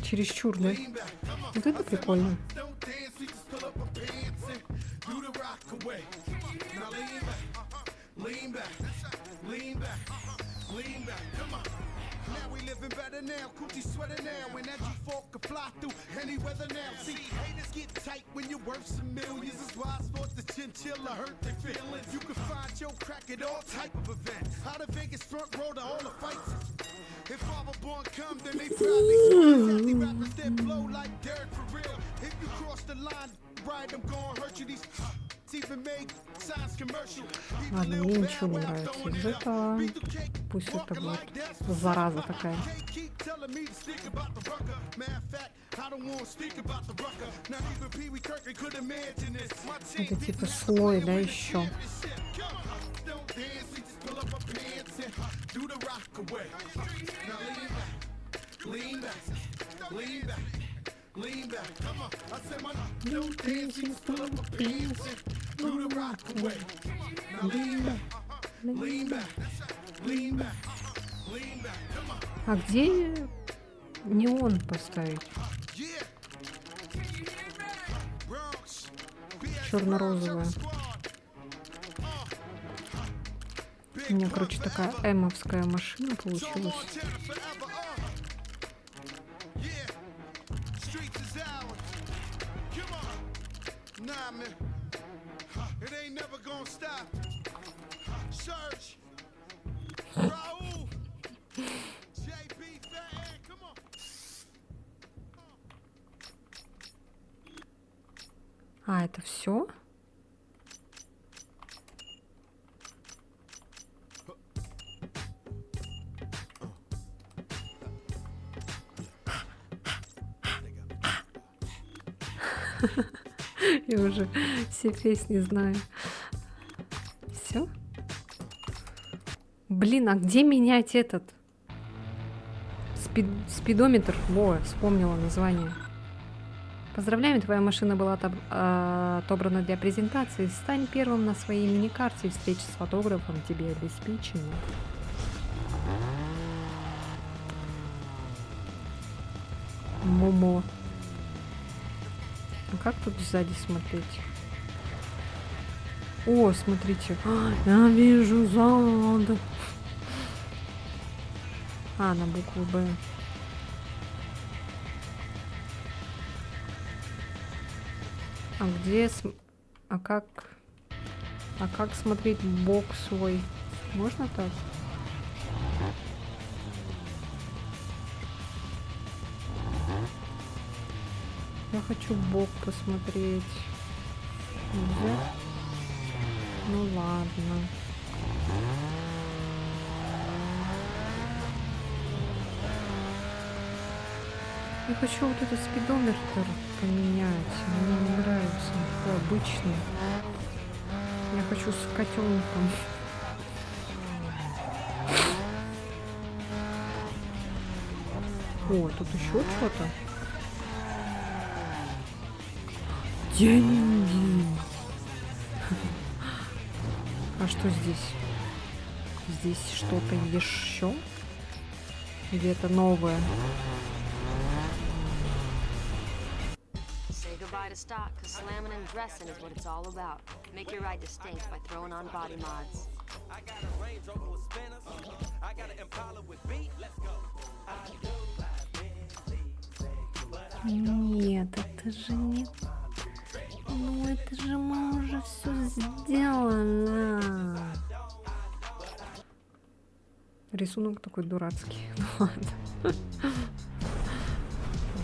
S1: Чересчур, да? Вот это прикольно.
S7: Now we living better now, coochie sweater now, and that G4 can fly through any weather now. See, haters get tight when you're worth some millions. That's why I thought the chinchilla hurt their feelings. You can find your crack at all type of events. Out of Vegas front row to all the fights. If Father Born come, then they probably see rappers that blow like Derek for real. If you cross the line, right, I'm gonna hurt you. These even made science commercial.
S1: Ладно, мне ничего не нравится из этого. Пусть это будет зараза такая. Это типа слой, да, еще.
S7: Lean back, come on. I said my no dancing for the pants. Do the rock away. Now lean back, lean back, lean back, lean back, come on.
S1: А где неон поставить? Черно-розовая. У меня, короче, такая эмовская машина получилась. Nah, man, it ain't never gonna stop. Search, Raul, JP, Fat, come on. А, это все? Я уже все песни знаю. Все? Блин, а где менять этот? Спидометр. Во, вспомнила название. Поздравляем, твоя машина была отобрана для презентации. Стань первым на своей мини-карте. Встреча с фотографом тебе обеспечена. Момо. А как тут сзади смотреть? О, смотрите. Я вижу зад. А, на букву Б. А где... А как смотреть бок свой? Можно так? Я хочу в бок посмотреть. Нельзя? Ну ладно. Я хочу вот этот спидометр поменять. Мне не нравится. Он такой обычный. Я хочу с котенком. О, тут еще что-то. Деньги. А что здесь? Здесь что-то еще? Или это новое?
S5: Say goodbye to stock, cause slamming and dressing is what it's all about. Make your ride distinct by throwing on body mods.
S4: I got a Range Rover with spinners. I got an Impala with beat. Let's go.
S1: Нет, это же не... Ну, это же мы уже все сделано. Рисунок такой дурацкий. Ну ладно.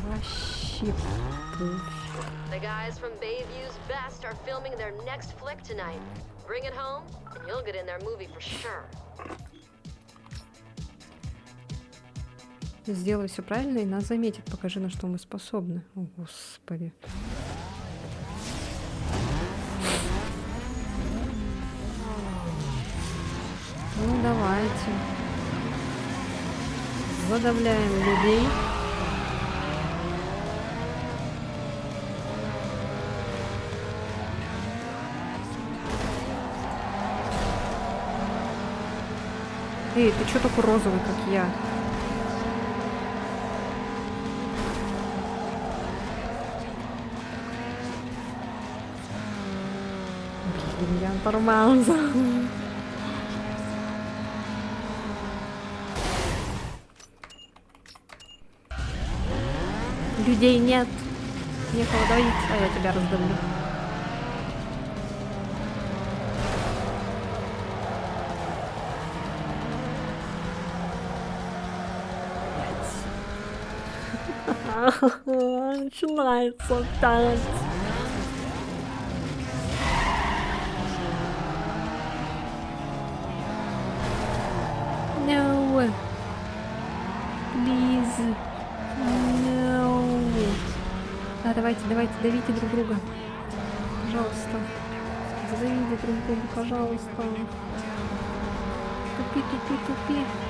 S1: Вообще пофиг.
S5: The guys from Bayview's Best are filming their next flick tonight. Bring it home, and you'll get in their movie for sure.
S1: Сделай все правильно, и нас заметит. Покажи, на что мы способны. О, Господи. Ну, давайте. Задавляем людей. Эй, ты чё такой розовый, как я? Блин, я тормоза. Людей нет. Некого давить, а я тебя раздавлю. Начинается опять. No. Please. No. Да, давайте, давите друг друга. Пожалуйста. Задавите друг друга, пожалуйста. Тупи.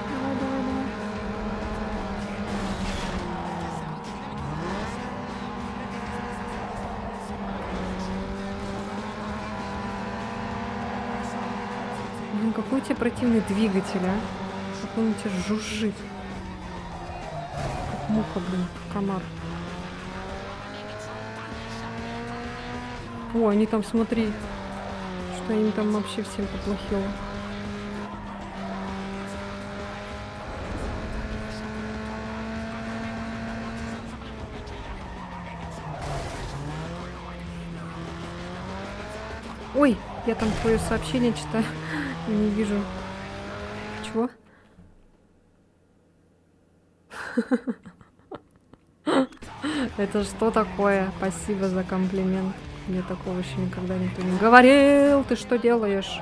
S1: Давай. Блин, какой у тебя противный двигатель, а? Как он у тебя жужжит. Как муха, блин, комар. О, они там, смотри, что им там вообще всем поплохело. Ой, я там твое сообщение читаю. Я не вижу. Чего? Это что такое? Спасибо за комплимент. Мне такого еще никогда никто не говорил. Ты что делаешь?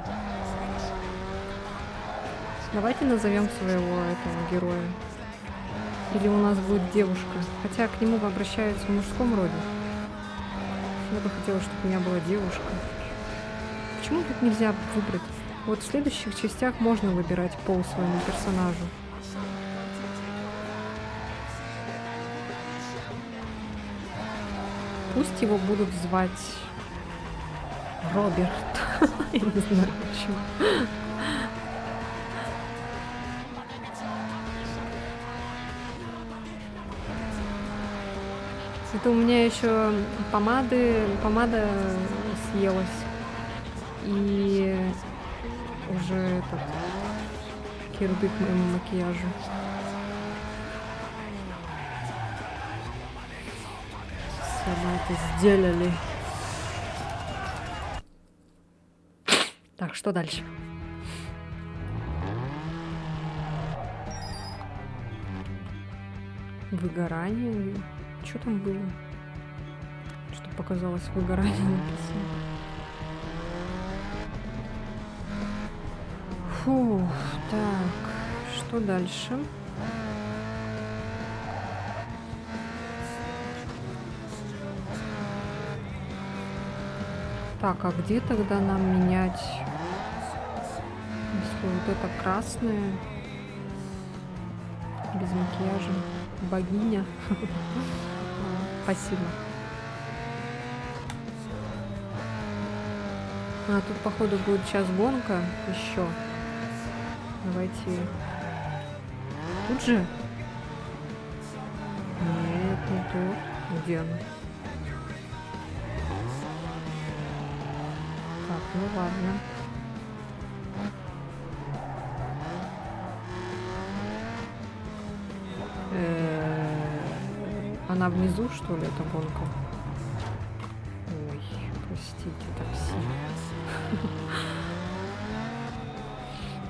S1: Давайте назовем своего этого героя. Или у нас будет девушка. Хотя к нему обращаются в мужском роде. Я бы хотела, чтобы у меня была девушка. Почему тут нельзя выбрать? Вот в следующих частях можно выбирать пол своему персонажу. Пусть его будут звать Роберт. Я не знаю почему. Это у меня еще помада съелась. И уже этот кирдык моему макияжу. Все мы это сделали. Так, что дальше? Выгорание. Что там было? Что показалось выгорание написано? Фу, так, что дальше? Так, а где тогда нам менять? Если вот это красное, без макияжа, богиня. Спасибо. А тут, походу, будет сейчас гонка еще. Давайте. Тут же? Нет, не тут. Где она? Так, ну ладно. Она внизу, что ли, эта гонка? Ой, простите, такси.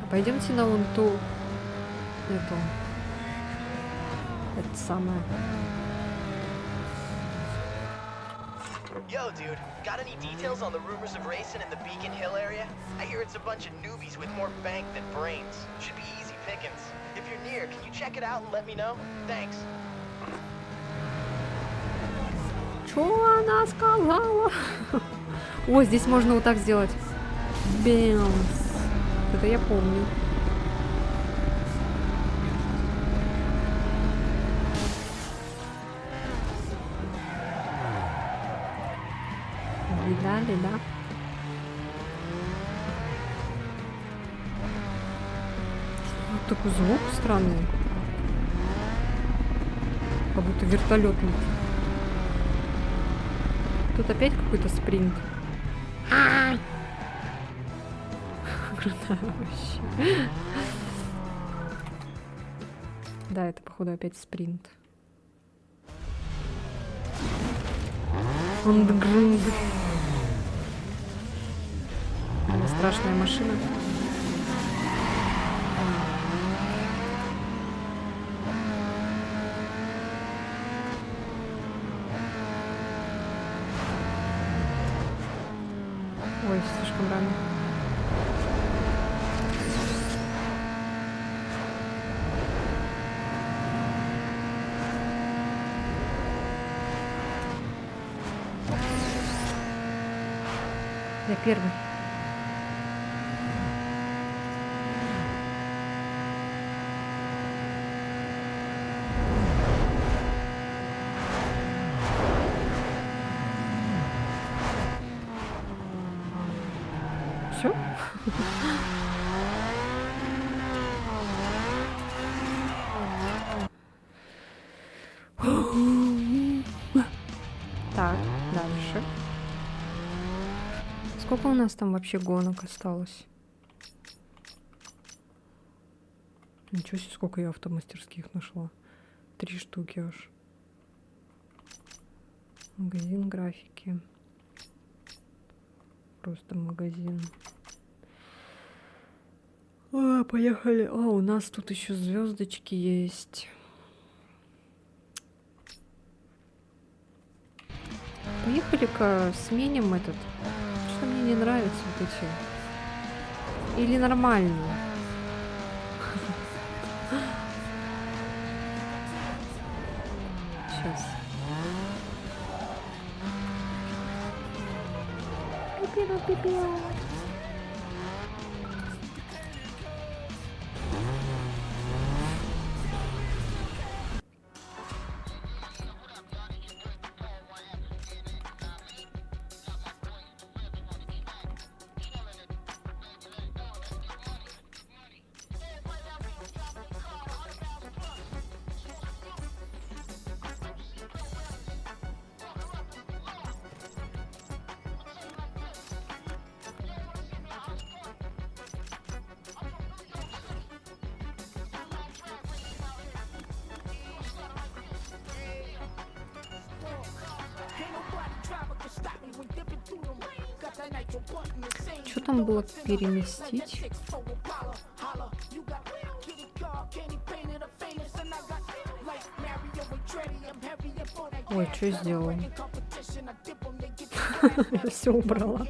S1: Пойдемте на вон ту эту. Это самое.
S8: Yo, dude, got any details on the rumors of racing in the Beacon Hill area? I hear it's a bunch of newbies with more bank than brains. Should be easy pickings. If you're near, can you check it out and let me know? Thanks.
S1: Что она сказала? О, здесь можно вот так сделать. Бэмс. Это я помню. Видали, да? Вот такой звук странный. Как будто вертолет летит. Тут опять какой-то спринт. Круто вообще. Да, это походу опять спринт. Страшная машина. Ой, слишком рано. Я первый. Все? Так, дальше. Сколько у нас там вообще гонок осталось? Ничего себе, сколько я автомастерских нашла. 3 штуки аж. Магазин графики. Просто магазин. Поехали. У нас тут еще звездочки есть. Поехали-ка сменим этот. Что мне не нравится вот эти. Или нормально? Сейчас. Пипи-пипи. Что там было переместить? Ой, что сделала? Все убрала.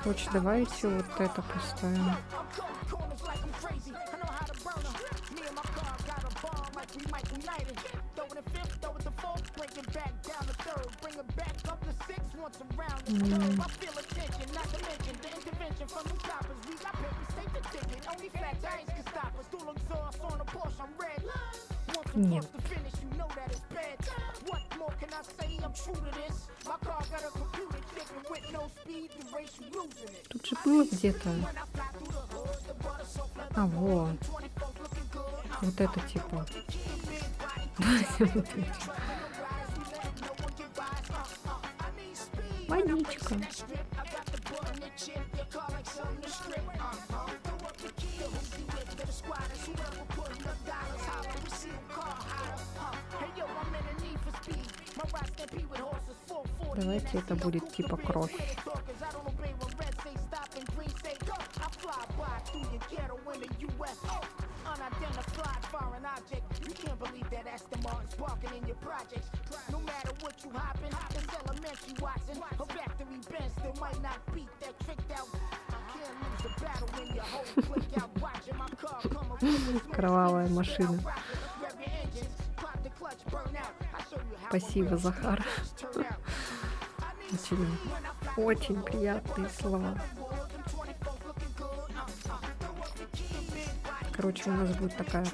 S1: Короче, давайте вот это поставим. Нет. Тут же было где-то. Во. Вот это типа. Водичка. Давайте это будет типа кровь. Кровавая машина. Спасибо, Захар. Очень приятные слова. Короче, у нас будет такая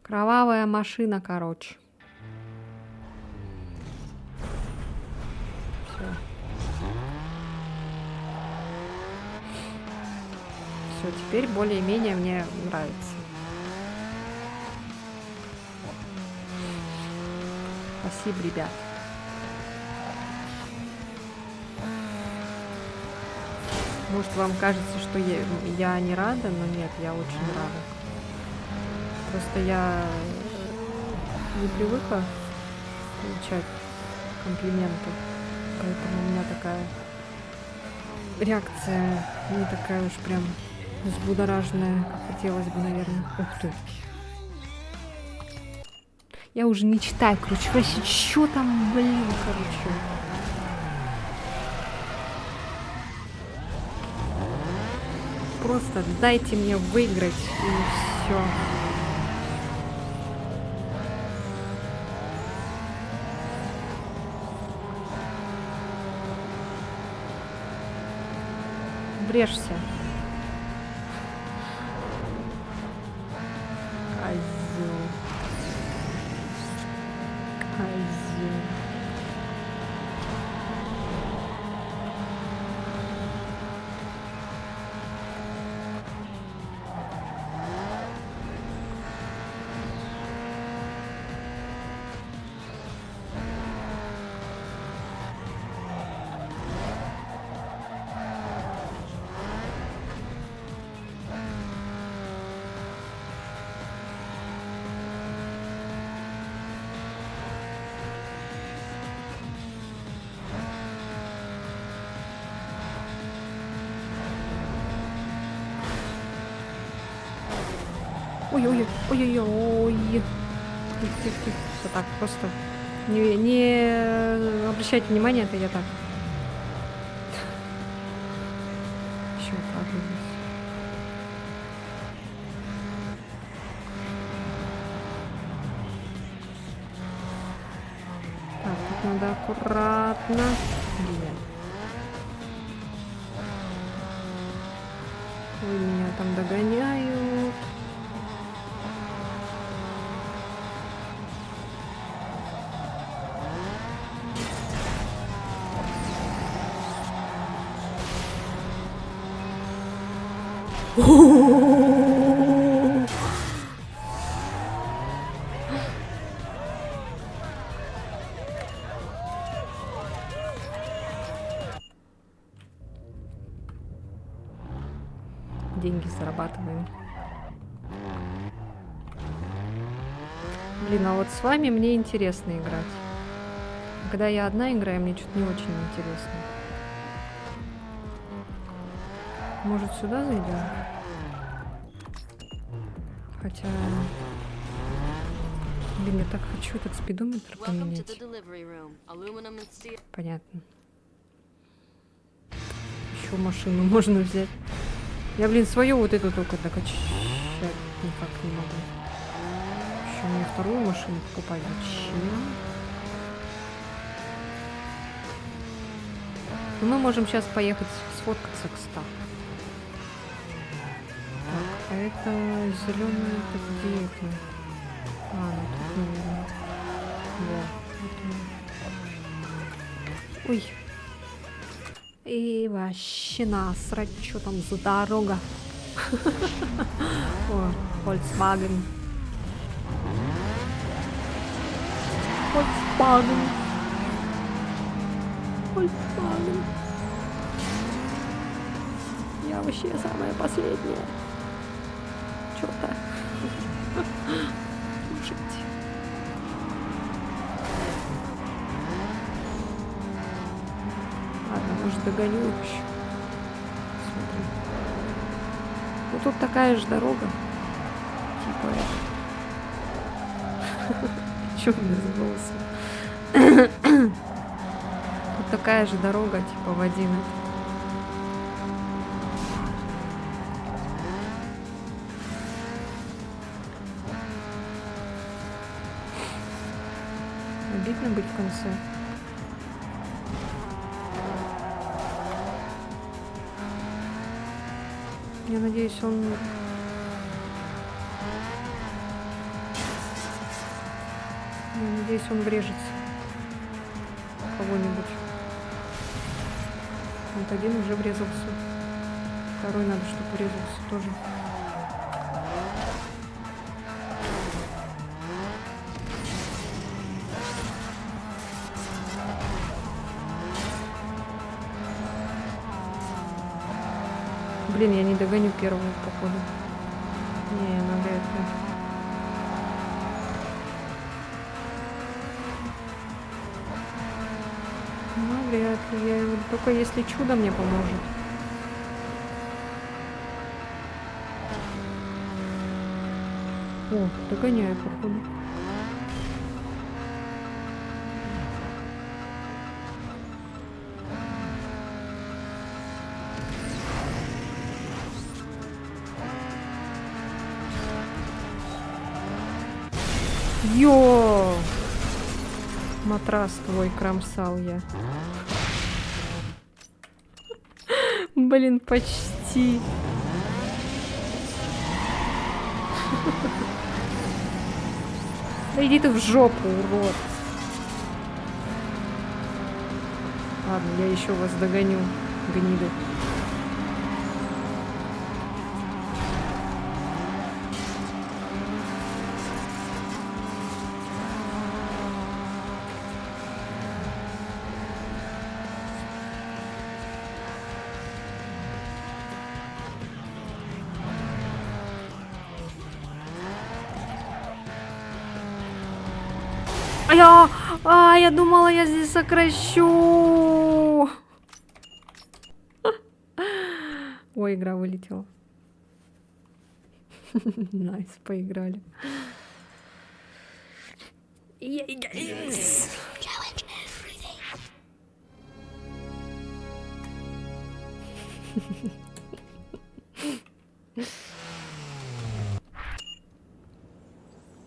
S1: кровавая машина, короче. Все, теперь более-менее мне нравится. Спасибо, ребят. Может, вам кажется, что я не рада, но нет, я очень рада. Просто я не привыкла получать комплименты, поэтому у меня такая реакция не такая уж прям взбудораженная, как хотелось бы, наверное. Ух ты. Я уже не читаю, короче, вообще, что там, блин, короче. Просто дайте мне выиграть, и все. Врежься. Козёл. Козёл. Ой-ой-ой. Тихо. Вот так, просто не обращайте внимания, это я так. Еще правда. Так, тут надо аккуратно. Блин. Ой, меня там догоняют. Деньги зарабатываем. Блин, а вот с вами мне интересно играть. Когда я одна играю, мне что-то не очень интересно. Может, сюда зайдем? Хотя... Блин, я так хочу этот спидометр поменять. Понятно. Еще машину можно взять. Я, блин, свою вот эту только докачать никак не могу. Еще мне вторую машину покупать. Зачем? Но мы можем сейчас поехать сфоткаться к 100. Так, а это зеленый, это где это? А, ну тут, наверное. Вот. Ой. И вообще насрать, что там за дорога. О, Volkswagen. Volkswagen. Я вообще самая последняя. Чё-то. Слушайте. Ладно, может, догоню еще. Смотри. Ну тут такая же дорога. Типа это. Чё у меня за волосы? Тут такая же дорога, типа в один. Обидно быть в конце. Я надеюсь, он... Я надеюсь, он врежется в кого-нибудь. Вот один уже врезался. Второй надо, чтобы врезался тоже. Блин, я не догоню первую, походу. Не, навряд ли. Навряд ли. Я его... Только если чудо мне поможет. О, догоняю, походу. Йо! Матрас твой кромсал я. Блин, почти. Да иди ты в жопу, урод. Ладно, я еще вас догоню, гниды. Я думала, я здесь сокращу. Ой, игра вылетела. Найс, поиграли. Yes.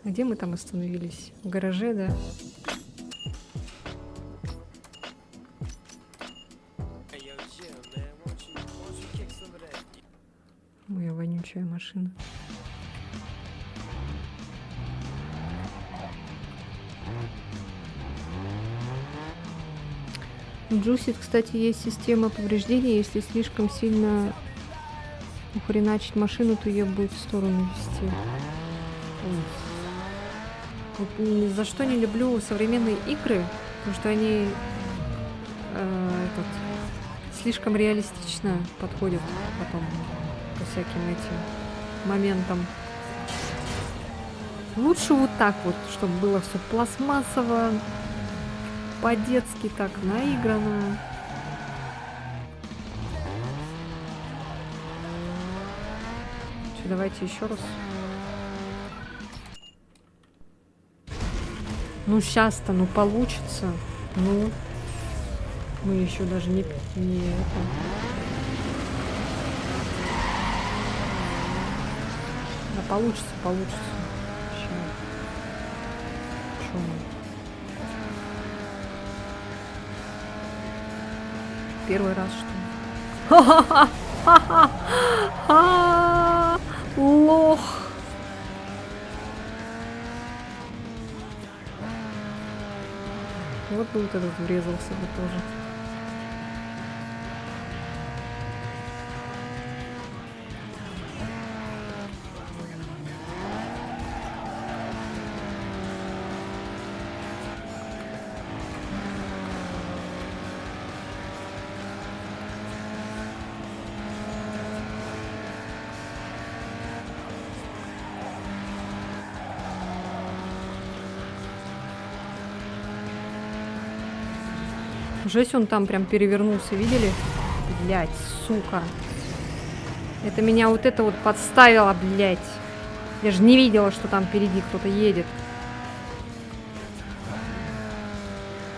S1: Где мы там остановились? В гараже, да? Моя вонючая машина. У Джусит, кстати, есть система повреждения. Если слишком сильно ухреначить машину, то ее будет в сторону вести. Вот, за что не люблю современные игры, потому что они слишком реалистично подходят потом ко всяким этим моментам. Лучше вот так вот, чтобы было все пластмассово, по-детски так наиграно. Что, давайте еще раз. Ну сейчас-то, ну получится. Ну, мы еще даже не это. Да получится, получится. Сейчас. Что мы? Первый раз, что ли? Ха-ха-ха! Лох! Вот бы вот этот врезался бы тоже. Жесть, он там прям перевернулся, видели? Блять, сука. Это меня вот это вот подставило, блять. Я же не видела, что там впереди кто-то едет.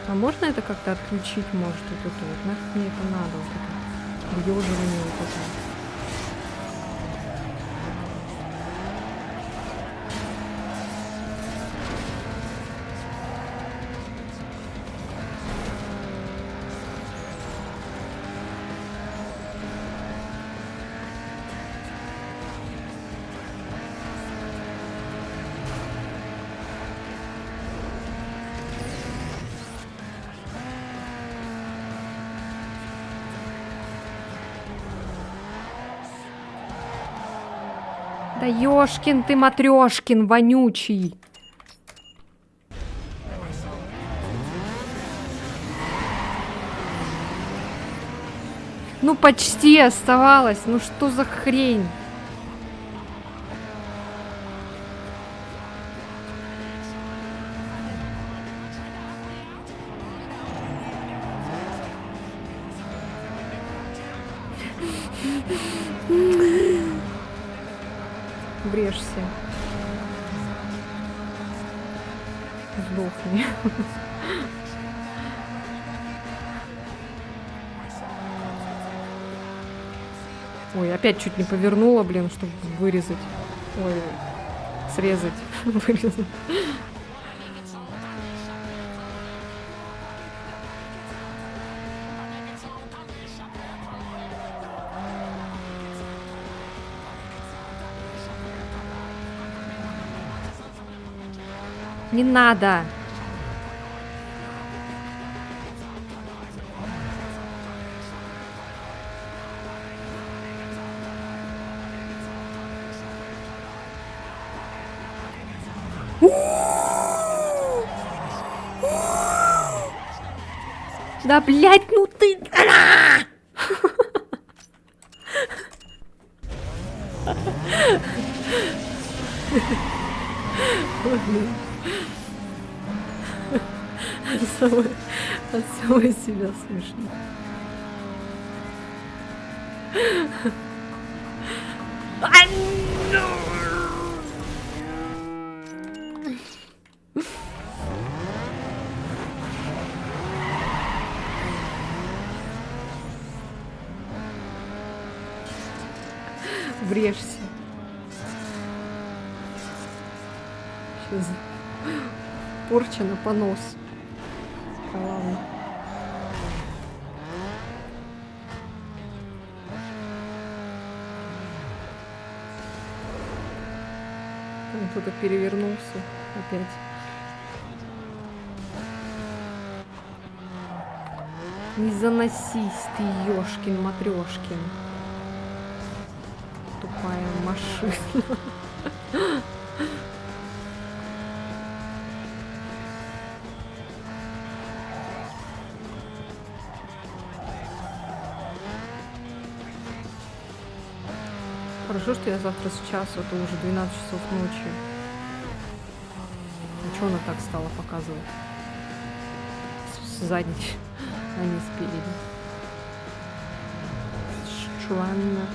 S1: А можно это как-то отключить, может, вот это вот? Нафиг мне это надо, вот это въеживание вот это. Да ёшкин ты матрёшкин, вонючий. Ну почти оставалось. Ну что за хрень? Врежься. Сдохни. Ой, опять чуть не повернула, блин, чтобы вырезать. Ой, срезать. Вырезать. Не надо. Да, блядь, ну ты... От самой себя смешно. Врежься. Сейчас порча на понос. А ладно. Там кто-то перевернулся опять. Не заносись ты, ёшкин матрёшкин. Тупая машина. Хорошо, что я завтра с часу, а то уже 12 часов ночи. А чё она так стала показывать? Сзади, а не спереди. Странно.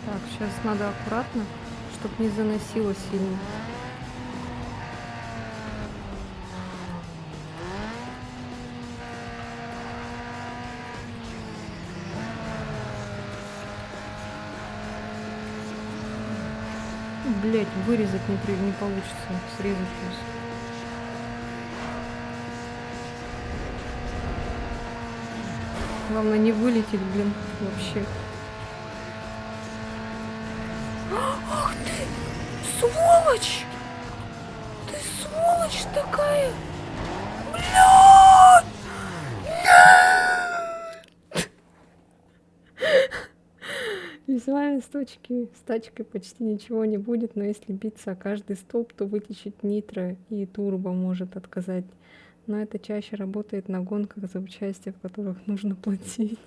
S1: Так, сейчас надо аккуратно, чтобы не заносило сильно. Блять, вырезать не получится, срезать просто. Главное не вылететь, блин, вообще. Ах ты, сволочь! Ты сволочь такая! Блядь! И с вами с тачкой почти ничего не будет, но если биться о каждый столб, то вытечет нитро и турбо может отказать. Но это чаще работает на гонках, за участие в которых нужно платить.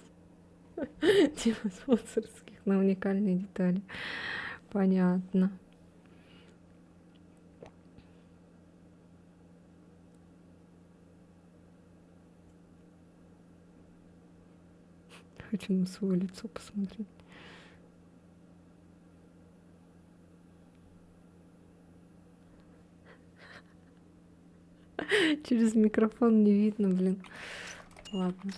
S1: Типа спонсорских на уникальные детали. Понятно. Хочу на свое лицо посмотреть. Через микрофон не видно, блин. Ладно.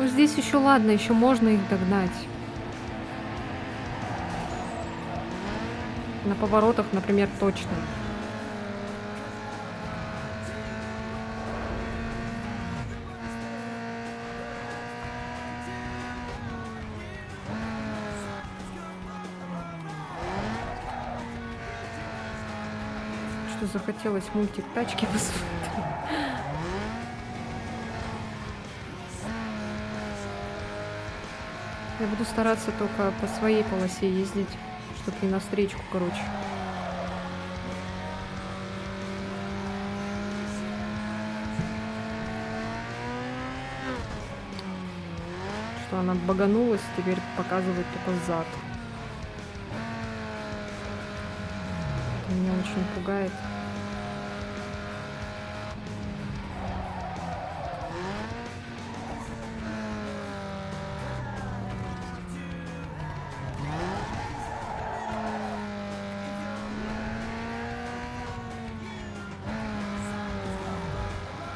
S1: Ну, здесь еще ладно, еще можно их догнать. На поворотах, например, точно. Что захотелось мультик тачки посмотреть. Я буду стараться только по своей полосе ездить, чтобы не навстречку, короче. Что она баганулась, теперь показывает только зад. Это меня очень пугает.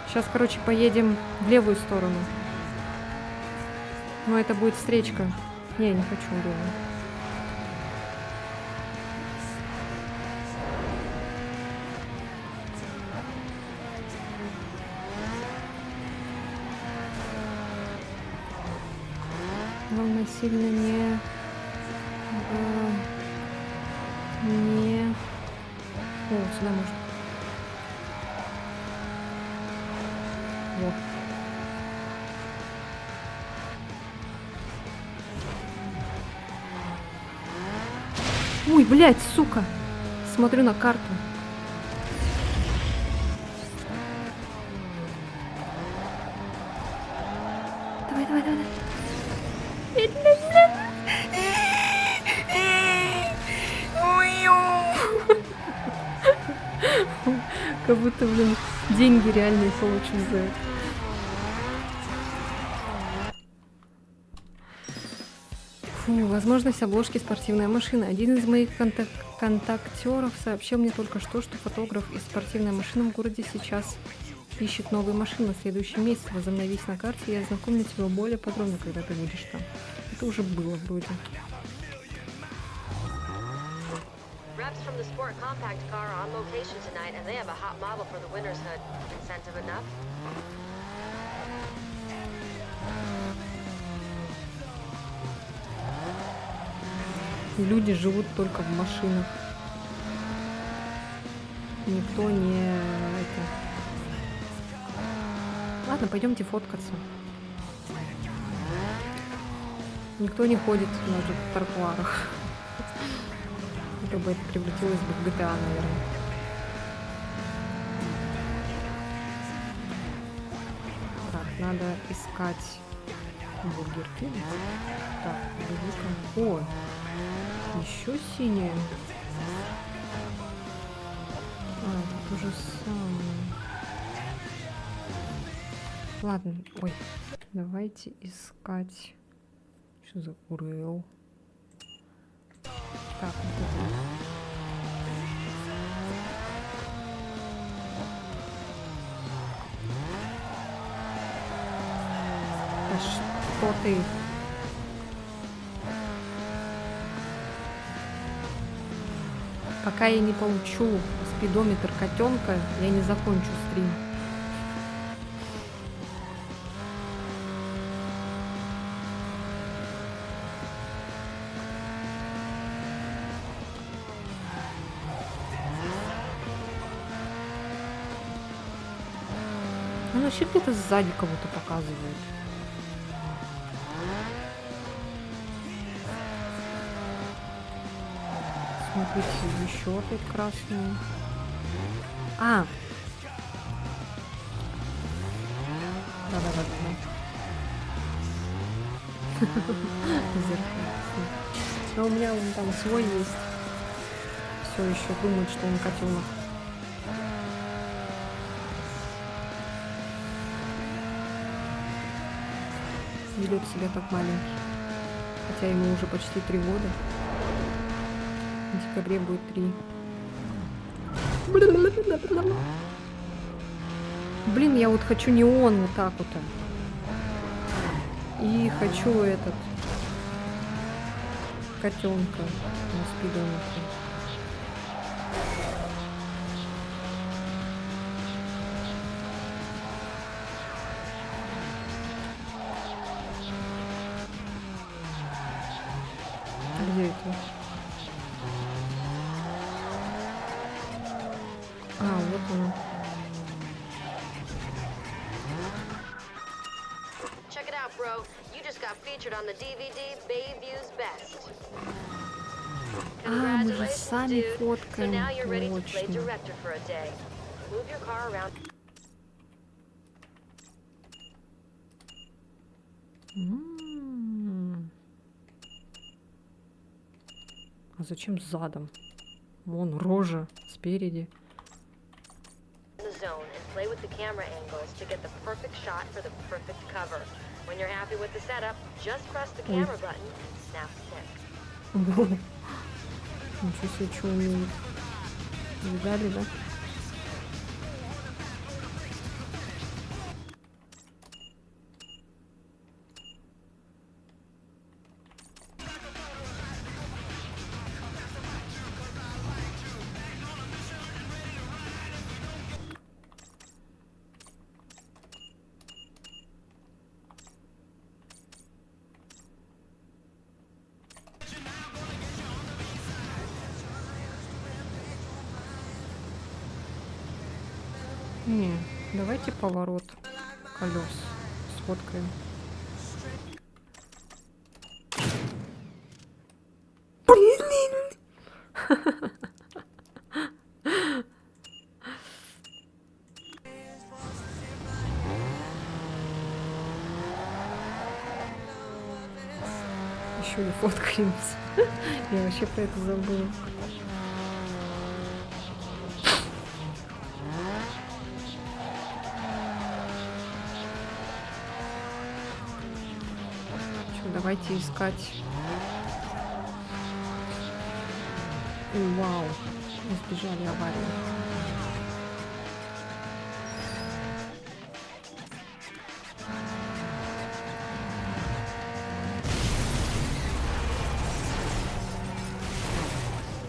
S1: Сейчас, короче, поедем в левую сторону. Но это будет встречка. Не, не хочу в левую. Главное, сильно не... О, сюда можно. Вот. Ой, блядь, сука. Смотрю на карту. Давай, давай, давай. Блядь, блядь, блядь. Как будто, блин, деньги реальные получу за это. Фу, возможность обложки спортивная машина. Один из моих контактеров сообщил мне только что фотограф из спортивной машины в городе сейчас ищет новые машины на следующий месяц. Возобновись на карте, я ознакомлю тебя более подробно, когда ты будешь там. Это уже было вроде.
S5: Reps from the sport compact car are on location tonight, and they have a hot model for the winner's hood. Incentive enough?
S1: Люди живут только в машинах. Никто не... это... Ладно, пойдемте фоткаться. Никто не ходит на тротуарах. Как бы это превратилось бы в GTA, наверное. Так, надо искать Бургер Кинг. Так, Бургер. О, еще синяя. А, это то же самое. Ладно, ой, давайте искать. Что за URL? Так, вот это. Да что ты? Пока я не получу спидометр котенка, я не закончу стрим. Он вообще где-то сзади кого-то показывает. Смотрите, еще опять красный. А! Да. Зеркало. Но у меня он там свой есть. Все еще думает, что он котенок. Ведет себя как маленький. Хотя ему уже почти 3 года. В декабре будет 3. Блин, я вот хочу неон вот так вот. И хочу этот котенка на спидометре. Где это? А, вот он.
S5: Check it out, bro. You just got featured on the DVD Bayview's Best.
S1: Мы же
S5: Congratulations,
S1: сами
S5: dude. So
S1: фоткаем.
S5: now you're ready to play
S1: Точно.
S5: director for a day. Move your car around.
S1: А зачем задом? Вон рожа спереди.
S5: The zone and play with the camera angles to get the perfect shot for the perfect cover. When you're happy with the setup, just press the camera button and snap the pic.
S1: Ничего себе, что умеет. Видали, да? Не, давайте поворот колес сфоткаем. Блин! Еще и фоткаемся. Я вообще про это забыла. Давайте искать. Вау, избежали аварии.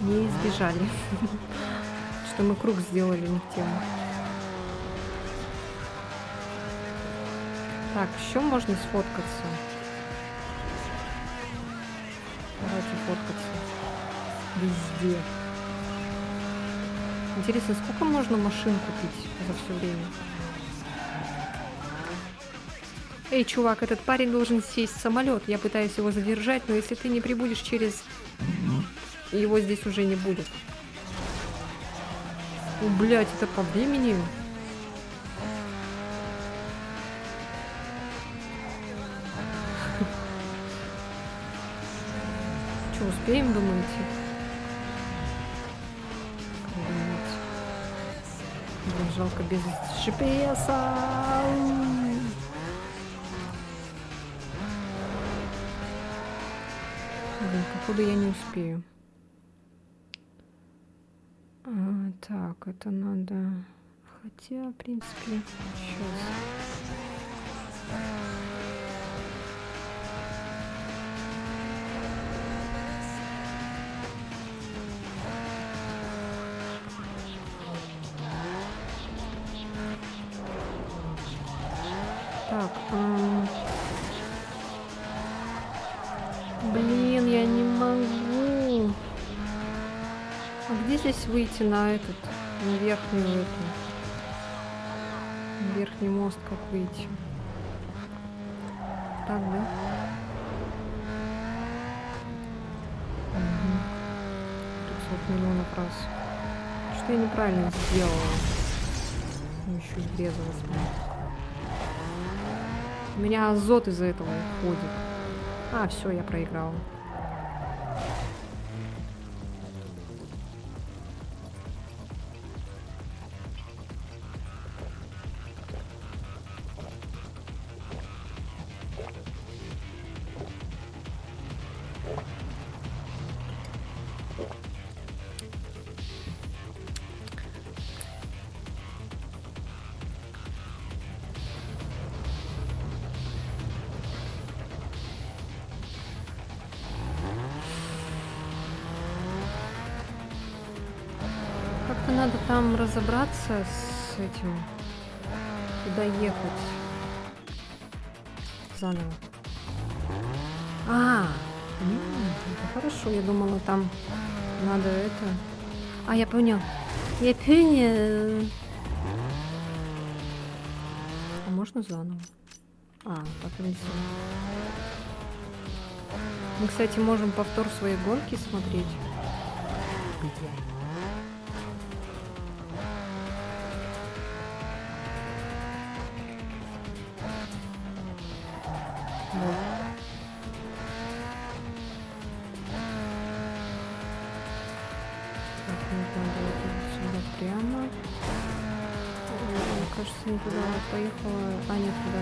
S1: Не избежали. Что мы круг сделали не в тему. Так, еще можно сфоткаться. Давайте фоткаться. Везде. Интересно, сколько можно машин купить за все время? Эй, чувак, этот парень должен сесть в самолет. Я пытаюсь его задержать, но если ты не прибудешь через... Его здесь уже не будет. О, блядь, это по времени? Что, успеем, думаете? Блин, жалко без GPS-а. Блин, походу я не успею. Так, это надо... Хотя, в принципе, сейчас... Так, блин, я не могу. А где здесь выйти на этот, на верхнюю эту, на верхний мост, как выйти? Так, да? Угу. 500 миллионов раз. Что я неправильно сделала? Еще и врезалась. У меня азот из-за этого уходит. А, все, я проиграла. надо там разобраться с этим, куда ехать заново. Это хорошо, я думала, там надо это... я понял. Я понял. А можно заново? Так нельзя. Мы, кстати, можем повтор своей гонки смотреть. Вот. Так, надо вот сюда прямо. Мне кажется, не туда поехала. Нет, туда.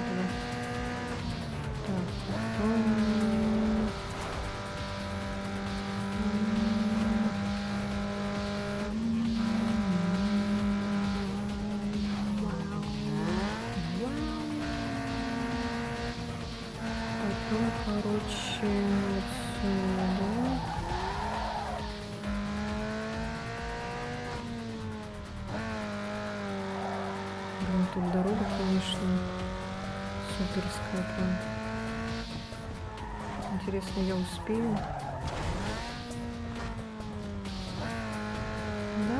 S1: Так, потом... Потом, короче, вот сюда. Тут дорога, конечно, суперская прям. Интересно, я успею? Да,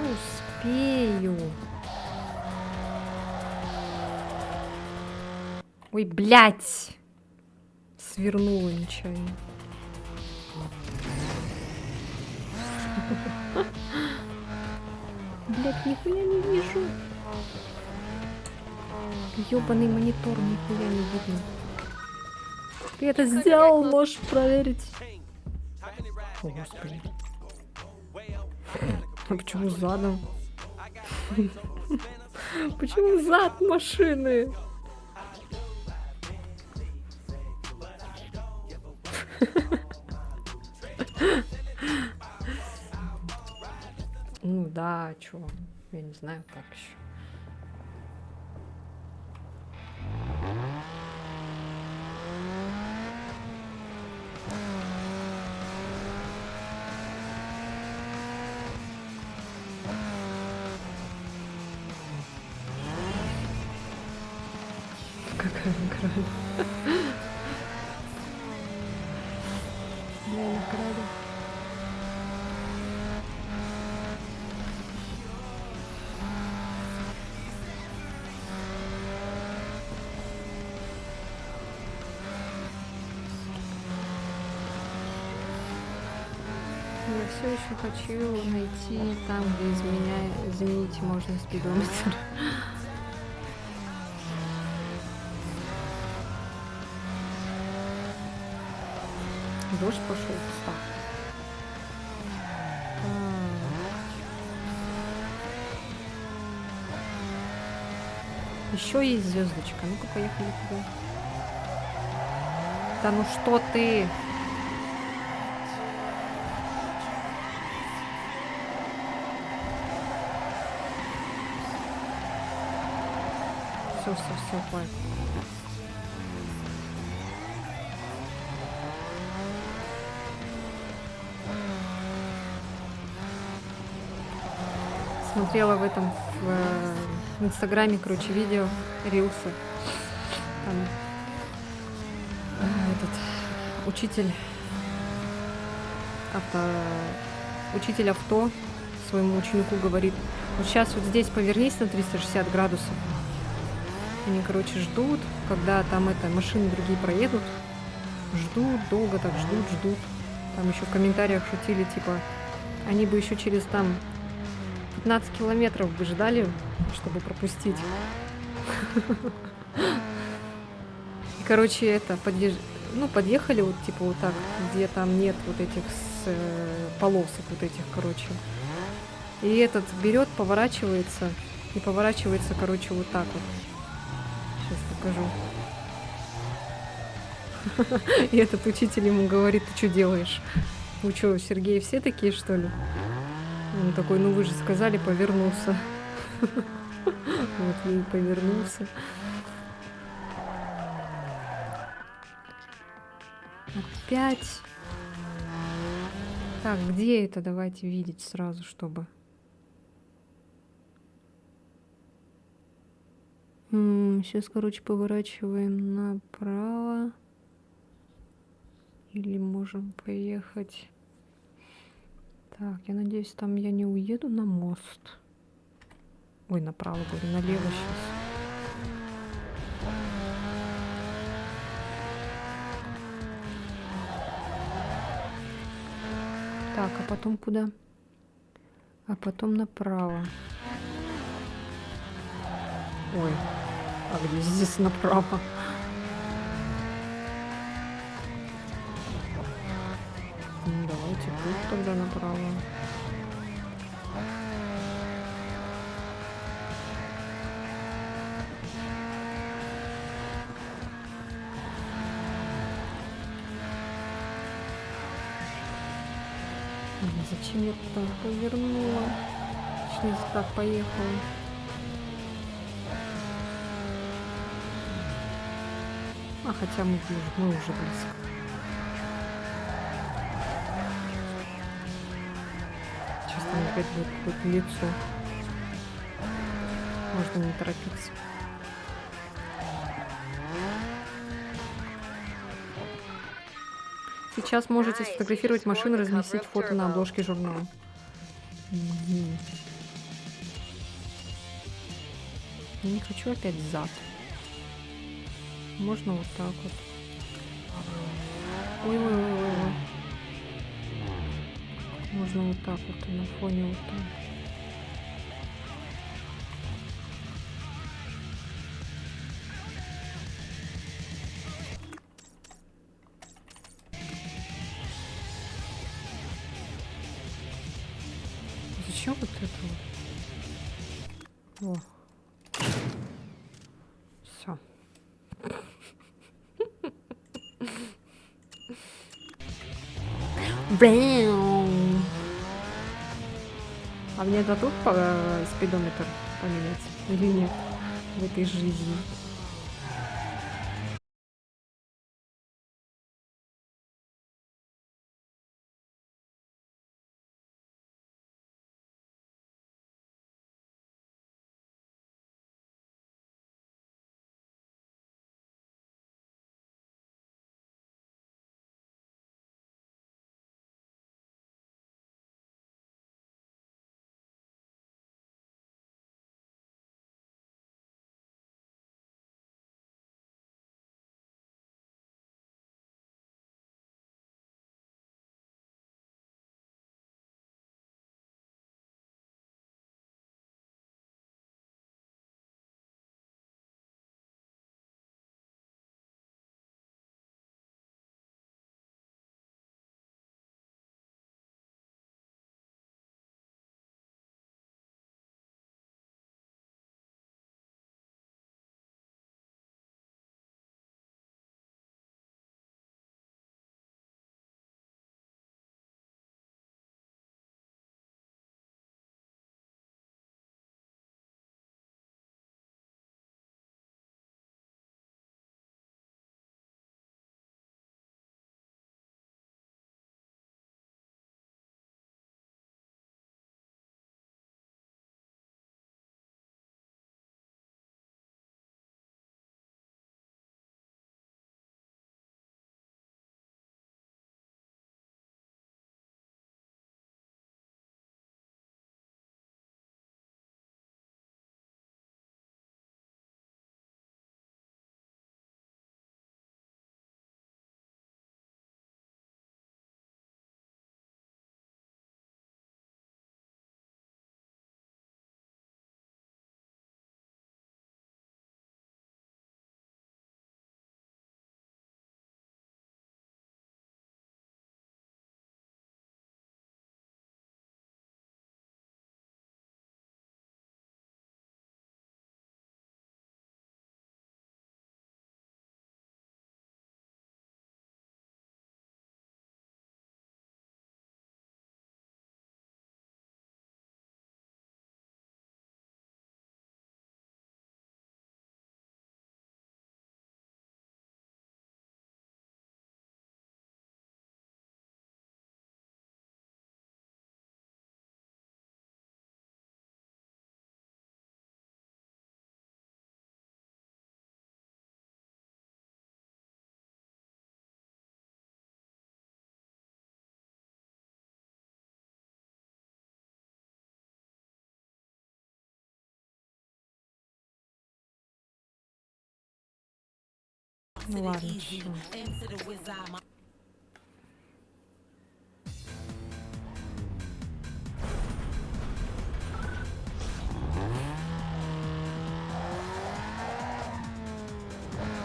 S1: успею. Ой, блядь! Свернула нечаянно. Блядь, нихуя не вижу. Ёбаный монитор, нихуя не видно. Ты это сделал, можешь проверить. О, господи. А почему задом? Почему зад машины? Ну да, чё? Я не знаю, как еще. Какая награда. Бля, награда. Я все еще хочу найти там, где изменить можно спидометр. Дождь пошел, встал. Еще есть звездочка. Ну-ка, поехали туда. Да ну что ты? Все, хватит. Смотрела в этом в Инстаграме, короче, видео, рилсы. Там этот учитель авто своему ученику говорит: вот сейчас вот здесь повернись на 360 градусов. Они, короче, ждут, когда там машины другие проедут. Ждут, долго так ждут. Там еще в комментариях шутили, типа, они бы еще через там 15 километров бы ждали, чтобы пропустить. И, короче, подъехали вот, типа, вот так, где там нет вот этих полосок вот этих, короче. И этот берет, поворачивается, короче, вот так вот. Сейчас покажу. И этот учитель ему говорит: ты что делаешь? Вы что, Сергей, все такие, что ли? Он такой: ну вы же сказали повернуться. Вот я и повернулся. Опять. Так, где это? Давайте видеть сразу, чтобы... сейчас, короче, поворачиваем направо. Или можем поехать. Так, я надеюсь, там я не уеду на мост. Ой, направо, говорю, налево сейчас. Так, а потом куда? А потом направо. Ой, а где здесь направо? Ну, давайте тут тогда направо. Блин, зачем я так повернула? Точнее, так поехала. А хотя мы уже близко. Сейчас там опять будет какое-то лицо. Можно не торопиться. Сейчас можете сфотографировать машину и разместить фото на обложке журнала. Мгм. Я не хочу опять зад. Можно вот так вот. Ой-ой-ой-ой. Можно вот так вот, на фоне вот так. Зачем вот это вот? О. Все. А мне дадут спидометр поменять или нет в этой жизни? Ну ладно, всё.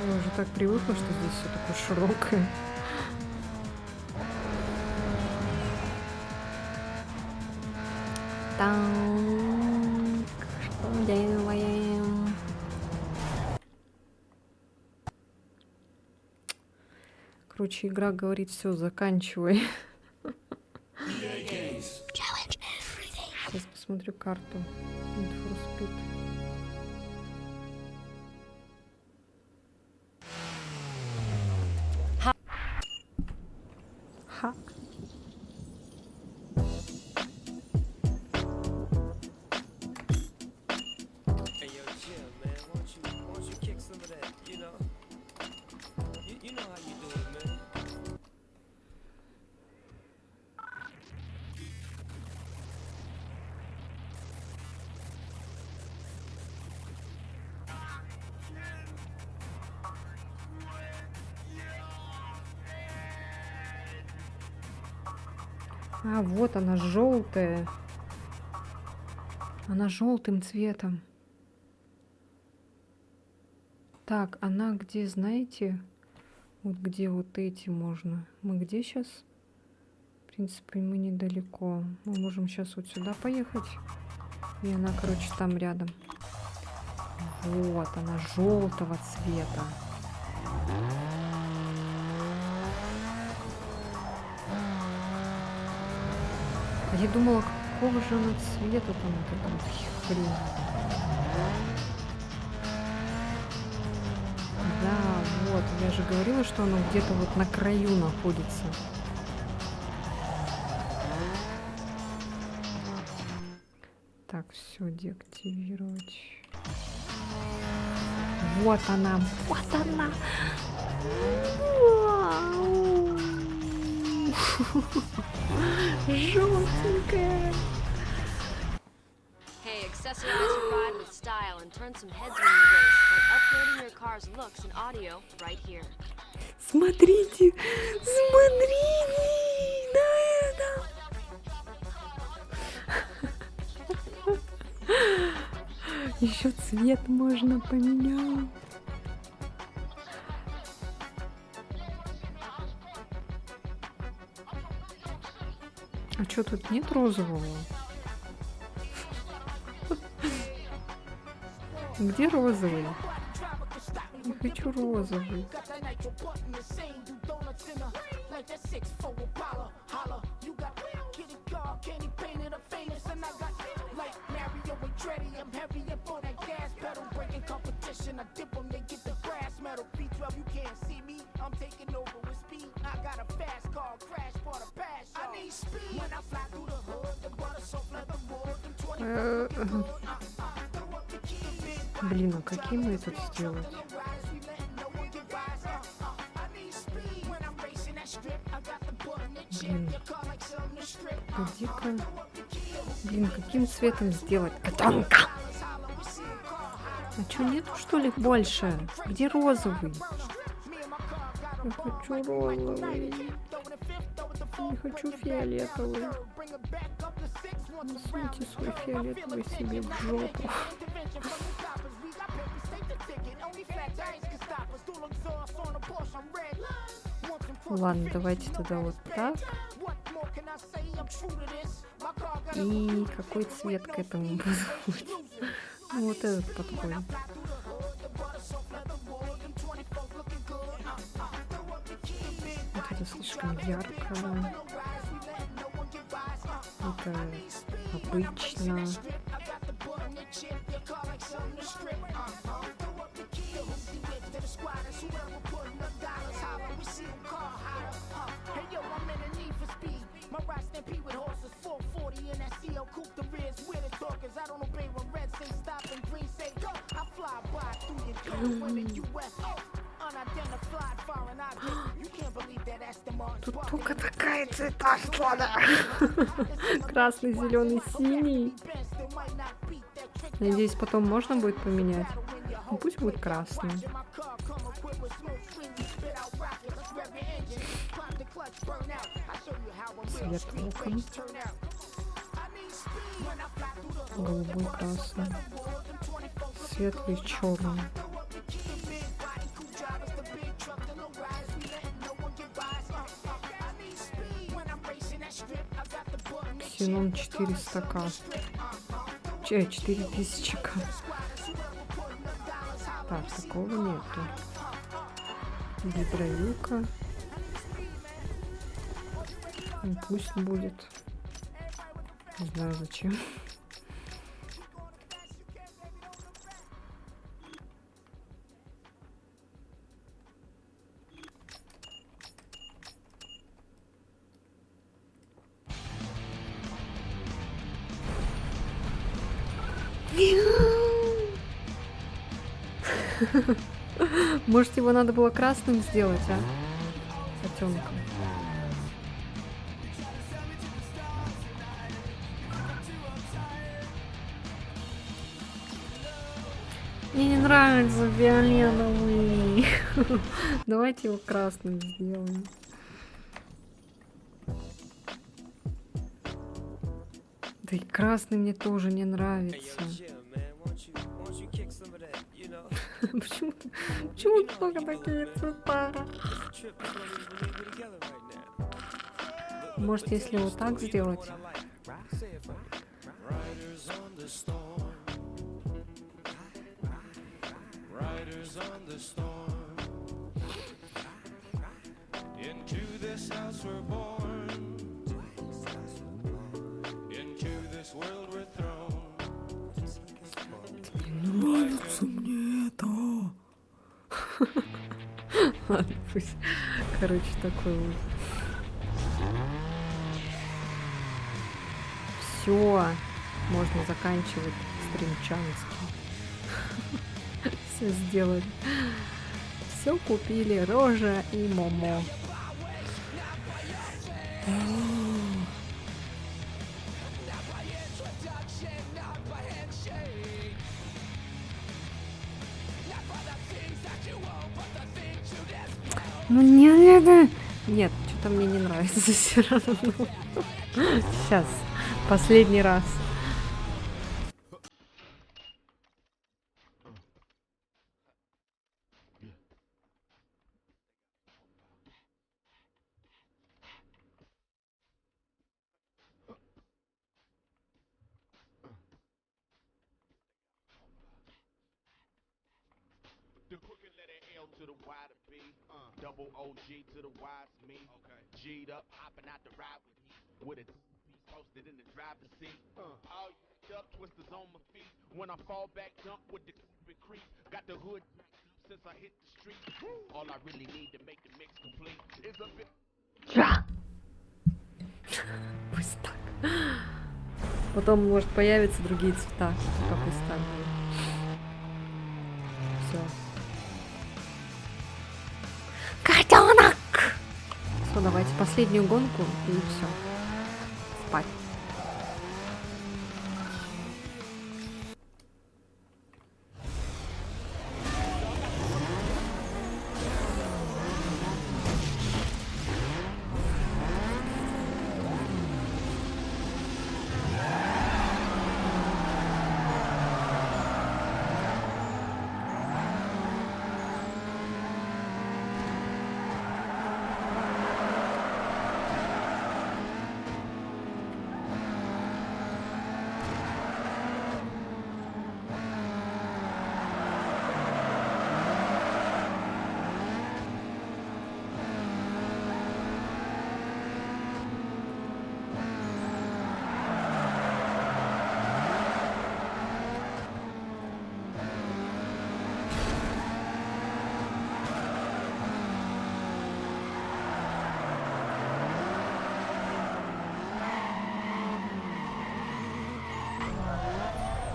S1: Я уже так привыкла, что здесь все такое широкое. Так, что делаем? Короче, игра говорит, все, заканчивай. Сейчас посмотрю карту. Need for Speed. Ха.
S4: Hey yo, chill, man. Why don't you kick some of that, you know? You know how you do it, man.
S1: А, вот она, желтая. Она желтым цветом. Так, она где, знаете? Вот где вот эти можно. Мы где сейчас? В принципе, мы недалеко. Мы можем сейчас вот сюда поехать. И она, короче, там рядом. Вот она, желтого цвета. А я думала, какого же она цвета там вот эта вот хрень. Да, вот, я же говорила, что оно где-то вот на краю находится. Так, все, деактивировать. Вот она, вот она. Желтенькая.
S5: Hey, accessorize your ride with style and turn some heads when you race by upgrading your car's looks and audio right here.
S1: Смотрите, смотрите на это. Еще цвет можно поменять. А что, тут нет розового? Где розовый? Не хочу розовый. Блин, а каким мы этот сделать? Блин, погоди-ка. Блин, каким цветом сделать? Котонка! А чё, нету что ли больше? Где розовый? Я хочу розовый. Не хочу фиолетовый. Засуньте свой фиолетовый себе в жопу. Ладно, давайте тогда вот так. И какой цвет к этому будет? Вот этот подходит. Вот это слишком ярко. Это обычно. Тут только такая цвета, ладно. Красный, зеленый, синий. Надеюсь, потом можно будет поменять. Ну, пусть будет красный. Цвет окон. Голубой, красный. Светлый, черный. Ксенон 400к. 4000к. Так, такого нету. Гидровилка. Ну, пусть будет. Не знаю зачем. Может, его надо было красным сделать, а? Котенка. Мне не нравится фиолетовый. Давайте его красным сделаем. Да и красный мне тоже не нравится. Почему только такие цвета? Может, если вот так сделать? Не нравится мне это. Ладно, пусть. Короче, такой вот. Все. Можно заканчивать стримчанский. Все сделали. Все купили. Рожа и Момо. Ну нет, нет, что-то мне не нравится все равно. Сейчас, последний раз.
S9: The crooked letter L to the Y to B. Double OG to the Y's me. Okay. G'd up, hopping out the ride with me. With a piece posted in the driver's seat. All up, twisters on my feet. When I fall back, jump with the creep. Got the hood since I hit the street. All I really need to make the mix complete is a bit.
S1: Пусть так. Потом, может, появятся другие цвета. Пока пусть так будет. Все. Котенок! Все, давайте последнюю гонку и все. Спать.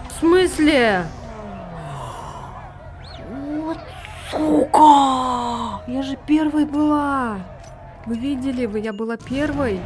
S1: В смысле? Вот сука! Я же первой была. Вы видели? Я была первой.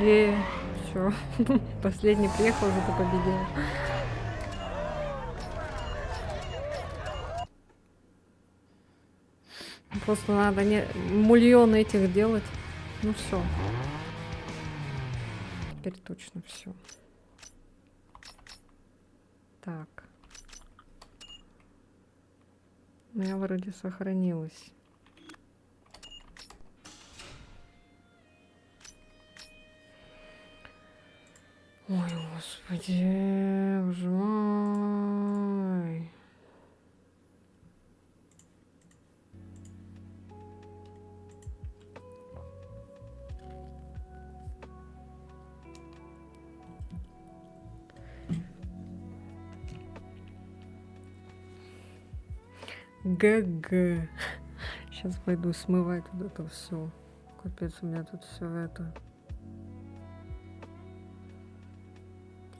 S1: Все. Последний приехал, зато победил. Просто надо не миллион этих делать. Ну все. Теперь точно все. Так. У меня вроде сохранилось. Ой, господи, боже мой. ГГ. Сейчас пойду смывать вот это все. Капец, у меня тут все это.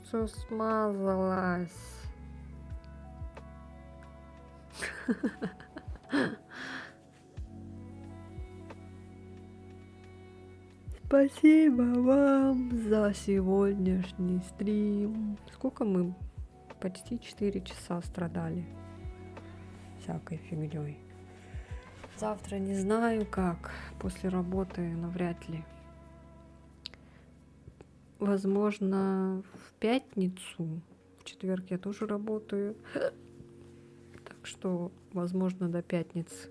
S1: Все смазалось. Спасибо вам за сегодняшний стрим. Сколько мы? Почти 4 часа страдали всякой фигней. Завтра не знаю как. После работы навряд ли. Возможно, в пятницу. В четверг я тоже работаю. Так что, возможно, до пятницы.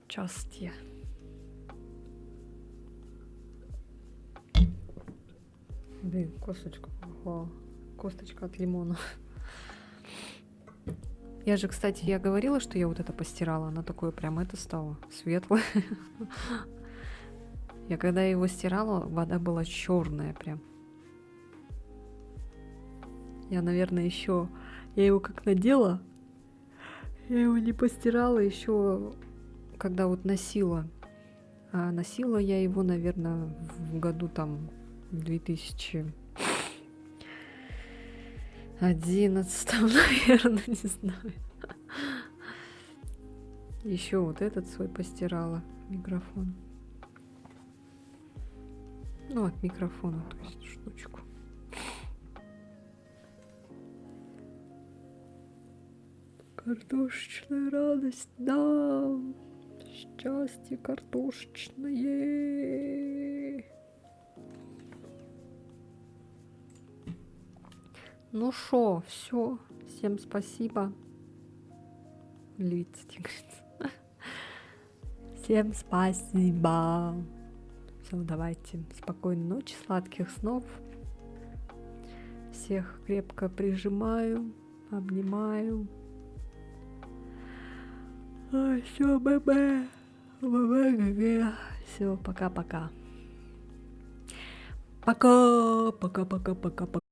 S1: Счастье. Блин, косточка попала. Косточка от лимона. Я же, кстати, я говорила, что я вот это постирала. Она такое прям это стало светлое. Я когда его стирала, вода была черная прям. Я, наверное, еще... Я его как надела. Я его не постирала еще, когда вот носила. А носила я его, наверное, в году там 2011, наверное, не знаю. Еще вот этот свой постирала микрофон. Ну, от микрофона, то есть штучку. Картошечная радость нам. Счастье картошечное. Ну шо, все. Всем спасибо. Лица тягаются. Всем спасибо. Все, давайте. Спокойной ночи, сладких снов. Всех крепко прижимаю, обнимаю. Все, бэбэ. Все, пока-пока. Пока. Пока-пока-пока-пока.